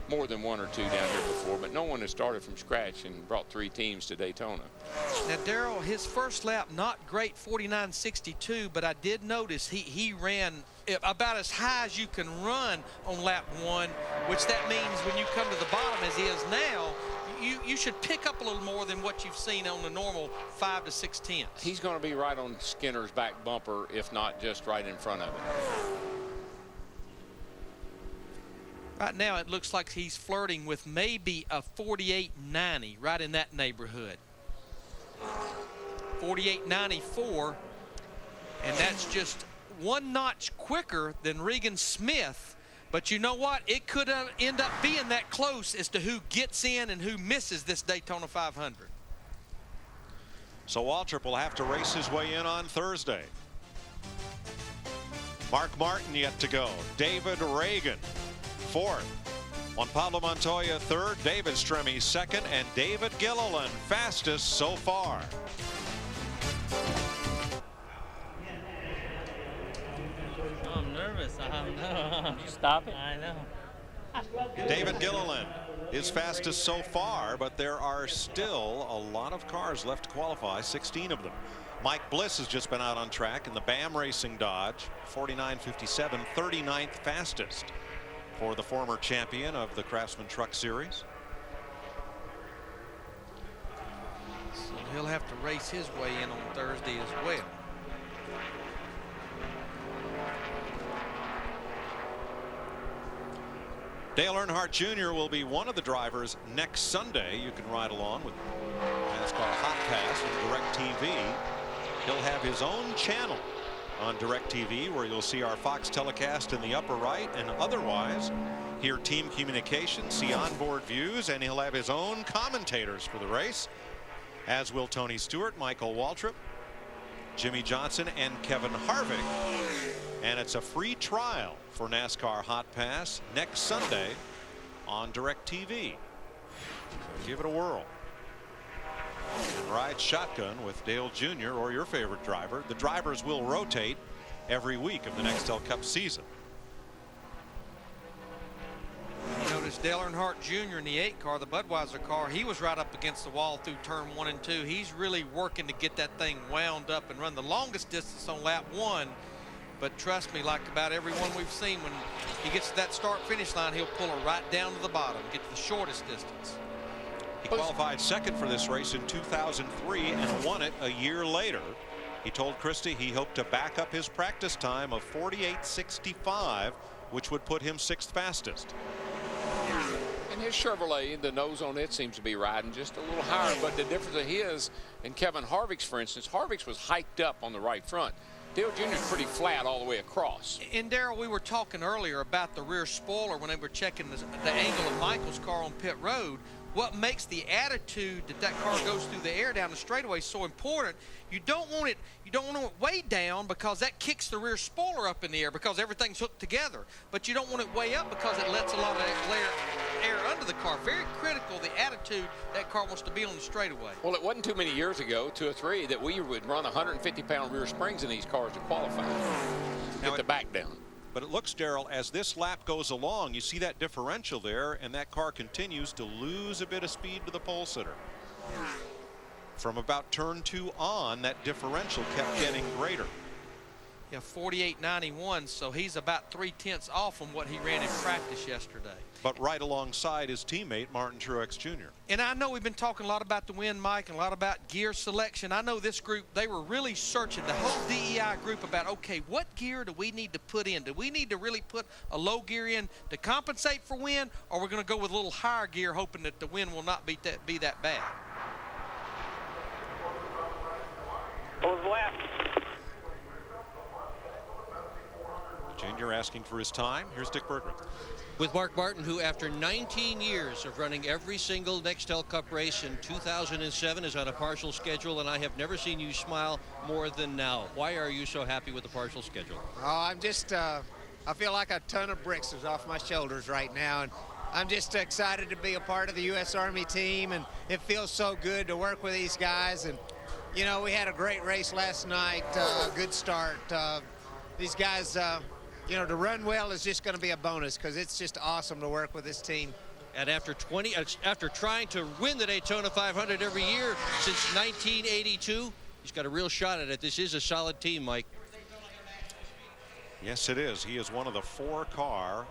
more than 1 or 2 down here before, but no one has started from scratch and brought 3 teams to Daytona. Now, Darrell, his first lap, not great, 49.62, but I did notice he ran about as high as you can run on lap 1, which that means when you come to the bottom as he is now, you should pick up a little more than what you've seen on the normal 5 to 6 tenths. He's going to be right on Skinner's back bumper, if not just right in front of it. Right now, it looks like he's flirting with maybe a 48.90, right in that neighborhood. 48.94, and that's just 1 notch quicker than Regan Smith. But you know what? It could end up being that close as to who gets in and who misses this Daytona 500. So Waltrip will have to race his way in on Thursday. Mark Martin yet to go. David Reagan 4th. Juan Pablo Montoya 3rd, David Stremme 2nd, and David Gilliland fastest so far. I'm nervous. I don't know. Did you stop it? I know. David Gilliland is fastest so far, but there are still a lot of cars left to qualify, 16 of them. Mike Bliss has just been out on track in the BAM Racing Dodge, 49.57, 39th fastest for the former champion of the Craftsman Truck Series. So he'll have to race his way in on Thursday as well. Dale Earnhardt Jr. will be one of the drivers next Sunday. You can ride along with NASCAR Hot Pass on DirecTV. He'll have his own channel on DirecTV where you'll see our Fox telecast in the upper right, and otherwise hear team communication, see onboard views, and he'll have his own commentators for the race, as will Tony Stewart, Michael Waltrip, Jimmy Johnson, and Kevin Harvick. And it's a free trial for NASCAR Hot Pass next Sunday on DirecTV. So give it a whirl. And ride shotgun with Dale Jr. or your favorite driver. The drivers will rotate every week of the Nextel Cup season. You notice Dale Earnhardt Jr. in the 8 car, the Budweiser car, he was right up against the wall through turn 1 and 2. He's really working to get that thing wound up and run the longest distance on lap 1 But trust me, like about everyone we've seen, when he gets to that start-finish line, he'll pull her right down to the bottom, get to the shortest distance. He qualified second for this race in 2003 and won it a year later. He told Christie he hoped to back up his practice time of 48.65, which would put him 6th fastest. And his Chevrolet, the nose on it seems to be riding just a little higher, but the difference of his and Kevin Harvick's, for instance, Harvick's was hiked up on the right front. Dale Jr. is pretty flat all the way across. And Darrell, we were talking earlier about the rear spoiler when they were checking the angle of Michael's car on pit road. What makes the attitude that car goes through the air down the straightaway so important? You don't want it way down, because that kicks the rear spoiler up in the air because everything's hooked together. But you don't want it way up because it lets a lot of air under the car. Very critical, the attitude that car wants to be on the straightaway. Well, it wasn't too many years ago, 2 or 3, that we would run 150-pound rear springs in these cars to qualify. Get the back down. But it looks, Darrell, as this lap goes along, you see that differential there, and that car continues to lose a bit of speed to the pole sitter. From about turn 2 on, that differential kept getting greater. Yeah, 48.91, so he's about 3/10 off from what he ran in practice yesterday. But right alongside his teammate, Martin Truex Jr. And I know we've been talking a lot about the win, Mike, and a lot about gear selection. I know this group, they were really searching, the whole DEI group, about, okay, what gear do we need to put in? Do we need to really put a low gear in to compensate for win, or we're going to go with a little higher gear hoping that the win will not be that bad? What was the lap? Junior asking for his time. Here's Dick Bergman. With Mark Martin, who after 19 years of running every single Nextel Cup race in 2007 is on a partial schedule, and I have never seen you smile more than now. Why are you so happy with the partial schedule? Oh, I'm just, I feel like a ton of bricks is off my shoulders right now, and I'm just excited to be a part of the U.S. Army team, and it feels so good to work with these guys. And, you know, we had a great race last night, good start. These guys, you know, to run well is just going to be a bonus, because it's just awesome to work with this team. And after trying to win the Daytona 500 every year since 1982, he's got a real shot at it. This is a solid team, Mike. Yes, it is. He is one of the 4-car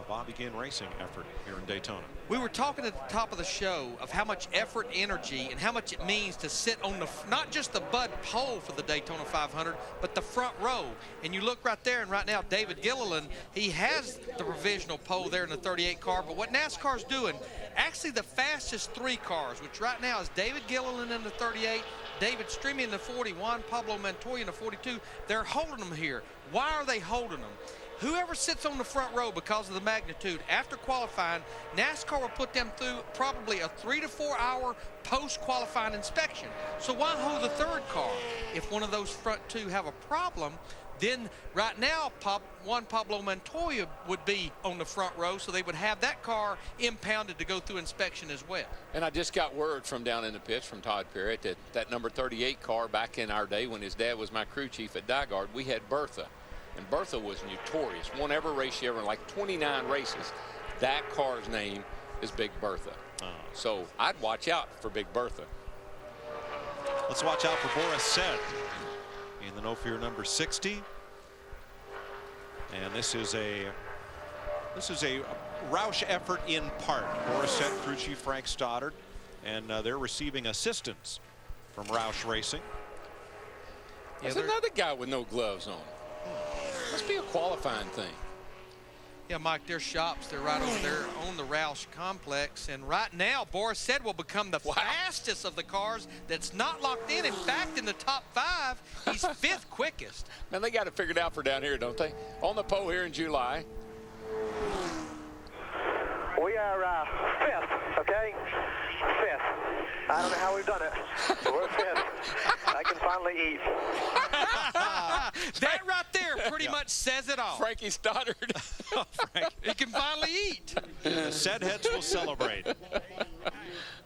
Bobby Ginn Racing effort here in Daytona. We were talking at the top of the show of how much effort, energy, and how much it means to sit on the, not just the Bud pole for the Daytona 500, but the front row. And you look right there, and right now David Gilliland, he has the provisional pole there in the 38 car. But what NASCAR's doing, actually the fastest 3 cars, which right now is David Gilliland in the 38, David Streamy in the 40, Juan Pablo Montoya in the 42, they're holding them here. Why are they holding them? Whoever sits on the front row, because of the magnitude, after qualifying, NASCAR will put them through probably a 3 to 4 hour post-qualifying inspection. So why hold the 3rd car? If one of those front 2 have a problem, then right now Juan Pablo Montoya would be on the front row, so they would have that car impounded to go through inspection as well. And I just got word from down in the pits from Todd Parrott that that number 38 car, back in our day when his dad was my crew chief at Dygard, we had Bertha. And Bertha was notorious. Won every race she ever, like 29 races. That car's name is Big Bertha. So I'd watch out for Big Bertha. Let's watch out for Boris Said in the No Fear number 60. And this is a Roush effort in part. Boris Said, crew chief Frank Stoddard, and they're receiving assistance from Roush Racing. There's another guy with no gloves on. Must be a qualifying thing. Yeah, Mike, their shops, they're right over there on the Roush complex. And right now, Boris Said will become the fastest of the cars that's not locked in. In fact, in the top 5, he's 5th quickest. Man, they got it figured out for down here, don't they? On the pole here in July. We are 5th, okay? 5th. I don't know how we've done it, but we're 5th. I can finally eat. That right there pretty much says it all. Frankie Stoddard. He can finally eat. The Said heads will celebrate.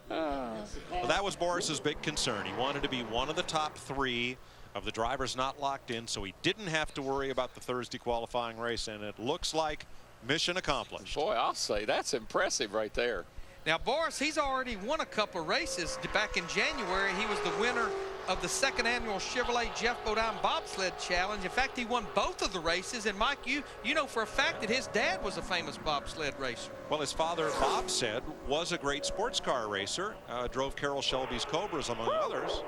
Well, that was Boris's big concern. He wanted to be one of the top 3 of the drivers not locked in, so he didn't have to worry about the Thursday qualifying race, and it looks like mission accomplished. Boy, I'll say that's impressive right there. Now, Boris, he's already won a couple of races. Back in January, he was the winner of the second annual Chevrolet Jeff Bodine Bobsled Challenge. In fact, he won both of the races. And Mike, you know for a fact that his dad was a famous bobsled racer. Well, his father, Bob said, was a great sports car racer, drove Carroll Shelby's Cobras, among others.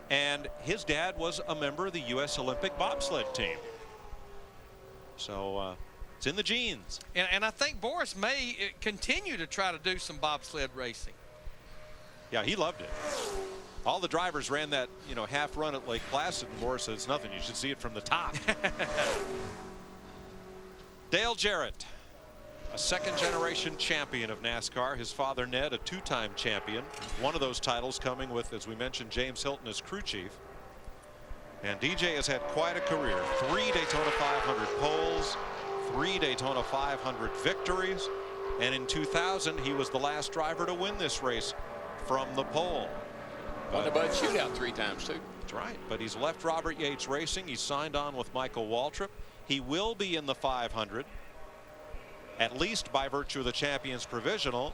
And his dad was a member of the U.S. Olympic bobsled team. So it's in the genes. And I think Boris may continue to try to do some bobsled racing. Yeah, he loved it. All the drivers ran that, half run at Lake Placid, and Boris said it's nothing. You should see it from the top. Dale Jarrett, a second-generation champion of NASCAR. His father, Ned, a two-time champion. One of those titles coming with, as we mentioned, James Hilton as crew chief. And DJ has had quite a career. 3 Daytona 500 poles, 3 Daytona 500 victories. And in 2000, he was the last driver to win this race from the pole. Won the Bud Shootout 3 times, too. That's right. But he's left Robert Yates Racing. He's signed on with Michael Waltrip. He will be in the 500, at least by virtue of the Champions Provisional,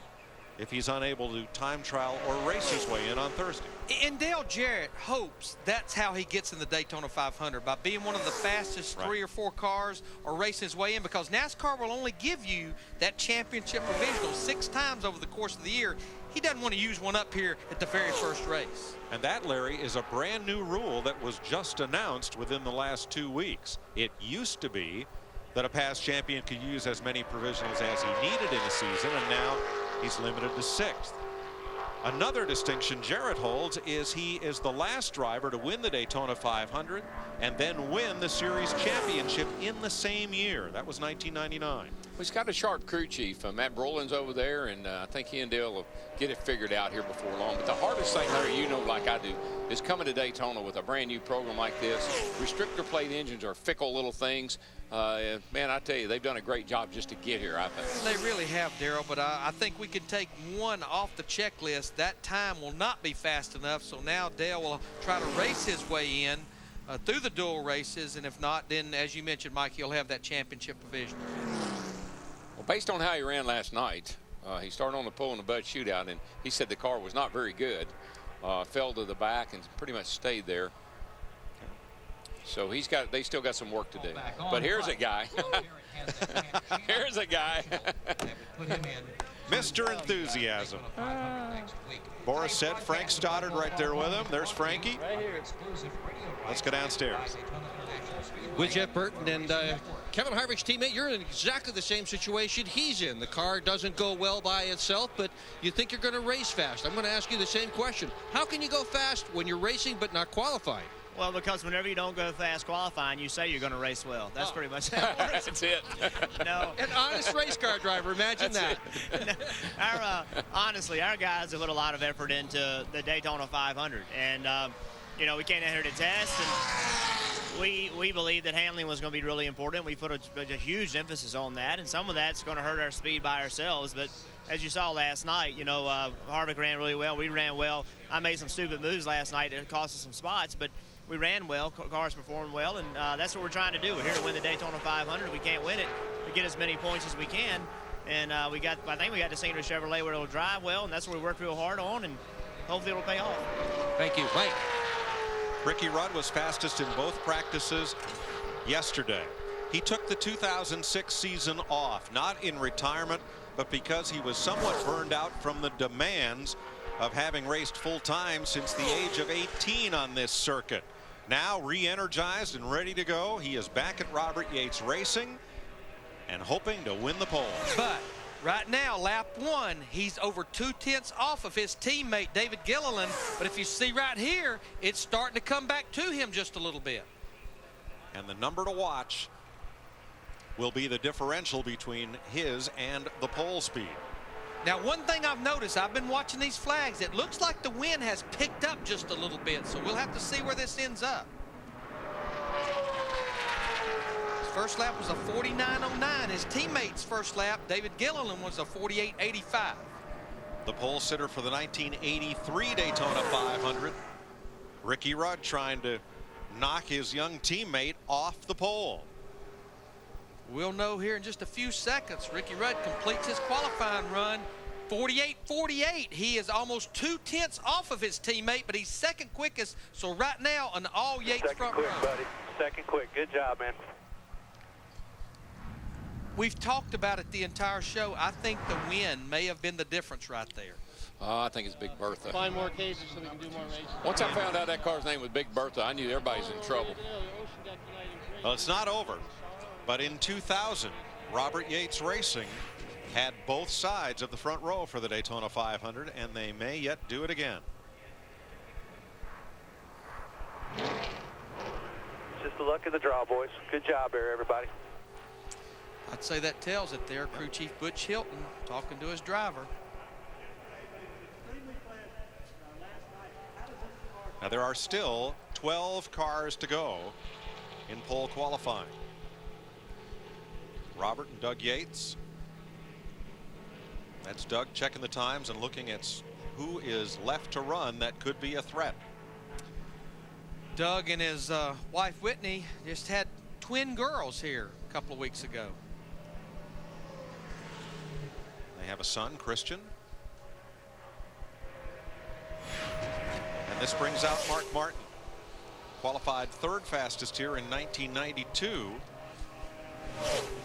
if he's unable to time trial or race his way in on Thursday. And Dale Jarrett hopes that's how he gets in the Daytona 500, by being one of the fastest 3 or 4 cars or racing his way in, because NASCAR will only give you that championship provisional 6 times over the course of the year. He doesn't want to use one up here at the very first race. And that, Larry, is a brand new rule that was just announced within the last 2 weeks. It used to be that a past champion could use as many provisionals as he needed in a season, and now he's limited to 6th. Another distinction Jarrett holds is he is the last driver to win the Daytona 500 and then win the series championship in the same year. That was 1999. Well, he's got a sharp crew chief. Matt Brolin's over there, and I think he and Dale will get it figured out here before long. But the hardest thing, Larry, like I do, is coming to Daytona with a brand new program like this. Restrictor plate engines are fickle little things. Man, I tell you, they've done a great job just to get here, I think. They really have, Darrell, but I think we can take one off the checklist. That time will not be fast enough, so now Dale will try to race his way in through the dual races, and if not, then, as you mentioned, Mike, he'll have that championship provision. Well, based on how he ran last night, he started on the pole in the Bud Shootout, and he said the car was not very good. Fell to the back and pretty much stayed there. So they still got some work to do. But here's a guy. Here's a guy. Mr. Enthusiasm. Boris said Frank Stoddard right there with him. There's Frankie. Let's go downstairs. With Jeff Burton and Kevin Harvick's teammate, you're in exactly the same situation he's in. The car doesn't go well by itself, but you think you're going to race fast. I'm going to ask you the same question. How can you go fast when you're racing but not qualifying? Well, because whenever you don't go fast qualifying, you say you're going to race well. That's pretty much how it works. That's it. No. An honest race car driver, imagine that. Honestly, our guys have put a lot of effort into the Daytona 500. And, we came in here to test, and we believed that handling was going to be really important. We put a huge emphasis on that, and some of that's going to hurt our speed by ourselves. But as you saw last night, Harvick ran really well. We ran well. I made some stupid moves last night that cost us some spots, but we ran well, cars performed well, and that's what we're trying to do. We're here to win the Daytona 500. We can't win it. We get as many points as we can, and I think we got the senior Chevrolet where it'll drive well, and that's what we worked real hard on, and hopefully it'll pay off. Thank you, Mike. Ricky Rudd was fastest in both practices yesterday. He took the 2006 season off, not in retirement, but because he was somewhat burned out from the demands of having raced full time since the age of 18 on this circuit. Now re-energized and ready to go, he is back at Robert Yates Racing and hoping to win the pole. But right now, lap 1, he's over 2/10 off of his teammate David Gilliland. But if you see right here, it's starting to come back to him just a little bit. And the number to watch will be the differential between his and the pole speed. Now, one thing I've noticed, I've been watching these flags. It looks like the wind has picked up just a little bit, so we'll have to see where this ends up. His first lap was a 49.09. His teammate's first lap, David Gilliland, was a 48.85. The pole sitter for the 1983 Daytona 500. Ricky Rudd trying to knock his young teammate off the pole. We'll know here in just a few seconds. Ricky Rudd completes his qualifying run. 48.48. He is almost 2/10 off of his teammate, but he's second quickest. So right now, an all Yates front quick, row. buddy. Second quick. Good job, man. We've talked about it the entire show. I think the win may have been the difference right there. I think it's Big Bertha. Find more cases so we can do more races. Once I found out that car's name was Big Bertha, I knew everybody's in trouble. Well, it's not over, but in 2000, Robert Yates Racing had both sides of the front row for the Daytona 500, and they may yet do it again. Just the luck of the draw, boys. Good job there, everybody. I'd say that tells it there. Crew Chief Butch Hilton talking to his driver. Now there are still 12 cars to go in pole qualifying. Robert and Doug Yates. That's Doug checking the times and looking at who is left to run that could be a threat. Doug and his wife Whitney just had twin girls here a couple of weeks ago. They have a son, Christian. And this brings out Mark Martin, qualified third fastest here in 1992,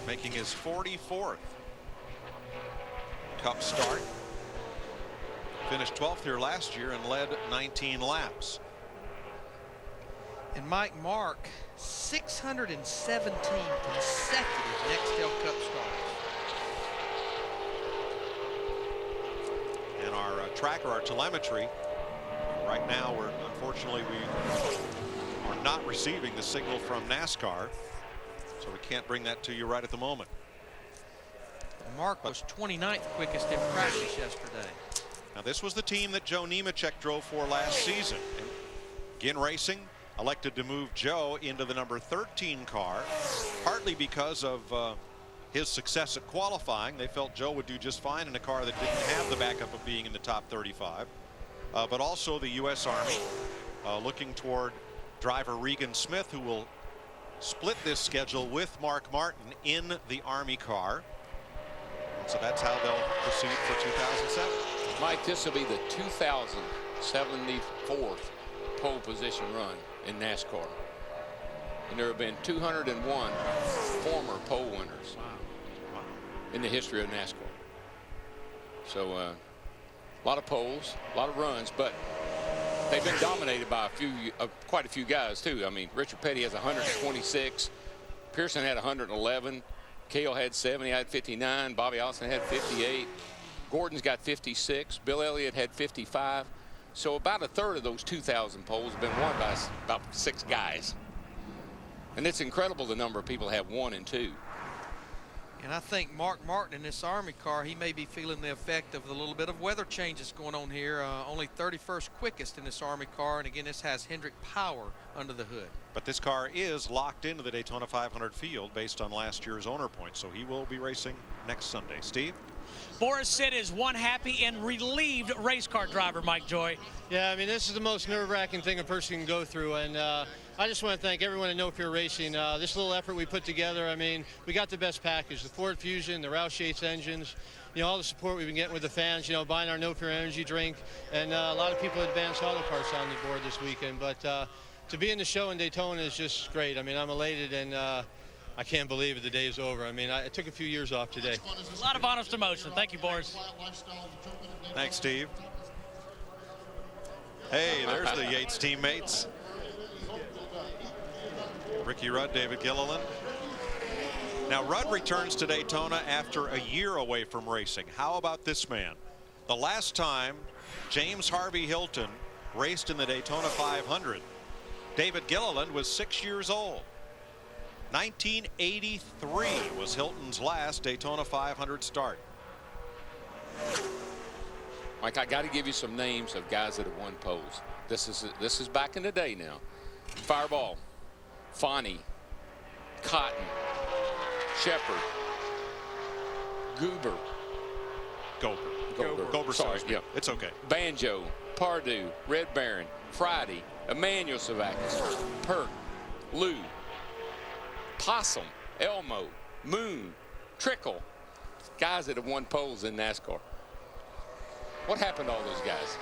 making his 44th Cup start. Finished 12th here last year and led 19 laps. And Mike Mark, 617 consecutive Nextel Cup starts. And our tracker, our telemetry, right now unfortunately we are not receiving the signal from NASCAR, so we can't bring that to you right at the moment. Mark was 29th quickest in practice yesterday. Now this was the team that Joe Nemechek drove for last season. And Ginn Racing elected to move Joe into the number 13 car, partly because of his success at qualifying. They felt Joe would do just fine in a car that didn't have the backup of being in the top 35. But also the U.S. Army looking toward driver Regan Smith, who will split this schedule with Mark Martin in the Army car. And so that's how they'll proceed for 2007. Mike, this will be the 2074th pole position run in NASCAR. And there have been 201 former pole winners in the history of NASCAR. So a lot of poles, a lot of runs, but they've been dominated by quite a few guys too. I mean, Richard Petty has 126, Pearson had 111, Cale had 70, I had 59, Bobby Allison had 58, Gordon's got 56, Bill Elliott had 55. So about a third of those 2,000 poles have been won by about 6 guys. And it's incredible the number of people have 1 and 2. And I think Mark Martin in this Army car, he may be feeling the effect of the little bit of weather changes going on here. Only 31st quickest in this Army car. And again, this has Hendrick power under the hood. But this car is locked into the Daytona 500 field based on last year's owner points. So he will be racing next Sunday. Steve? Boris Sid is one happy and relieved race car driver, Mike Joy. Yeah, I mean, this is the most nerve-wracking thing a person can go through, and I just want to thank everyone at No Fear Racing. This little effort we put together, I mean, we got the best package, the Ford Fusion, the Roush Yates engines, you know, all the support we've been getting with the fans, you know, buying our No Fear energy drink, and a lot of people advanced all the parts on the board this weekend. But to be in the show in Daytona is just great. I mean, I'm elated, and I can't believe it, the day is over. I mean, I took a few years off today. A lot of honest emotion. Thank you, Boris. Thanks, Steve. Hey, there's the Yates teammates. Ricky Rudd, David Gilliland. Now, Rudd returns to Daytona after a year away from racing. How about this man? The last time James Harvey Hilton raced in the Daytona 500, David Gilliland was 6 years old. 1983 was Hilton's last Daytona 500 start. Mike, I got to give you some names of guys that have won poles. This is back in the day now. Fireball, Fonnie, Cotton, Shepard, Gober. Sorry, yeah. It's okay. Banjo, Pardue, Red Baron, Friday, Emmanuel Savakis, Perk, Lou, Possum, Elmo, Moon, Trickle, guys that have won poles in NASCAR. What happened to all those guys?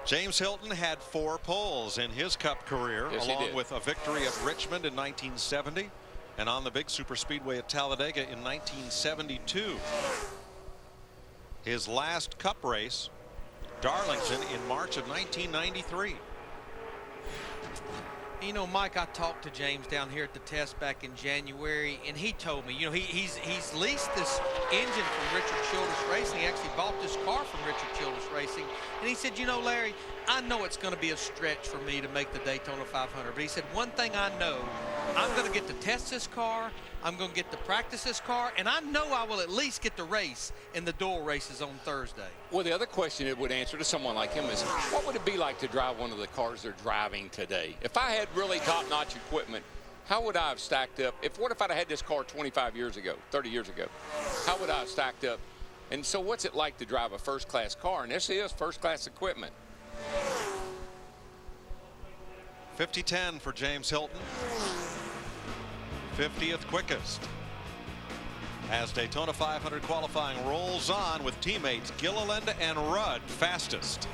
James Hilton had 4 poles in his Cup career, Yes, along with a victory at Richmond in 1970 and on the big super speedway at Talladega in 1972. His last Cup race, Darlington, in March of 1993. You know, Mike, I talked to James down here at the test back in January, and he told me, you know, he's leased this engine from Richard Childress Racing. He actually bought this car from Richard Childress Racing. And he said, you know, Larry, I know it's going to be a stretch for me to make the Daytona 500. But he said, one thing I know, I'm going to get to test this car, I'm going to get to practice this car, and I know I will at least get to race in the dual races on Thursday. Well, the other question it would answer to someone like him is, what would it be like to drive one of the cars they're driving today? If I had really top-notch equipment, how would I have stacked up? What if I'd had this car 25 years ago, 30 years ago? How would I have stacked up? And so what's it like to drive a first-class car? And this is first-class equipment. 50-10 for James Hilton. 50th quickest. As Daytona 500 qualifying rolls on with teammates Gilliland and Rudd fastest.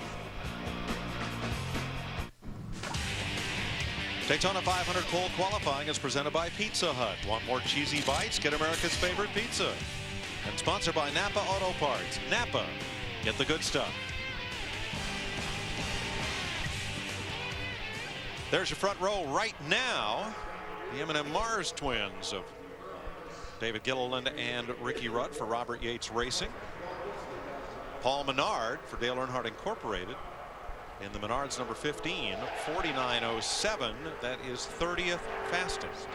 Daytona 500 pole qualifying is presented by Pizza Hut. Want more cheesy bites? Get America's favorite pizza. And sponsored by Napa Auto Parts. Napa, get the good stuff. There's your front row right now. The M&M Mars twins of David Gilliland and Ricky Rudd for Robert Yates Racing. Paul Menard for Dale Earnhardt Incorporated. In the Menards number 15, 49.07. That is 30th fastest.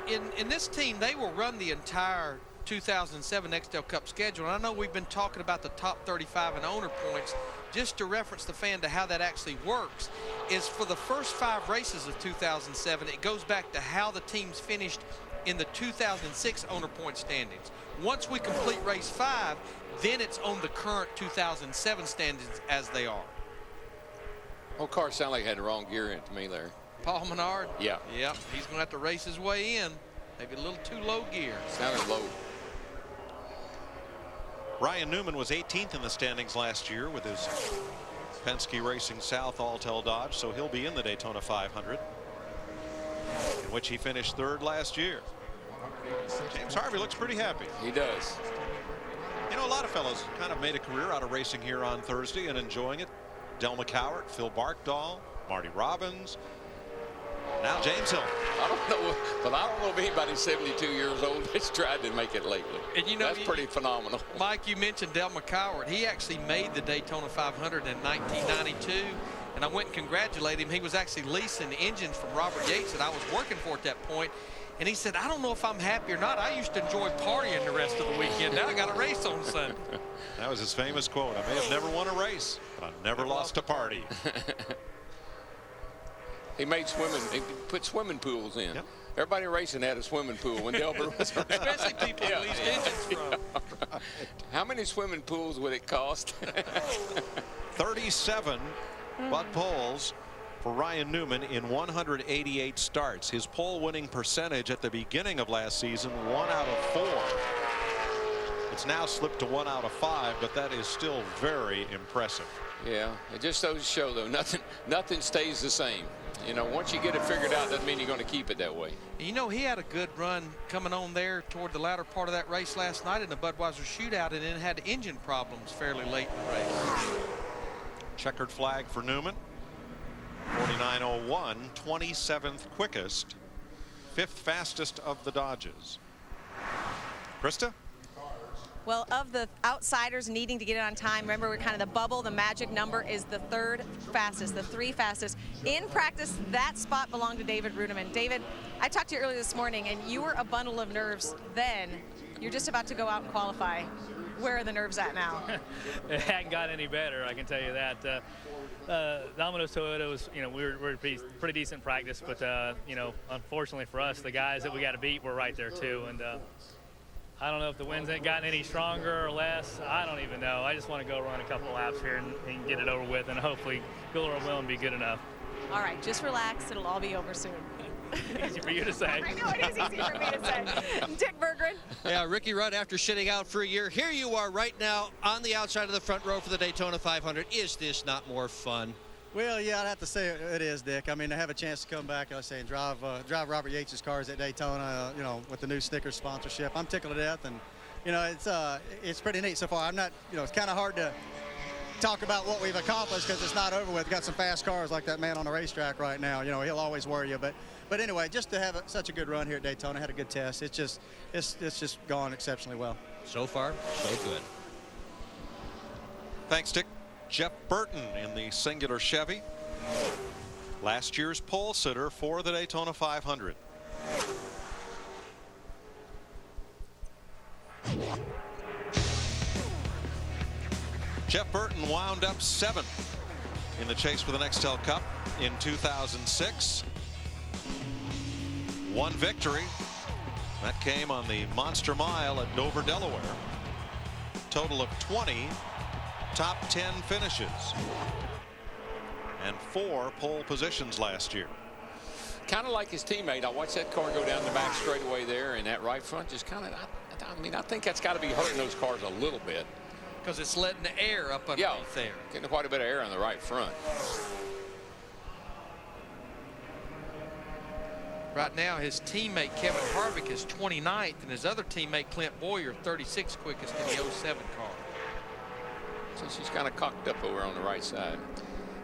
In this team, they will run the entire 2007 Nextel Cup schedule. And I know we've been talking about the top 35 and owner points. Just to reference the fan to how that actually works is for the first 5 races of 2007, it goes back to how the teams finished in the 2006 owner point standings. Once we complete race 5, then it's on the current 2007 standings as they are. Whole car sounded like it had the wrong gear in it to me there. Paul Menard? Yeah. Yep, he's going to have to race his way in. Maybe a little too low gear. Sounded low. Ryan Newman was 18th in the standings last year with his Penske Racing South Alltel Dodge, so he'll be in the Daytona 500, in which he finished 3rd last year. James Harvey looks pretty happy. He does. You know, a lot of fellows kind of made a career out of racing here on Thursday and enjoying it. Del McCowart, Phil Barkdahl, Marty Robbins. Now James Hilton. I don't know, but I don't know if anybody 72 years old has tried to make it lately. And you know, that's pretty phenomenal. Mike, you mentioned Del McCowart. He actually made the Daytona 500 in 1992, and I went and congratulated him. He was actually leasing engines from Robert Yates that I was working for at that point. And he said, I don't know if I'm happy or not. I used to enjoy partying the rest of the weekend. Now I got a race on Sunday. That was his famous quote. I may have never won a race, but I've never lost a party. He put swimming pools in. Yep. Everybody racing had a swimming pool when Delbert was around. Especially people who leased engines from. How many swimming pools would it cost? 37 butt poles for Ryan Newman in 188 starts. His pole winning percentage at the beginning of last season, 1 out of 4. It's now slipped to 1 out of 5, but that is still very impressive. Yeah, it just goes to show, though, nothing stays the same. You know, once you get it figured out, doesn't mean you're going to keep it that way. You know, he had a good run coming on there toward the latter part of that race last night in the Budweiser shootout, and then had engine problems fairly late in the race. Checkered flag for Newman. 49.01, 27th quickest, 5th fastest of the Dodges. Krista? Well, of the outsiders needing to get it on time, remember, we're kind of the bubble, the magic number is the 3rd fastest, the 3 fastest. In practice, that spot belonged to David Runeman. David, I talked to you earlier this morning, and you were a bundle of nerves then. You're just about to go out and qualify. Where are the nerves at now? It hadn't got any better, I can tell you that. Domino's Toyota was, you know, we were pretty decent practice, but, you know, unfortunately for us, the guys that we got to beat were right there too. And I don't know if the winds ain't gotten any stronger or less. I don't even know. I just want to go run a couple laps here and get it over with, and hopefully Giller will and be good enough. All right, just relax. It'll all be over soon. Easy for you to say. I know it is easy for me to say. Dick Berggren. Yeah, Ricky Rudd, after sitting out for a year, here you are right now on the outside of the front row for the Daytona 500. Is this not more fun? Well, yeah, I'd have to say it is, Dick. I mean, to have a chance to come back, I was saying, drive Robert Yates' cars at Daytona, you know, with the new Snickers sponsorship. I'm tickled to death, and you know, it's pretty neat so far. I'm not, you know, it's kind of hard to talk about what we've accomplished because it's not over with. We've got some fast cars like that man on the racetrack right now. You know, he'll always worry you, but anyway, just to have such a good run here at Daytona, had a good test. It's just gone exceptionally well. So far, so good. Thanks, Dick. Jeff Burton in the singular Chevy. Last year's pole sitter for the Daytona 500. Jeff Burton wound up 7th in the chase for the Nextel Cup in 2006. One victory. That came on the Monster Mile at Dover, Delaware. Total of 20 top 10 finishes and 4 pole positions last year. Kind of like his teammate. I watched that car go down the back straightaway there, and that right front just kind of, I mean, I think that's got to be hurting those cars a little bit. Because it's letting the air up underneath there. Getting quite a bit of air on the right front. Right now, his teammate Kevin Harvick is 29th, and his other teammate Clint Boyer 36th quickest in the 07 car. So she's kind of cocked up over on the right side.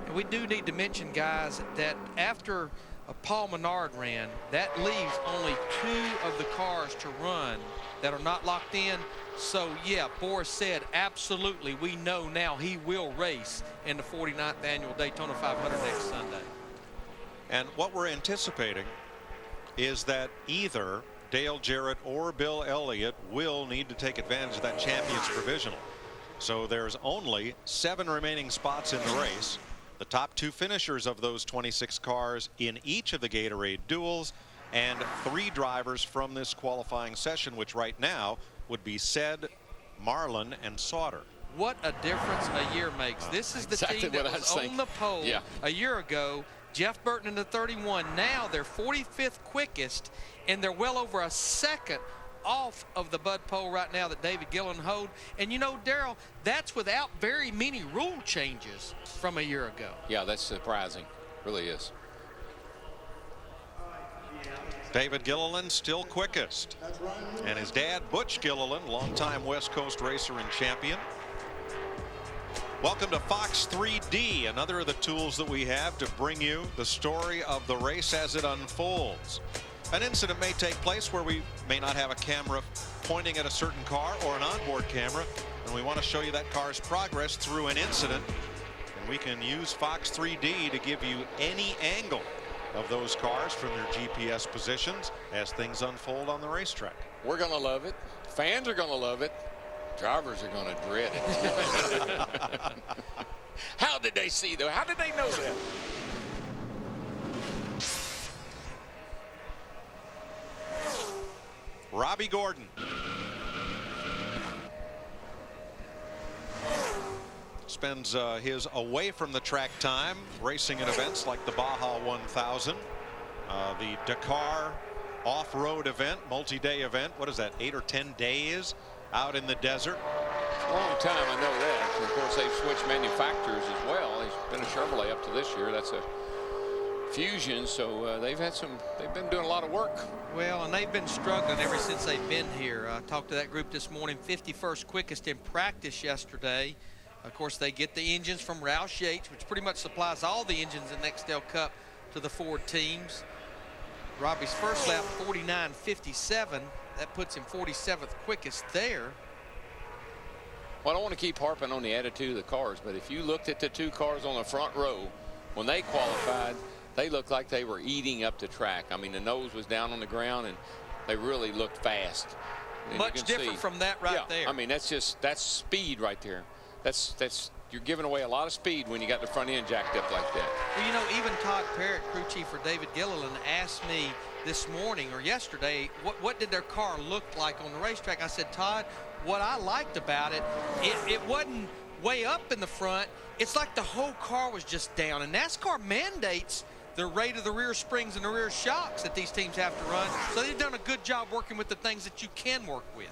And we do need to mention, guys, that after Paul Menard ran, that leaves only 2 of the cars to run that are not locked in. So, yeah, Boris said, absolutely, we know now he will race in the 49th annual Daytona 500 next Sunday. And what we're anticipating is that either Dale Jarrett or Bill Elliott will need to take advantage of that champions provisional. So there's only 7 remaining spots in the race. The top 2 finishers of those 26 cars in each of the Gatorade duels, and 3 drivers from this qualifying session, which right now would be Said, Marlin, and Sauter. What a difference a year makes. This is the exactly team that was on the pole a year ago. Jeff Burton in the 31. Now they're 45th quickest, and they're well over a second off of the Bud pole right now that David Gillen hold. And you know, Darrell, that's without very many rule changes from a year ago. Yeah, that's surprising. Really is. David Gilliland still quickest. And his dad, Butch Gilliland, longtime West Coast racer and champion. Welcome to Fox 3D, another of the tools that we have to bring you the story of the race as it unfolds. An incident may take place where we may not have a camera pointing at a certain car or an onboard camera, and we want to show you that car's progress through an incident. And we can use Fox 3D to give you any angle of those cars from their GPS positions as things unfold on the racetrack. We're going to love it. Fans are going to love it. Drivers are going to dread it. How did they see, though? How did they know that? Robbie Gordon. Spends his away from the track time racing in events like the Baja 1000, the Dakar off-road event, multi-day event. What is that, 8 or 10 days out in the desert? Long time, I know that. And of course, they've switched manufacturers as well. There's been a Chevrolet up to this year. That's a Fusion, so they've been doing a lot of work. Well, and they've been struggling ever since they've been here. I talked to that group this morning, 51st quickest in practice yesterday. Of course, they get the engines from Roush Yates, which pretty much supplies all the engines in Nextel Cup to the Ford teams. Robbie's first lap, 49.57. That puts him 47th quickest there. Well, I don't want to keep harping on the attitude of the cars, but if you looked at the 2 cars on the front row, when they qualified, they looked like they were eating up the track. I mean, the nose was down on the ground, and they really looked fast. And much different from that right there. I mean, that's speed right there. You're giving away a lot of speed when you got the front end jacked up like that. Well, you know, even Todd Parrott, crew chief for David Gilliland, asked me this morning or yesterday, what did their car look like on the racetrack? I said, Todd, what I liked about it, it wasn't way up in the front. It's like the whole car was just down. And NASCAR mandates the rate of the rear springs and the rear shocks that these teams have to run. So they've done a good job working with the things that you can work with.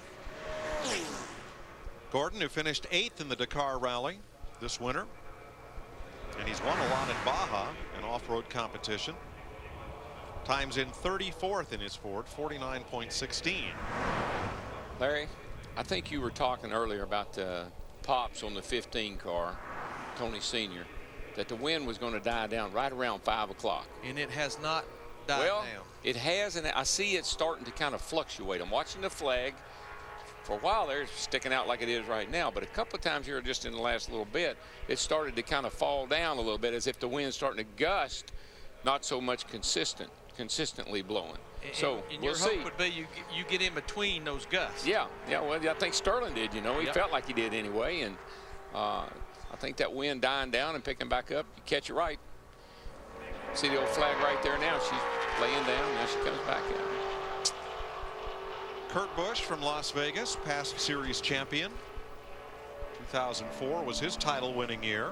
Gordon, who finished 8th in the Dakar Rally this winter, and he's won a lot in Baja in off-road competition. Times in 34th in his Ford, 49.16. Larry, I think you were talking earlier about Pops on the 15 car, Tony Sr., that the wind was going to die down right around 5 o'clock. And it has not died down. It has, and I see it starting to kind of fluctuate. I'm watching the flag. For a while there, it's sticking out like it is right now, but a couple of times here just in the last little bit, it started to kind of fall down a little bit as if the wind's starting to gust, not so much consistently blowing. So and we'll your see. hope would be you get in between those gusts. Yeah, well, I think Sterling did, you know. He felt like he did anyway, and I think that wind dying down and picking back up, you catch it right. See the old flag right there now. She's laying down, now she comes back out. Kurt Busch from Las Vegas, past series champion. 2004 was his title-winning year.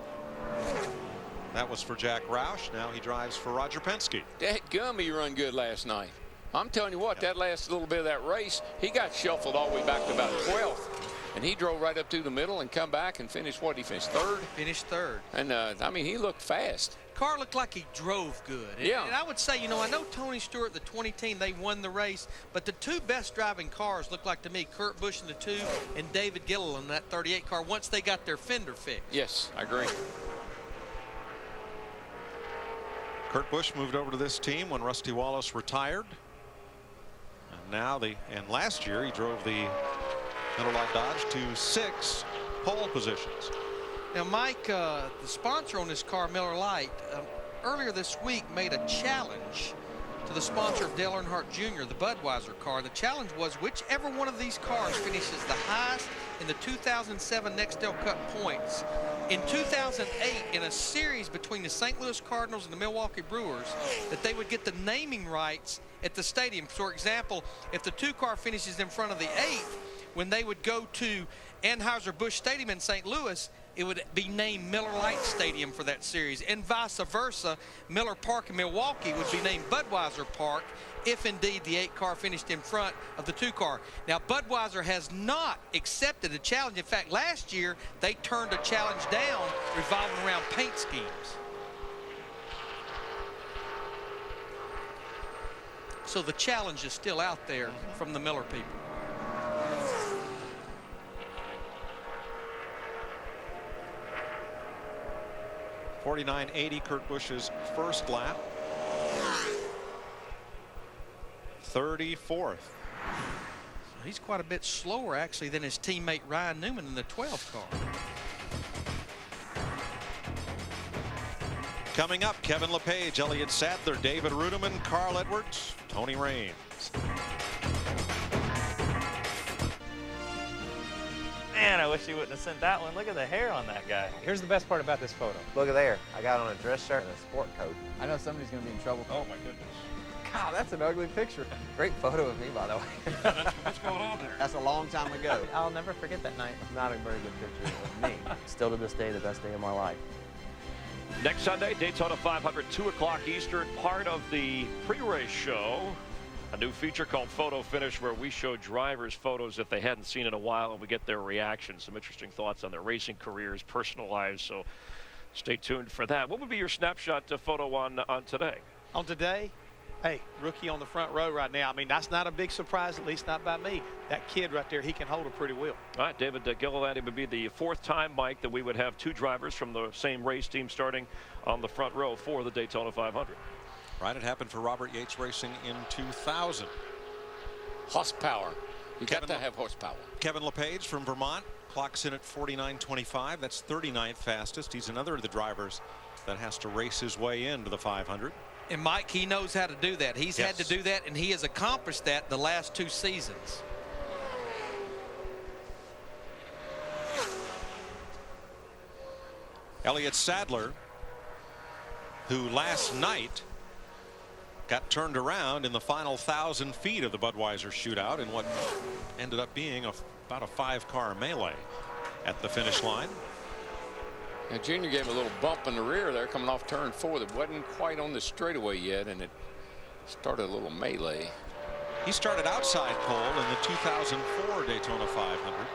That was for Jack Roush. Now he drives for Roger Penske. Dadgum, he run good last night. I'm telling you what, that last little bit of that race, he got shuffled all the way back to about 12th. And he drove right up through the middle and come back and finished what? He finished 3rd? Finished 3rd. And, I mean, he looked fast. Car looked like he drove good. Yeah. And I would say, you know, I know Tony Stewart, the 20 team, they won the race, but the 2 best driving cars look like to me, Kurt Busch in the 2 and David Gilliland in that 38 car once they got their fender fixed. Yes, I agree. Kurt Busch moved over to this team when Rusty Wallace retired. And now and last year he drove the Miller Lite Dodge to 6 pole positions. Now, Mike, the sponsor on this car, Miller Lite, earlier this week made a challenge to the sponsor of Dale Earnhardt Jr., the Budweiser car. The challenge was whichever one of these cars finishes the highest in the 2007 Nextel Cup points. In 2008, in a series between the St. Louis Cardinals and the Milwaukee Brewers, that they would get the naming rights at the stadium. For example, if the 2 car finishes in front of the 8th, when they would go to Anheuser-Busch Stadium in St. Louis, it would be named Miller Lite Stadium for that series, and vice versa. Miller Park in Milwaukee would be named Budweiser Park if indeed the 8 car finished in front of the 2 car. Now, Budweiser has not accepted a challenge. In fact, last year they turned a challenge down revolving around paint schemes. So the challenge is still out there from the Miller people. .49.80 Kurt Busch's first lap. 34th. He's quite a bit slower actually than his teammate Ryan Newman in the 12th car. Coming up, Kevin LePage, Elliott Sadler, David Rudiman, Carl Edwards, Tony Raines. Man, I wish he wouldn't have sent that one. Look at the hair on that guy. Here's the best part about this photo. Look at there. I got on a dress shirt and a sport coat. I know somebody's going to be in trouble. Oh, my goodness. God, that's an ugly picture. Great photo of me, by the way. What's going on there? That's a long time ago. I'll never forget that night. Not a very good picture of me. Still to this day, the best day of my life. Next Sunday, Daytona 500, 2 o'clock Eastern, part of the pre-race show. A new feature called Photo Finish, where we show drivers photos that they hadn't seen in a while, and we get their reactions, some interesting thoughts on their racing careers, personal lives. So stay tuned for that. What would be your snapshot photo on today? On today, hey, rookie on the front row right now. I mean, that's not a big surprise, at least not by me. That kid right there, he can hold it pretty well. All right, David Gilliland would be the 4th time, Mike, that we would have 2 drivers from the same race team starting on the front row for the Daytona 500. Right, it happened for Robert Yates Racing in 2000. Horsepower. You got to have horsepower. Kevin LePage from Vermont clocks in at 49.25. That's 39th fastest. He's another of the drivers that has to race his way into the 500. And Mike, he knows how to do that. He's had to do that, and he has accomplished that the last 2 seasons. Elliott Sadler, who last night got turned around in the final 1,000 feet of the Budweiser shootout in what ended up being about a 5-car melee at the finish line. Now, Junior gave him a little bump in the rear there coming off turn 4 that wasn't quite on the straightaway yet, and it started a little melee. He started outside pole in the 2004 Daytona 500.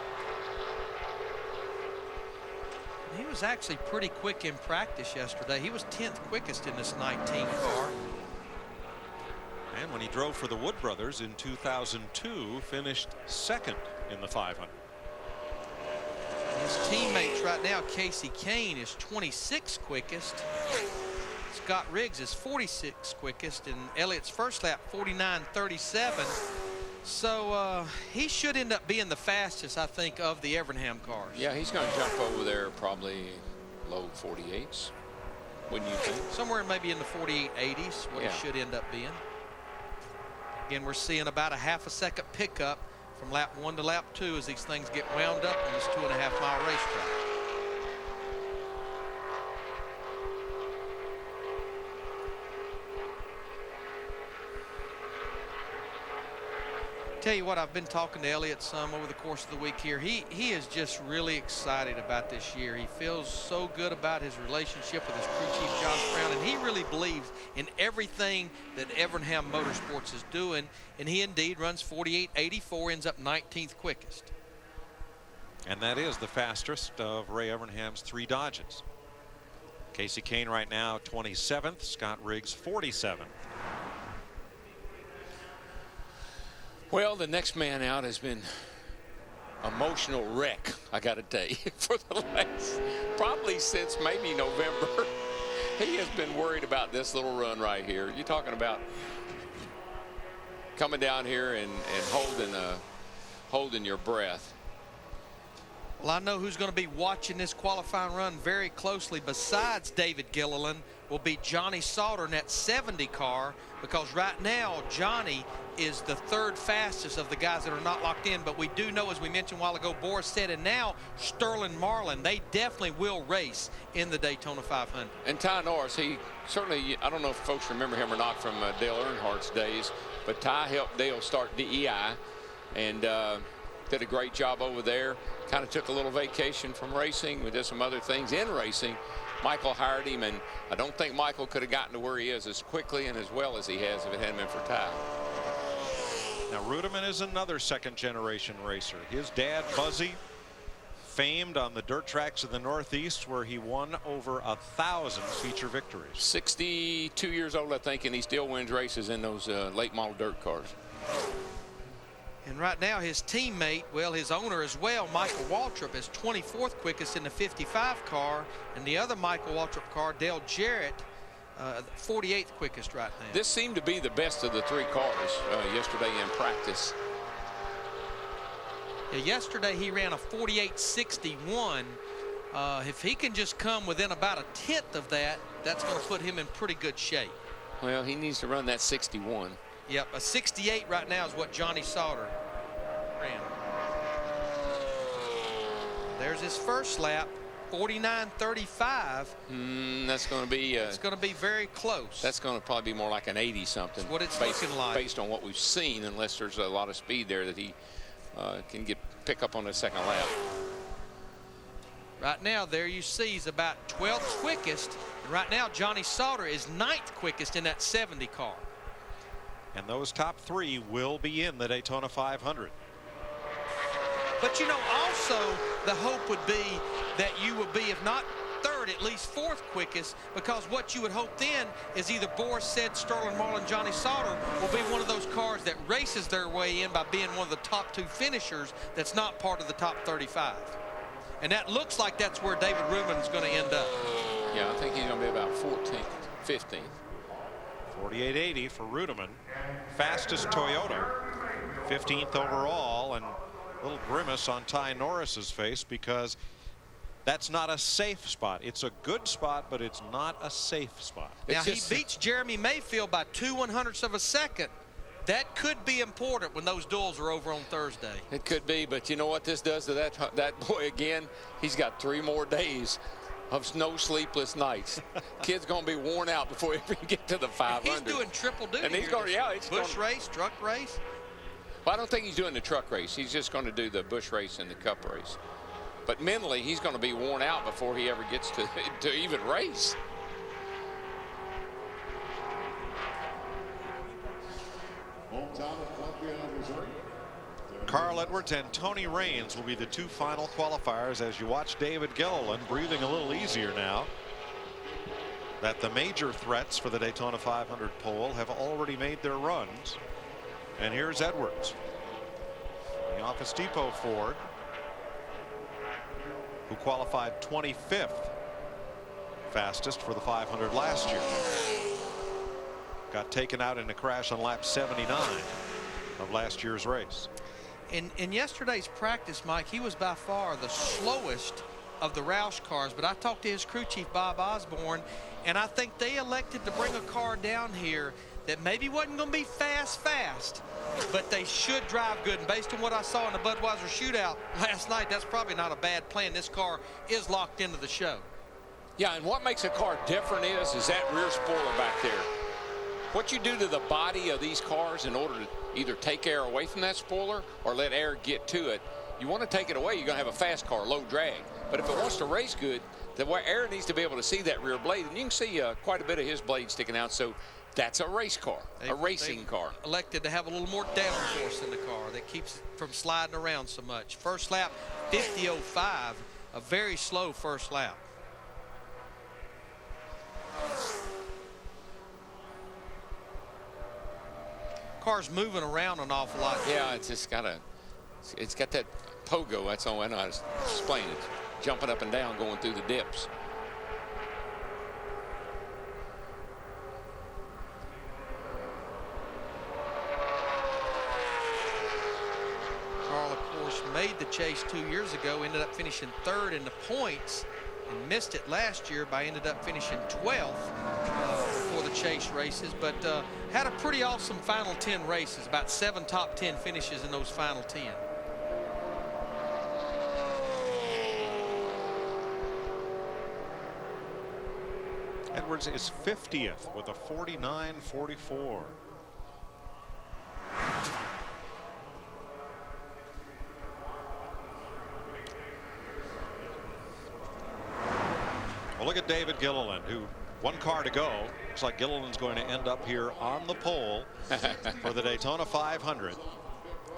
He was actually pretty quick in practice yesterday. He was 10th quickest in this 19 car. And when he drove for the Wood Brothers in 2002, finished 2nd in the 500. His teammates right now, Casey Kane is 26th quickest. Scott Riggs is 46th quickest, and Elliott's first lap 49.37. So he should end up being the fastest, I think, of the Evernham cars. Yeah, he's going to jump over there probably low 48s, wouldn't you think? Somewhere maybe in the 48.80s, what he should end up being. Again, we're seeing about a half a second pickup from lap 1 to lap 2 as these things get wound up on this 2.5-mile racetrack. Tell you what, I've been talking to Elliott some over the course of the week here. He is just really excited about this year. He feels so good about his relationship with his crew chief, Josh Brown, and he really believes in everything that Evernham Motorsports is doing, and he indeed runs 48.84, ends up 19th quickest. And that is the fastest of Ray Evernham's 3 Dodges. Casey Kane right now 27th, Scott Riggs 47th. Well, the next man out has been emotional wreck, I got to tell you, for the last, probably since maybe November. He has been worried about this little run right here. You're talking about coming down here and holding your breath. Well, I know who's going to be watching this qualifying run very closely besides David Gilliland will be Johnny Sauter in that 70 car, because right now Johnny is the 3rd fastest of the guys that are not locked in. But we do know, as we mentioned a while ago, Boris said, and now Sterling Marlin, they definitely will race in the Daytona 500. And Ty Norris, he certainly, I don't know if folks remember him or not from Dale Earnhardt's days, but Ty helped Dale start DEI and did a great job over there. Kind of took a little vacation from racing. We did some other things in racing. Michael hired him, and I don't think Michael could have gotten to where he is as quickly and as well as he has if it hadn't been for Ty. Now, Ruderman is another 2nd-generation racer. His dad, Buzzy, famed on the dirt tracks of the Northeast, where he won over 1,000 feature victories. 62 years old, I think, and he still wins races in those late model dirt cars. And right now his teammate, well, his owner as well, Michael Waltrip, is 24th quickest in the 55 car, and the other Michael Waltrip car, Dale Jarrett, 48th quickest right now. This seemed to be the best of the 3 cars yesterday in practice. Yeah, yesterday he ran a 48.61. If he can just come within about a 10th of that, that's going to put him in pretty good shape. Well, he needs to run that 61. Yep, a 68 right now is what Johnny Sauter ran. There's his first lap, 49.35. That's going to be. It's going to be very close. That's going to probably be more like an 80 something. That's what it's looking like. Based on what we've seen, unless there's a lot of speed there that he can pick up on the 2nd lap. Right now, there you see he's about 12th quickest. And right now, Johnny Sauter is 9th quickest in that 70 car. And those top 3 will be in the Daytona 500. But you know, also the hope would be that you would be, if not 3rd, at least 4th quickest, because what you would hope then is either Boris said, Sterling Marlin, Johnny Sauter will be one of those cars that races their way in by being one of the top 2 finishers that's not part of the top 35. And that looks like that's where David Ruman is going to end up. Yeah, I think he's going to be about 14th, 15th. 48.80 for Ruderman. Fastest Toyota, 15th overall, and a little grimace on Ty Norris's face because that's not a safe spot. It's a good spot, but it's not a safe spot. Now, he beats Jeremy Mayfield by 2/100ths of a second. That could be important when those duels are over on Thursday. It could be, but you know what this does to that boy again? He's got 3 more days of no sleepless nights. Kid's going to be worn out before he even get to the 500. He's doing triple duty. And he's going, yeah, it's Bush race, truck race. Well, I don't think he's doing the truck race. He's just going to do the Bush race and the Cup race. but mentally he's going to be worn out before he ever gets to even race. Carl Edwards and Tony Raines will be the two final qualifiers as you watch David Gilliland breathing a little easier now that the major threats for the Daytona 500 pole have already made their runs. And here's Edwards, the Office Depot Ford, who qualified 25th fastest for the 500 last year. Got taken out in a crash on lap 79 of last year's race. In yesterday's practice, Mike, he was by far the slowest of the Roush cars, but I talked to his crew chief, Bob Osborne, and I think they elected to bring a car down here that maybe wasn't going to be fast, but they should drive good. And based on what I saw in the Budweiser shootout last night, that's probably not a bad plan. This car is locked into the show. Yeah, and what makes a car different is that rear spoiler back there. What you do to the body of these cars in order to either take air away from that spoiler or let air get to it, you want to take it away, you're going to have a fast car, low drag. But if it wants to race good, the air needs to be able to see that rear blade, and you can see quite a bit of his blade sticking out. So that's a race car, a racing car. Elected to have a little more downforce in the car that keeps it from sliding around so much. First lap, 50.05, a very slow first lap. Car's moving around an awful lot. Yeah, it's just got that pogo. That's all I know how to explain it. Jumping up and down, going through the dips. Carl, of course, made the chase 2 years ago, ended up finishing third in the points, and missed it last year by ended up finishing 12th for the chase races, but had a pretty awesome final 10 races, about 7 top 10 finishes in those final 10. Edwards is 50th with a 49.44. Well, look at David Gilliland, who one car to go. Looks like Gilliland's going to end up here on the pole for the Daytona 500.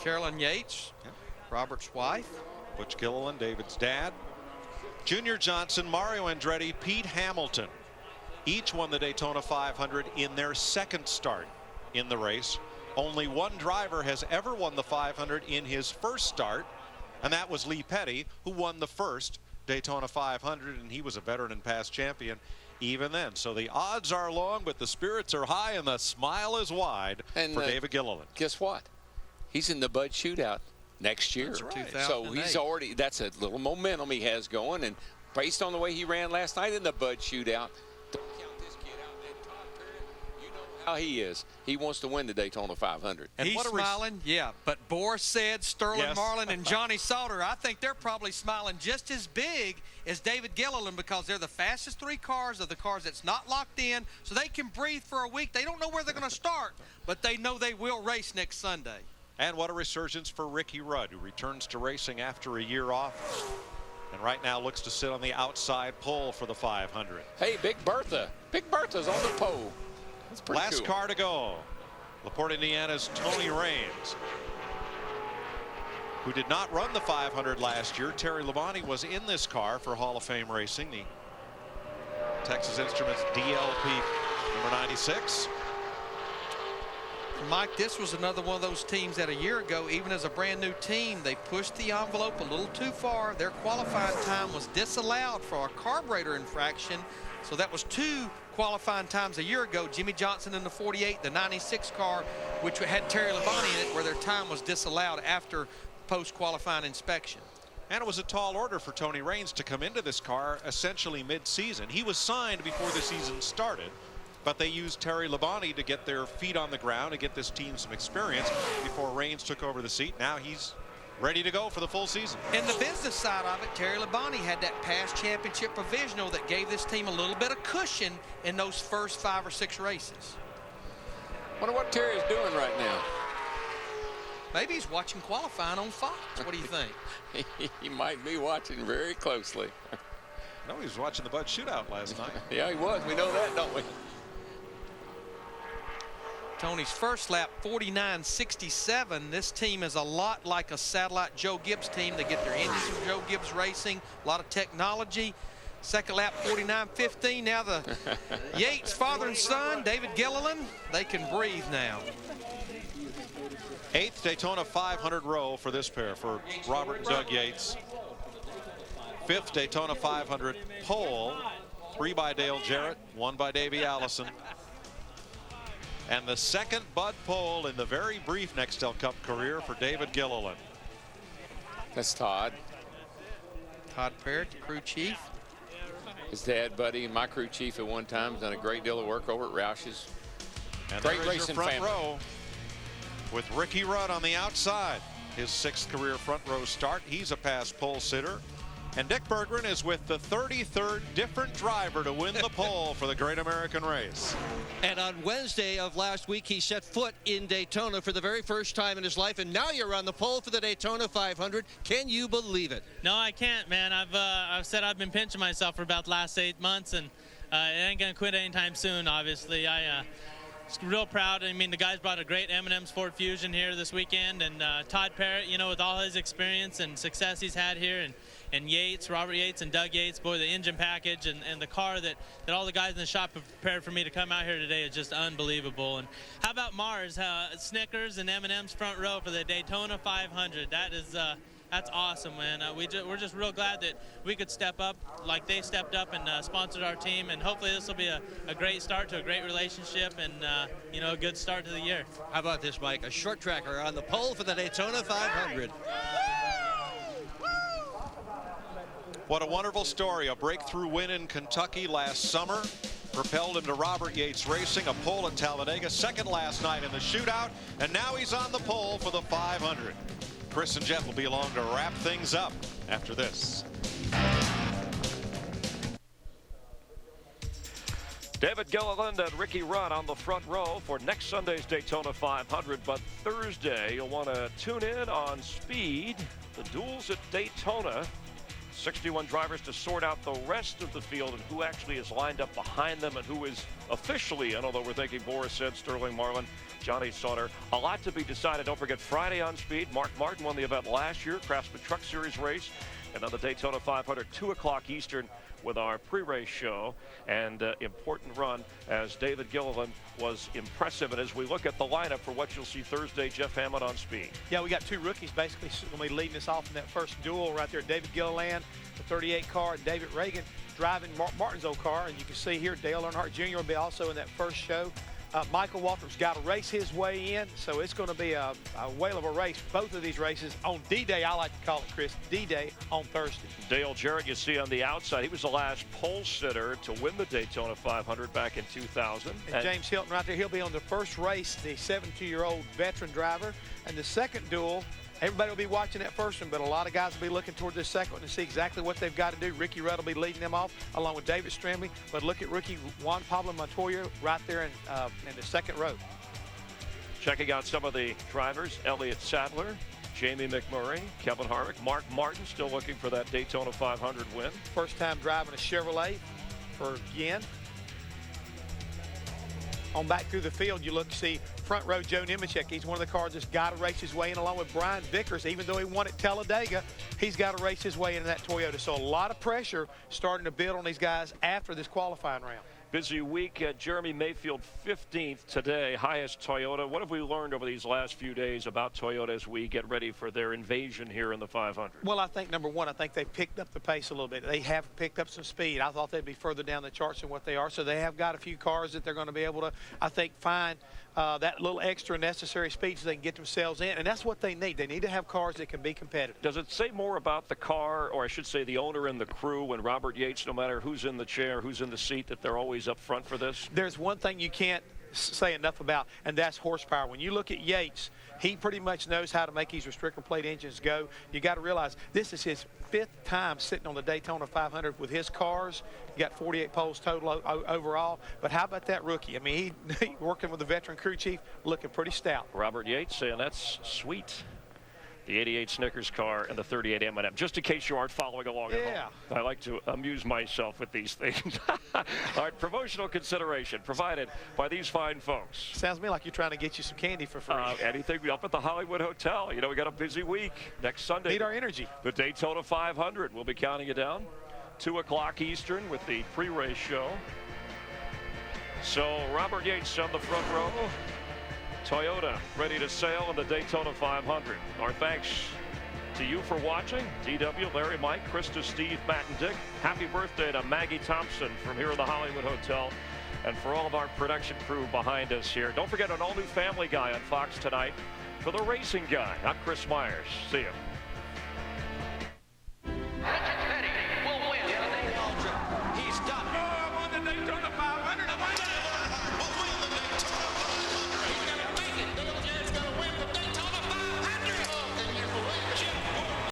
Carolyn Yates, Robert's wife. Butch Gilliland, David's dad. Junior Johnson, Mario Andretti, Pete Hamilton. Each won the Daytona 500 in their second start in the race. Only one driver has ever won the 500 in his first start, and that was Lee Petty, who won the first Daytona 500, and he was a veteran and past champion even then. So the odds are long, but the spirits are high, and the smile is wide for David Gilliland. Guess what? He's in the Bud Shootout next year. That's right. So he's already, that's a little momentum he has going, and based on the way he ran last night in the Bud Shootout, don't count this kid out. And Todd Perry, you know how he is. He wants to win the Daytona 500. And he's smiling, yeah, but Boris said, Sterling Marlin and Johnny Sauter, I think they're probably smiling just as big as David Gilliland, because they're the fastest 3 cars of the cars that's not locked in, so they can breathe for a week. They don't know where they're going to start, but they know they will race next Sunday. And what a resurgence for Ricky Rudd, who returns to racing after a year off, and right now looks to sit on the outside pole for the 500. Hey, Big Bertha. Big Bertha's on the pole. That's pretty Last cool. car to go. LaPorte, Indiana's Tony Raines, who did not run the 500 last year. Terry Labonte was in this car for Hall of Fame Racing, the Texas Instruments DLP number 96. Mike, this was another one of those teams that a year ago, even as a brand new team, they pushed the envelope a little too far. Their qualifying time was disallowed for a carburetor infraction. So that was 2 qualifying times a year ago. Jimmy Johnson in the 48, the 96 car, which had Terry Labonte in it, where their time was disallowed after post-qualifying inspection. And it was a tall order for Tony Raines to come into this car essentially mid-season. He was signed before the season started, but they used Terry Labonte to get their feet on the ground and get this team some experience before Raines took over the seat. Now he's ready to go for the full season. And the business side of it, Terry Labonte had that past championship provisional that gave this team a little bit of cushion in those first 5 or 6 races. Wonder what Terry's doing right now. Maybe he's watching qualifying on Fox. What do you think? He might be watching very closely. No, he was watching the Bud Shootout last night. Yeah, he was. We know that, don't we? Tony's first lap, 49.67. This team is a lot like a satellite Joe Gibbs team. They get their engines from Joe Gibbs Racing, a lot of technology. Second lap, 49.15. Now the Yates father and son, David Gilliland, they can breathe now. 8th Daytona 500 row for this pair, for Robert and Doug Yates. 5th Daytona 500 pole, 3 by Dale Jarrett, 1 by Davey Allison. And the second Bud pole in the very brief Nextel Cup career for David Gilliland. That's Todd. Todd Parrott, the crew chief. His dad, Buddy, and my crew chief at one time, has done a great deal of work over at Roush's. And great there is racing your front family. row with Ricky Rudd on the outside. His 6th career front row start. He's a past pole sitter. And Dick Berggren is with the 33rd different driver to win the pole for the Great American Race. And on Wednesday of last week, he set foot in Daytona for the very first time in his life, and now you're on the pole for the Daytona 500. Can you believe it? No, I can't, man. I've said I've been pinching myself for about the last 8 months, and it ain't gonna quit anytime soon. Obviously, I real proud. I mean, the guys brought a great M&M's Ford Fusion here this weekend, and Todd Parrott, you know, with all his experience and success he's had here, and Yates, Robert Yates and Doug Yates, boy, the engine package and the car that all the guys in the shop have prepared for me to come out here today is just unbelievable. And how about Mars, Snickers and M&M's front row for the Daytona 500? That is that's awesome, man. We're just real glad that we could step up like they stepped up and sponsored our team, and hopefully this will be a great start to a great relationship and you know, a good start to the year. How about this, Mike? A short tracker on the pole for the Daytona 500. What a wonderful story. A breakthrough win in Kentucky last summer propelled him to Robert Yates Racing, a pole at Talladega, second last night in the shootout, and now he's on the pole for the 500. Chris and Jeff will be along to wrap things up after this. David Gilliland and Ricky Rudd on the front row for next Sunday's Daytona 500. But Thursday, you'll want to tune in on Speed, the duels at Daytona. 61 drivers to sort out the rest of the field and who actually is lined up behind them and who is officially in, although we're thinking Boris said, Sterling Marlin, Johnny Sauter. A lot to be decided. Don't forget Friday on Speed. Mark Martin won the event last year, Craftsman Truck Series race. And on the Daytona 500, 2 o'clock Eastern with our pre-race show. And important run as David Gilliland was impressive. And as we look at the lineup for what you'll see Thursday, Jeff Hammond on Speed. Yeah, we got 2 rookies basically going to be leading us off in that first duel right there. David Gilliland, the 38 car, and David Reagan driving Mark Martin's old car. And you can see here Dale Earnhardt Jr. will be also in that first show. Michael Waltrip's got to race his way in, so it's going to be a whale of a race. Both of these races on D-Day, I like to call it, Chris, D-Day on Thursday. Dale Jarrett, you see on the outside, he was the last pole sitter to win the Daytona 500 back in 2000. And James Hilton right there, he'll be on the first race, the 72-year-old veteran driver. And the second duel, everybody will be watching that first one, but a lot of guys will be looking toward this second one to see exactly what they've got to do. Ricky Rudd will be leading them off along with David Strimley. But look at rookie Juan Pablo Montoya right there in the second row. Checking out some of the drivers, Elliott Sadler, Jamie McMurray, Kevin Harvick, Mark Martin still looking for that Daytona 500 win. First time driving a Chevrolet for Ginn. On back through the field, you look to see front row Joe Nemechek. He's one of the cars that's got to race his way in along with Brian Vickers. Even though he won at Talladega, he's got to race his way into that Toyota. So a lot of pressure starting to build on these guys after this qualifying round. Busy week. Jeremy Mayfield 15th today, highest Toyota. What have we learned over these last few days about Toyota as we get ready for their invasion here in the 500? Well, I think, number one, I think they've picked up the pace a little bit. They have picked up some speed. I thought they'd be further down the charts than what they are. So they have got a few cars that they're going to be able to, I think, find that little extra necessary speed so they can get themselves in. And that's what they need. They need to have cars that can be competitive. Does it say more about the car, or I should say the owner and the crew, when Robert Yates, no matter who's in the chair, who's in the seat, that they're always up front for this? There's one thing you can't say enough about, and that's horsepower. When you look at Yates, he pretty much knows how to make these restrictor plate engines go. You got to realize this is his 5th time sitting on the Daytona 500 with his cars. He got 48 poles total overall. But how about that rookie? I mean, he working with the veteran crew chief, looking pretty stout. Robert Yates saying that's sweet. The 88 Snickers car and the 38 M&M. Just in case you aren't following along at home. I like to amuse myself with these things. All right, promotional consideration provided by these fine folks. Sounds to me like you're trying to get you some candy for free. Anything up at the Hollywood Hotel. You know, we got a busy week. Next Sunday. Need our energy. The Daytona 500. We'll be counting you down. 2 o'clock Eastern with the pre-race show. So Robert Yates on the front row. Toyota ready to sail in the Daytona 500. Our thanks to you for watching. DW, Larry, Mike, Krista, Steve, Matt, and Dick. Happy birthday to Maggie Thompson from here in the Hollywood Hotel. And for all of our production crew behind us here. Don't forget an all-new Family Guy on Fox tonight for the racing guy. I'm Chris Myers. See you.